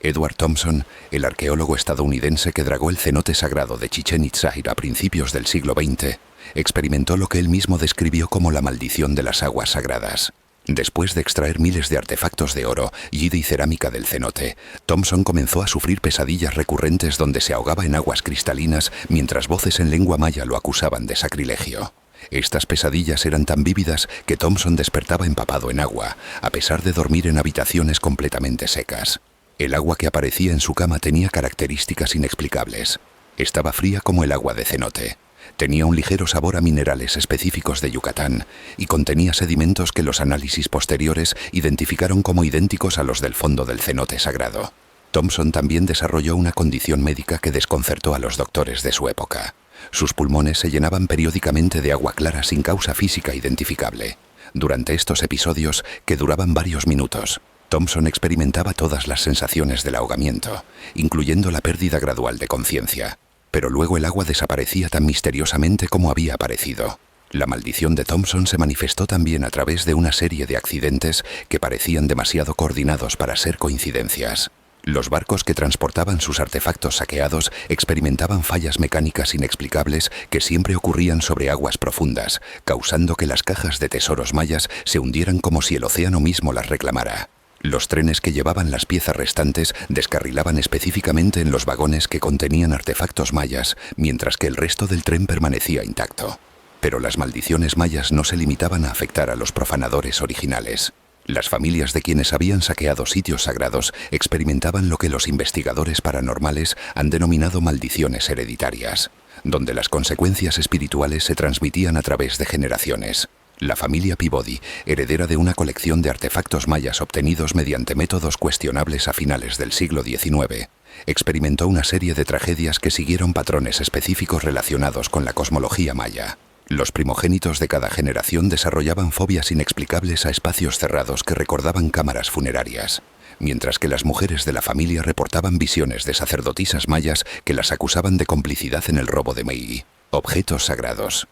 Edward Thompson, el arqueólogo estadounidense que dragó el cenote sagrado de Chichén Itzá a principios del siglo XX, experimentó lo que él mismo describió como la maldición de las aguas sagradas. Después de extraer miles de artefactos de oro, jade y cerámica del cenote, Thompson comenzó a sufrir pesadillas recurrentes donde se ahogaba en aguas cristalinas mientras voces en lengua maya lo acusaban de sacrilegio. Estas pesadillas eran tan vívidas que Thompson despertaba empapado en agua, a pesar de dormir en habitaciones completamente secas. El agua que aparecía en su cama tenía características inexplicables. Estaba fría como el agua de cenote. Tenía un ligero sabor a minerales específicos de Yucatán y contenía sedimentos que los análisis posteriores identificaron como idénticos a los del fondo del cenote sagrado. Thompson también desarrolló una condición médica que desconcertó a los doctores de su época. Sus pulmones se llenaban periódicamente de agua clara sin causa física identificable. Durante estos episodios, que duraban varios minutos, Thompson experimentaba todas las sensaciones del ahogamiento, incluyendo la pérdida gradual de conciencia. Pero luego el agua desaparecía tan misteriosamente como había aparecido. La maldición de Thompson se manifestó también a través de una serie de accidentes que parecían demasiado coordinados para ser coincidencias. Los barcos que transportaban sus artefactos saqueados experimentaban fallas mecánicas inexplicables que siempre ocurrían sobre aguas profundas, causando que las cajas de tesoros mayas se hundieran como si el océano mismo las reclamara. Los trenes que llevaban las piezas restantes descarrilaban específicamente en los vagones que contenían artefactos mayas, mientras que el resto del tren permanecía intacto. Pero las maldiciones mayas no se limitaban a afectar a los profanadores originales. Las familias de quienes habían saqueado sitios sagrados experimentaban lo que los investigadores paranormales han denominado maldiciones hereditarias, donde las consecuencias espirituales se transmitían a través de generaciones. La familia Peabody, heredera de una colección de artefactos mayas obtenidos mediante métodos cuestionables a finales del siglo XIX, experimentó una serie de tragedias que siguieron patrones específicos relacionados con la cosmología maya. Los primogénitos de cada generación desarrollaban fobias inexplicables a espacios cerrados que recordaban cámaras funerarias, mientras que las mujeres de la familia reportaban visiones de sacerdotisas mayas que las acusaban de complicidad en el robo de Meiji, objetos sagrados.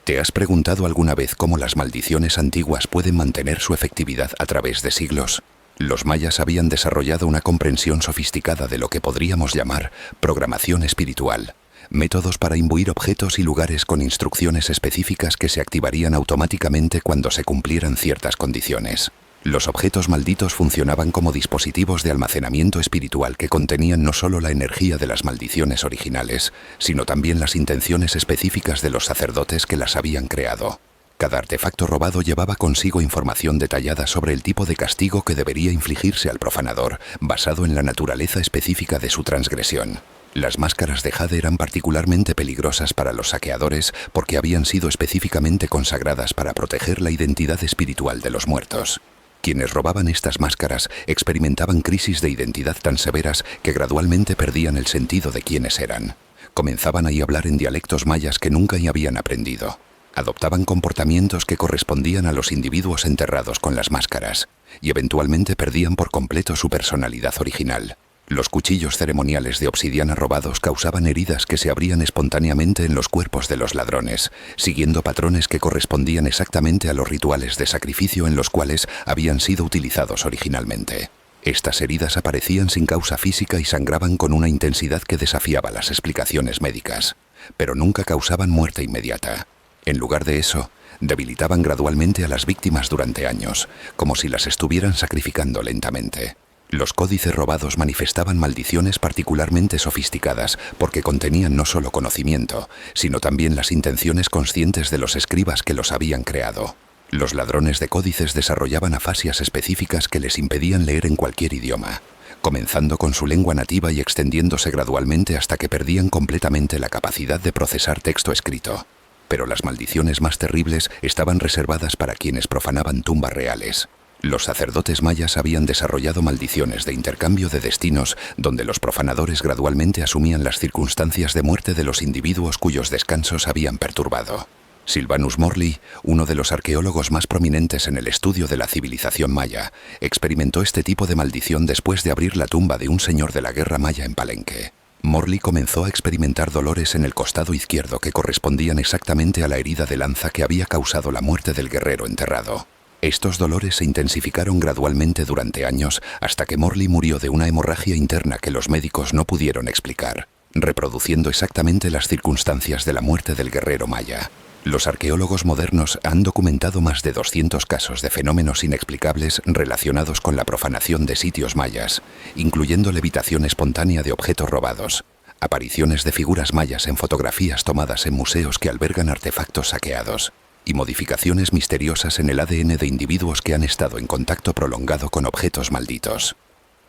¿Te has preguntado alguna vez cómo las maldiciones antiguas pueden mantener su efectividad a través de siglos? Los mayas habían desarrollado una comprensión sofisticada de lo que podríamos llamar programación espiritual, métodos para imbuir objetos y lugares con instrucciones específicas que se activarían automáticamente cuando se cumplieran ciertas condiciones. Los objetos malditos funcionaban como dispositivos de almacenamiento espiritual que contenían no solo la energía de las maldiciones originales, sino también las intenciones específicas de los sacerdotes que las habían creado. Cada artefacto robado llevaba consigo información detallada sobre el tipo de castigo que debería infligirse al profanador, basado en la naturaleza específica de su transgresión. Las máscaras de jade eran particularmente peligrosas para los saqueadores porque habían sido específicamente consagradas para proteger la identidad espiritual de los muertos. Quienes robaban estas máscaras experimentaban crisis de identidad tan severas que gradualmente perdían el sentido de quiénes eran. Comenzaban a hablar en dialectos mayas que nunca habían aprendido. Adoptaban comportamientos que correspondían a los individuos enterrados con las máscaras, y eventualmente perdían por completo su personalidad original. Los cuchillos ceremoniales de obsidiana robados causaban heridas que se abrían espontáneamente en los cuerpos de los ladrones, siguiendo patrones que correspondían exactamente a los rituales de sacrificio en los cuales habían sido utilizados originalmente. Estas heridas aparecían sin causa física y sangraban con una intensidad que desafiaba las explicaciones médicas, pero nunca causaban muerte inmediata. En lugar de eso, debilitaban gradualmente a las víctimas durante años, como si las estuvieran sacrificando lentamente. Los códices robados manifestaban maldiciones particularmente sofisticadas porque contenían no solo conocimiento, sino también las intenciones conscientes de los escribas que los habían creado. Los ladrones de códices desarrollaban afasias específicas que les impedían leer en cualquier idioma, comenzando con su lengua nativa y extendiéndose gradualmente hasta que perdían completamente la capacidad de procesar texto escrito. Pero las maldiciones más terribles estaban reservadas para quienes profanaban tumbas reales. Los sacerdotes mayas habían desarrollado maldiciones de intercambio de destinos, donde los profanadores gradualmente asumían las circunstancias de muerte de los individuos cuyos descansos habían perturbado. Sylvanus Morley, uno de los arqueólogos más prominentes en el estudio de la civilización maya, experimentó este tipo de maldición después de abrir la tumba de un señor de la guerra maya en Palenque. Morley comenzó a experimentar dolores en el costado izquierdo que correspondían exactamente a la herida de lanza que había causado la muerte del guerrero enterrado. Estos dolores se intensificaron gradualmente durante años hasta que Morley murió de una hemorragia interna que los médicos no pudieron explicar, reproduciendo exactamente las circunstancias de la muerte del guerrero maya. Los arqueólogos modernos han documentado más de 200 casos de fenómenos inexplicables relacionados con la profanación de sitios mayas, incluyendo levitación espontánea de objetos robados, apariciones de figuras mayas en fotografías tomadas en museos que albergan artefactos saqueados, y modificaciones misteriosas en el ADN de individuos que han estado en contacto prolongado con objetos malditos.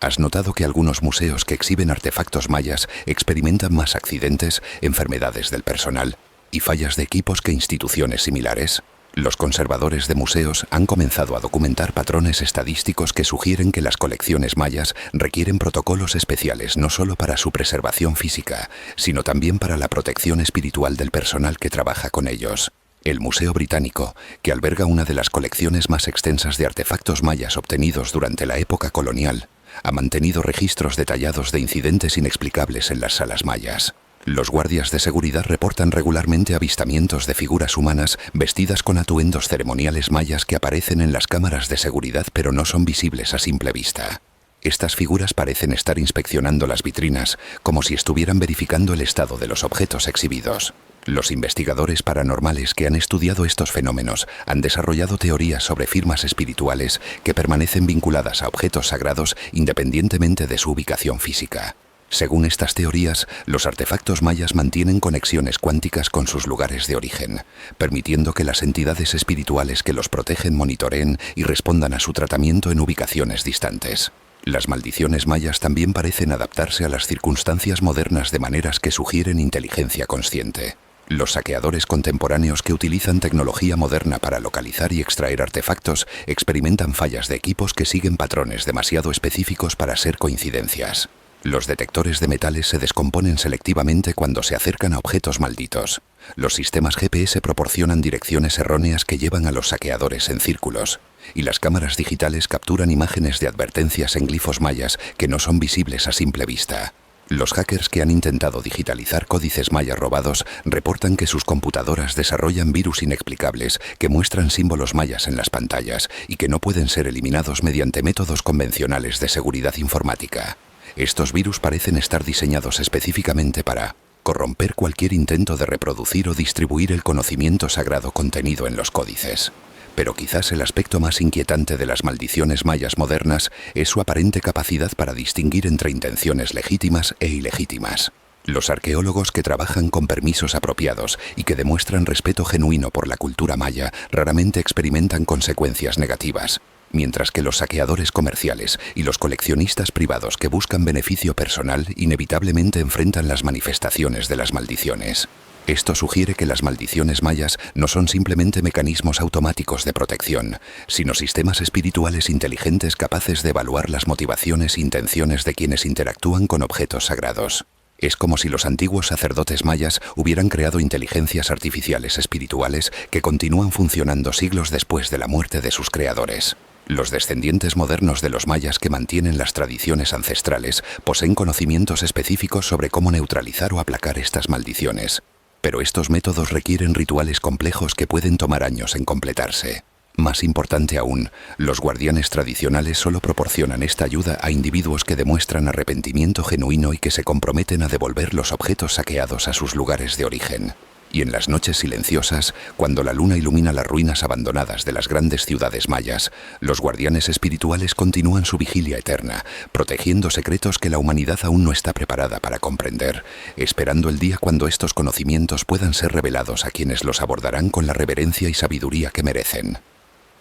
¿Has notado que algunos museos que exhiben artefactos mayas experimentan más accidentes, enfermedades del personal y fallas de equipos que instituciones similares? Los conservadores de museos han comenzado a documentar patrones estadísticos que sugieren que las colecciones mayas requieren protocolos especiales no solo para su preservación física, sino también para la protección espiritual del personal que trabaja con ellos. El Museo Británico, que alberga una de las colecciones más extensas de artefactos mayas obtenidos durante la época colonial, ha mantenido registros detallados de incidentes inexplicables en las salas mayas. Los guardias de seguridad reportan regularmente avistamientos de figuras humanas vestidas con atuendos ceremoniales mayas que aparecen en las cámaras de seguridad pero no son visibles a simple vista. Estas figuras parecen estar inspeccionando las vitrinas, como si estuvieran verificando el estado de los objetos exhibidos. Los investigadores paranormales que han estudiado estos fenómenos han desarrollado teorías sobre firmas espirituales que permanecen vinculadas a objetos sagrados independientemente de su ubicación física. Según estas teorías, los artefactos mayas mantienen conexiones cuánticas con sus lugares de origen, permitiendo que las entidades espirituales que los protegen monitoreen y respondan a su tratamiento en ubicaciones distantes. Las maldiciones mayas también parecen adaptarse a las circunstancias modernas de maneras que sugieren inteligencia consciente. Los saqueadores contemporáneos que utilizan tecnología moderna para localizar y extraer artefactos experimentan fallas de equipos que siguen patrones demasiado específicos para ser coincidencias. Los detectores de metales se descomponen selectivamente cuando se acercan a objetos malditos. Los sistemas GPS proporcionan direcciones erróneas que llevan a los saqueadores en círculos. Y las cámaras digitales capturan imágenes de advertencias en glifos mayas que no son visibles a simple vista. Los hackers que han intentado digitalizar códices mayas robados reportan que sus computadoras desarrollan virus inexplicables que muestran símbolos mayas en las pantallas y que no pueden ser eliminados mediante métodos convencionales de seguridad informática. Estos virus parecen estar diseñados específicamente para corromper cualquier intento de reproducir o distribuir el conocimiento sagrado contenido en los códices. Pero quizás el aspecto más inquietante de las maldiciones mayas modernas es su aparente capacidad para distinguir entre intenciones legítimas e ilegítimas. Los arqueólogos que trabajan con permisos apropiados y que demuestran respeto genuino por la cultura maya raramente experimentan consecuencias negativas, mientras que los saqueadores comerciales y los coleccionistas privados que buscan beneficio personal inevitablemente enfrentan las manifestaciones de las maldiciones. Esto sugiere que las maldiciones mayas no son simplemente mecanismos automáticos de protección, sino sistemas espirituales inteligentes capaces de evaluar las motivaciones e intenciones de quienes interactúan con objetos sagrados. Es como si los antiguos sacerdotes mayas hubieran creado inteligencias artificiales espirituales que continúan funcionando siglos después de la muerte de sus creadores. Los descendientes modernos de los mayas que mantienen las tradiciones ancestrales poseen conocimientos específicos sobre cómo neutralizar o aplacar estas maldiciones. Pero estos métodos requieren rituales complejos que pueden tomar años en completarse. Más importante aún, los guardianes tradicionales solo proporcionan esta ayuda a individuos que demuestran arrepentimiento genuino y que se comprometen a devolver los objetos saqueados a sus lugares de origen. Y en las noches silenciosas, cuando la luna ilumina las ruinas abandonadas de las grandes ciudades mayas, los guardianes espirituales continúan su vigilia eterna, protegiendo secretos que la humanidad aún no está preparada para comprender, esperando el día cuando estos conocimientos puedan ser revelados a quienes los abordarán con la reverencia y sabiduría que merecen.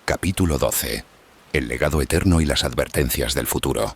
Capítulo 12. El legado eterno y las advertencias del futuro.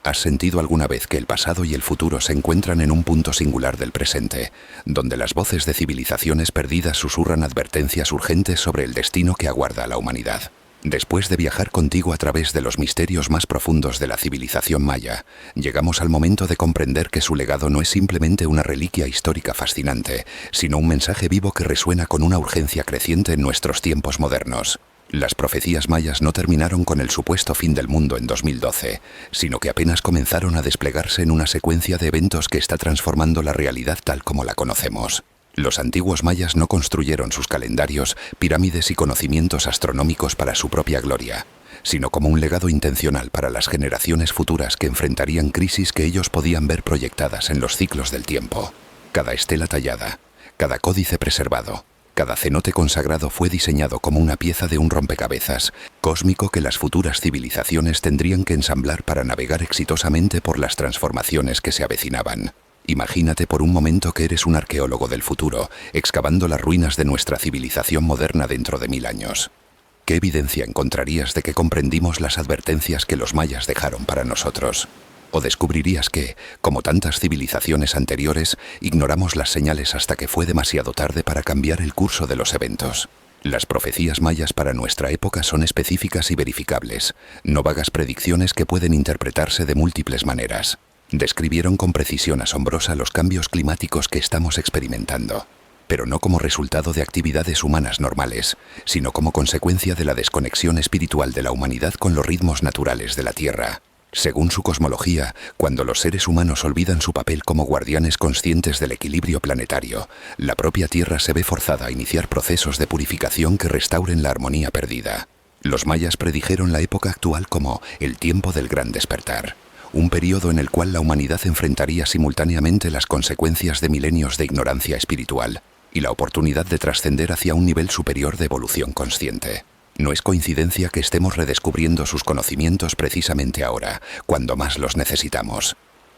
¿Has sentido alguna vez que el pasado y el futuro se encuentran en un punto singular del presente, donde las voces de civilizaciones perdidas susurran advertencias urgentes sobre el destino que aguarda a la humanidad? Después de viajar contigo a través de los misterios más profundos de la civilización maya, llegamos al momento de comprender que su legado no es simplemente una reliquia histórica fascinante, sino un mensaje vivo que resuena con una urgencia creciente en nuestros tiempos modernos. Las profecías mayas no terminaron con el supuesto fin del mundo en 2012, sino que apenas comenzaron a desplegarse en una secuencia de eventos que está transformando la realidad tal como la conocemos. Los antiguos mayas no construyeron sus calendarios, pirámides y conocimientos astronómicos para su propia gloria, sino como un legado intencional para las generaciones futuras que enfrentarían crisis que ellos podían ver proyectadas en los ciclos del tiempo. Cada estela tallada, cada códice preservado, cada cenote consagrado fue diseñado como una pieza de un rompecabezas cósmico que las futuras civilizaciones tendrían que ensamblar para navegar exitosamente por las transformaciones que se avecinaban. Imagínate por un momento que eres un arqueólogo del futuro, excavando las ruinas de nuestra civilización moderna dentro de 1000 años. ¿Qué evidencia encontrarías de que comprendimos las advertencias que los mayas dejaron para nosotros? O descubrirías que, como tantas civilizaciones anteriores, ignoramos las señales hasta que fue demasiado tarde para cambiar el curso de los eventos. Las profecías mayas para nuestra época son específicas y verificables, no vagas predicciones que pueden interpretarse de múltiples maneras. Describieron con precisión asombrosa los cambios climáticos que estamos experimentando, pero no como resultado de actividades humanas normales, sino como consecuencia de la desconexión espiritual de la humanidad con los ritmos naturales de la Tierra. Según su cosmología, cuando los seres humanos olvidan su papel como guardianes conscientes del equilibrio planetario, la propia Tierra se ve forzada a iniciar procesos de purificación que restauren la armonía perdida. Los mayas predijeron la época actual como el tiempo del gran despertar, un periodo en el cual la humanidad enfrentaría simultáneamente las consecuencias de milenios de ignorancia espiritual y la oportunidad de trascender hacia un nivel superior de evolución consciente. No es coincidencia que estemos redescubriendo sus conocimientos precisamente ahora, cuando más los necesitamos.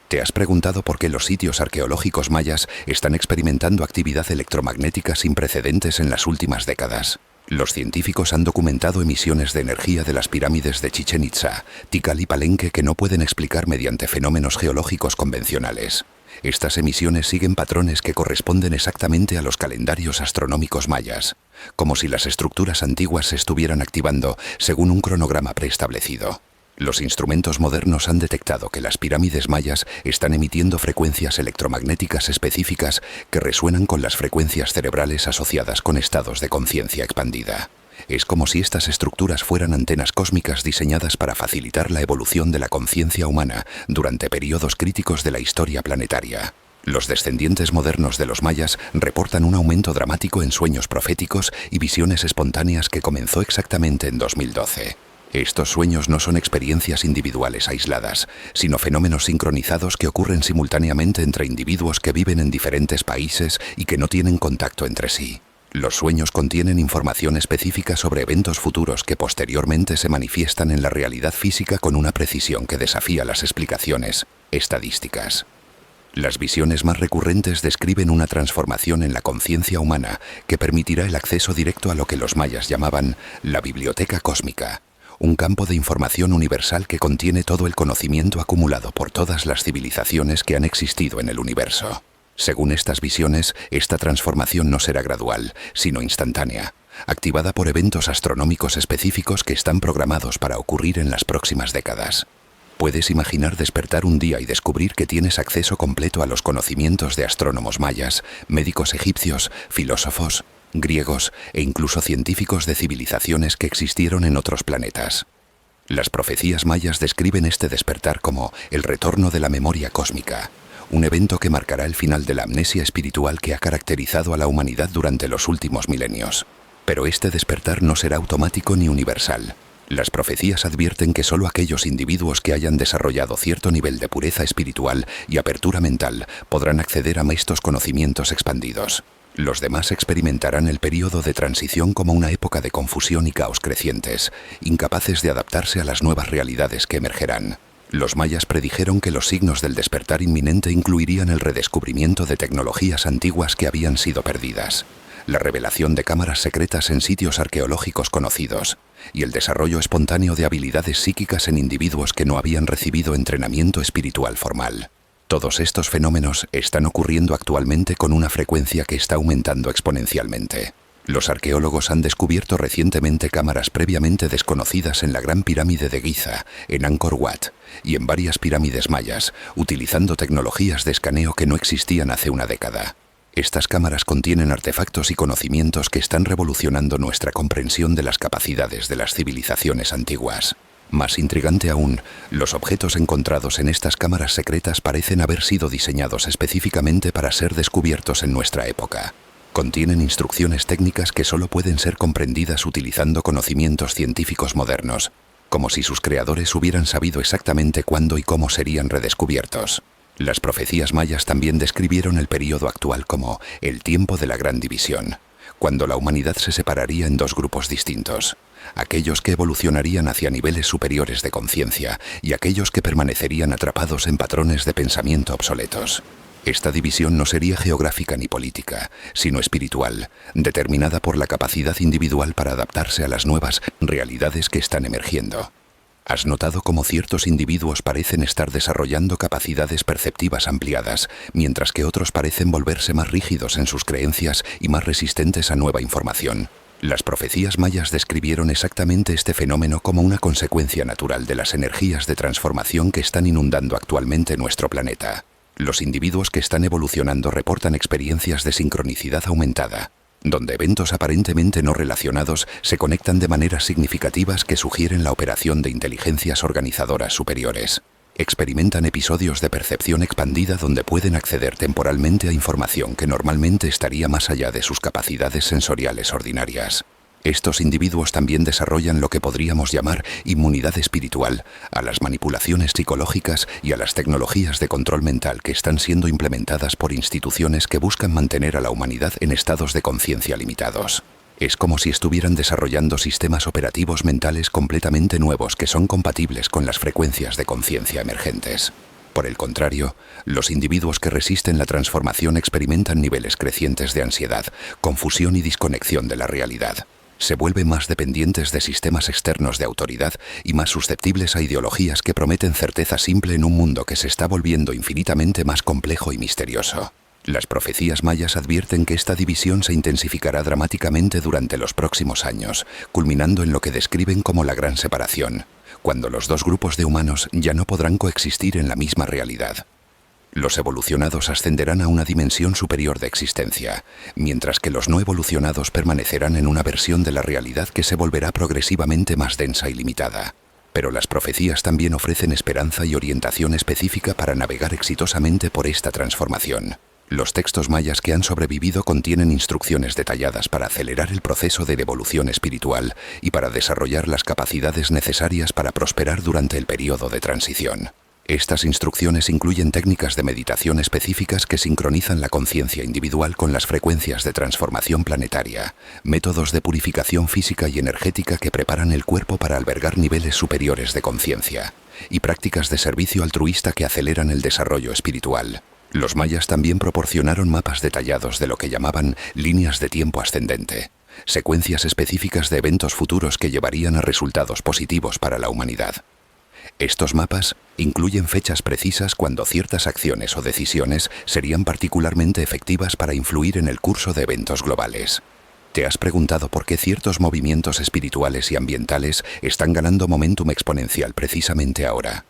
¿Te has preguntado por qué los sitios arqueológicos mayas están experimentando actividad electromagnética sin precedentes en las últimas décadas? Los científicos han documentado emisiones de energía de las pirámides de Chichén Itzá, Tikal y Palenque que no pueden explicar mediante fenómenos geológicos convencionales. Estas emisiones siguen patrones que corresponden exactamente a los calendarios astronómicos mayas, como si las estructuras antiguas se estuvieran activando según un cronograma preestablecido. Los instrumentos modernos han detectado que las pirámides mayas están emitiendo frecuencias electromagnéticas específicas que resuenan con las frecuencias cerebrales asociadas con estados de conciencia expandida. Es como si estas estructuras fueran antenas cósmicas diseñadas para facilitar la evolución de la conciencia humana durante periodos críticos de la historia planetaria. Los descendientes modernos de los mayas reportan un aumento dramático en sueños proféticos y visiones espontáneas que comenzó exactamente en 2012. Estos sueños no son experiencias individuales aisladas, sino fenómenos sincronizados que ocurren simultáneamente entre individuos que viven en diferentes países y que no tienen contacto entre sí. Los sueños contienen información específica sobre eventos futuros que posteriormente se manifiestan en la realidad física con una precisión que desafía las explicaciones estadísticas. Las visiones más recurrentes describen una transformación en la conciencia humana que permitirá el acceso directo a lo que los mayas llamaban la biblioteca cósmica, un campo de información universal que contiene todo el conocimiento acumulado por todas las civilizaciones que han existido en el universo. Según estas visiones, esta transformación no será gradual, sino instantánea, activada por eventos astronómicos específicos que están programados para ocurrir en las próximas décadas. Puedes imaginar despertar un día y descubrir que tienes acceso completo a los conocimientos de astrónomos mayas, médicos egipcios, filósofos, griegos e incluso científicos de civilizaciones que existieron en otros planetas. Las profecías mayas describen este despertar como el retorno de la memoria cósmica, un evento que marcará el final de la amnesia espiritual que ha caracterizado a la humanidad durante los últimos milenios. Pero este despertar no será automático ni universal. Las profecías advierten que solo aquellos individuos que hayan desarrollado cierto nivel de pureza espiritual y apertura mental podrán acceder a estos conocimientos expandidos. Los demás experimentarán el período de transición como una época de confusión y caos crecientes, incapaces de adaptarse a las nuevas realidades que emergerán. Los mayas predijeron que los signos del despertar inminente incluirían el redescubrimiento de tecnologías antiguas que habían sido perdidas, la revelación de cámaras secretas en sitios arqueológicos conocidos y el desarrollo espontáneo de habilidades psíquicas en individuos que no habían recibido entrenamiento espiritual formal. Todos estos fenómenos están ocurriendo actualmente con una frecuencia que está aumentando exponencialmente. Los arqueólogos han descubierto recientemente cámaras previamente desconocidas en la Gran Pirámide de Giza, en Angkor Wat, y en varias pirámides mayas, utilizando tecnologías de escaneo que no existían hace una década. Estas cámaras contienen artefactos y conocimientos que están revolucionando nuestra comprensión de las capacidades de las civilizaciones antiguas. Más intrigante aún, los objetos encontrados en estas cámaras secretas parecen haber sido diseñados específicamente para ser descubiertos en nuestra época. Contienen instrucciones técnicas que solo pueden ser comprendidas utilizando conocimientos científicos modernos, como si sus creadores hubieran sabido exactamente cuándo y cómo serían redescubiertos. Las profecías mayas también describieron el período actual como el tiempo de la gran división, cuando la humanidad se separaría en dos grupos distintos: aquellos que evolucionarían hacia niveles superiores de conciencia y aquellos que permanecerían atrapados en patrones de pensamiento obsoletos. Esta división no sería geográfica ni política, sino espiritual, determinada por la capacidad individual para adaptarse a las nuevas realidades que están emergiendo. ¿Has notado cómo ciertos individuos parecen estar desarrollando capacidades perceptivas ampliadas, mientras que otros parecen volverse más rígidos en sus creencias y más resistentes a nueva información? Las profecías mayas describieron exactamente este fenómeno como una consecuencia natural de las energías de transformación que están inundando actualmente nuestro planeta. Los individuos que están evolucionando reportan experiencias de sincronicidad aumentada, donde eventos aparentemente no relacionados se conectan de maneras significativas que sugieren la operación de inteligencias organizadoras superiores. Experimentan episodios de percepción expandida donde pueden acceder temporalmente a información que normalmente estaría más allá de sus capacidades sensoriales ordinarias. Estos individuos también desarrollan lo que podríamos llamar inmunidad espiritual a las manipulaciones psicológicas y a las tecnologías de control mental que están siendo implementadas por instituciones que buscan mantener a la humanidad en estados de conciencia limitados. Es como si estuvieran desarrollando sistemas operativos mentales completamente nuevos que son compatibles con las frecuencias de conciencia emergentes. Por el contrario, los individuos que resisten la transformación experimentan niveles crecientes de ansiedad, confusión y desconexión de la realidad. Se vuelven más dependientes de sistemas externos de autoridad y más susceptibles a ideologías que prometen certeza simple en un mundo que se está volviendo infinitamente más complejo y misterioso. Las profecías mayas advierten que esta división se intensificará dramáticamente durante los próximos años, culminando en lo que describen como la Gran Separación, cuando los dos grupos de humanos ya no podrán coexistir en la misma realidad. Los evolucionados ascenderán a una dimensión superior de existencia, mientras que los no evolucionados permanecerán en una versión de la realidad que se volverá progresivamente más densa y limitada. Pero las profecías también ofrecen esperanza y orientación específica para navegar exitosamente por esta transformación. Los textos mayas que han sobrevivido contienen instrucciones detalladas para acelerar el proceso de evolución espiritual y para desarrollar las capacidades necesarias para prosperar durante el periodo de transición. Estas instrucciones incluyen técnicas de meditación específicas que sincronizan la conciencia individual con las frecuencias de transformación planetaria, métodos de purificación física y energética que preparan el cuerpo para albergar niveles superiores de conciencia, y prácticas de servicio altruista que aceleran el desarrollo espiritual. Los mayas también proporcionaron mapas detallados de lo que llamaban líneas de tiempo ascendente, secuencias específicas de eventos futuros que llevarían a resultados positivos para la humanidad. Estos mapas incluyen fechas precisas cuando ciertas acciones o decisiones serían particularmente efectivas para influir en el curso de eventos globales. ¿Te has preguntado por qué ciertos movimientos espirituales y ambientales están ganando momentum exponencial precisamente ahora?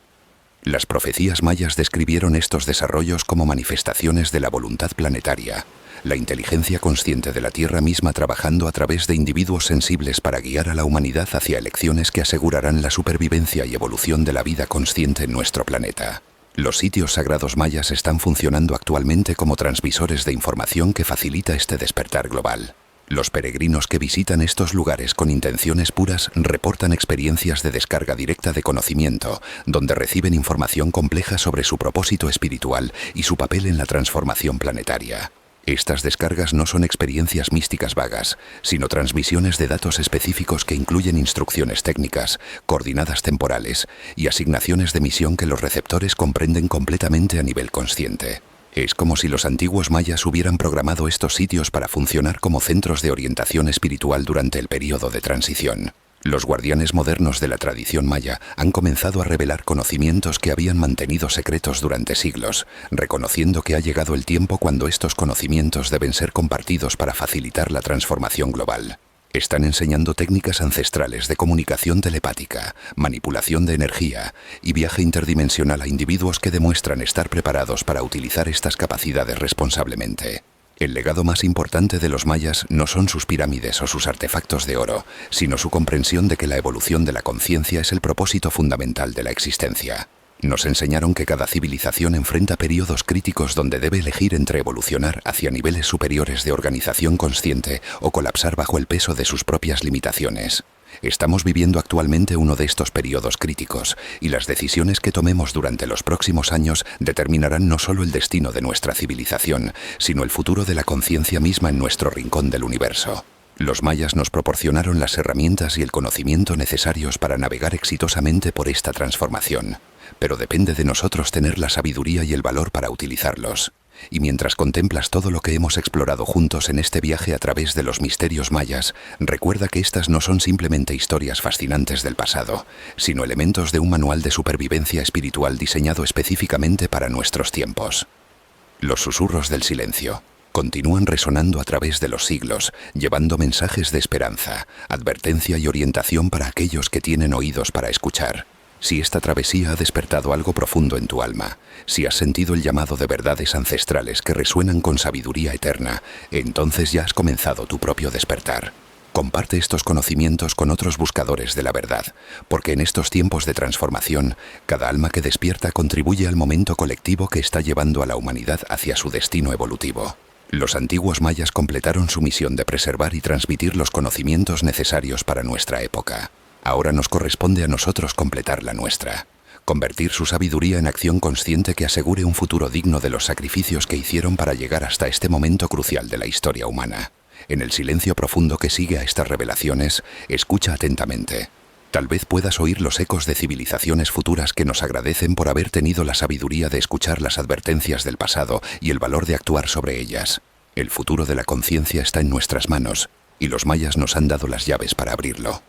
Las profecías mayas describieron estos desarrollos como manifestaciones de la voluntad planetaria, la inteligencia consciente de la Tierra misma trabajando a través de individuos sensibles para guiar a la humanidad hacia elecciones que asegurarán la supervivencia y evolución de la vida consciente en nuestro planeta. Los sitios sagrados mayas están funcionando actualmente como transmisores de información que facilita este despertar global. Los peregrinos que visitan estos lugares con intenciones puras reportan experiencias de descarga directa de conocimiento, donde reciben información compleja sobre su propósito espiritual y su papel en la transformación planetaria. Estas descargas no son experiencias místicas vagas, sino transmisiones de datos específicos que incluyen instrucciones técnicas, coordenadas temporales y asignaciones de misión que los receptores comprenden completamente a nivel consciente. Es como si los antiguos mayas hubieran programado estos sitios para funcionar como centros de orientación espiritual durante el periodo de transición. Los guardianes modernos de la tradición maya han comenzado a revelar conocimientos que habían mantenido secretos durante siglos, reconociendo que ha llegado el tiempo cuando estos conocimientos deben ser compartidos para facilitar la transformación global. Están enseñando técnicas ancestrales de comunicación telepática, manipulación de energía y viaje interdimensional a individuos que demuestran estar preparados para utilizar estas capacidades responsablemente. El legado más importante de los mayas no son sus pirámides o sus artefactos de oro, sino su comprensión de que la evolución de la conciencia es el propósito fundamental de la existencia. Nos enseñaron que cada civilización enfrenta periodos críticos donde debe elegir entre evolucionar hacia niveles superiores de organización consciente o colapsar bajo el peso de sus propias limitaciones. Estamos viviendo actualmente uno de estos periodos críticos, y las decisiones que tomemos durante los próximos años determinarán no solo el destino de nuestra civilización, sino el futuro de la conciencia misma en nuestro rincón del universo. Los mayas nos proporcionaron las herramientas y el conocimiento necesarios para navegar exitosamente por esta transformación, pero depende de nosotros tener la sabiduría y el valor para utilizarlos. Y mientras contemplas todo lo que hemos explorado juntos en este viaje a través de los misterios mayas, recuerda que estas no son simplemente historias fascinantes del pasado, sino elementos de un manual de supervivencia espiritual diseñado específicamente para nuestros tiempos. Los susurros del silencio. continúan resonando a través de los siglos, llevando mensajes de esperanza, advertencia y orientación para aquellos que tienen oídos para escuchar. Si esta travesía ha despertado algo profundo en tu alma, si has sentido el llamado de verdades ancestrales que resuenan con sabiduría eterna, entonces ya has comenzado tu propio despertar. Comparte estos conocimientos con otros buscadores de la verdad, porque en estos tiempos de transformación, cada alma que despierta contribuye al momento colectivo que está llevando a la humanidad hacia su destino evolutivo. Los antiguos mayas completaron su misión de preservar y transmitir los conocimientos necesarios para nuestra época. Ahora nos corresponde a nosotros completar la nuestra. Convertir su sabiduría en acción consciente que asegure un futuro digno de los sacrificios que hicieron para llegar hasta este momento crucial de la historia humana. En el silencio profundo que sigue a estas revelaciones, escucha atentamente. Tal vez puedas oír los ecos de civilizaciones futuras que nos agradecen por haber tenido la sabiduría de escuchar las advertencias del pasado y el valor de actuar sobre ellas. El futuro de la conciencia está en nuestras manos, y los mayas nos han dado las llaves para abrirlo.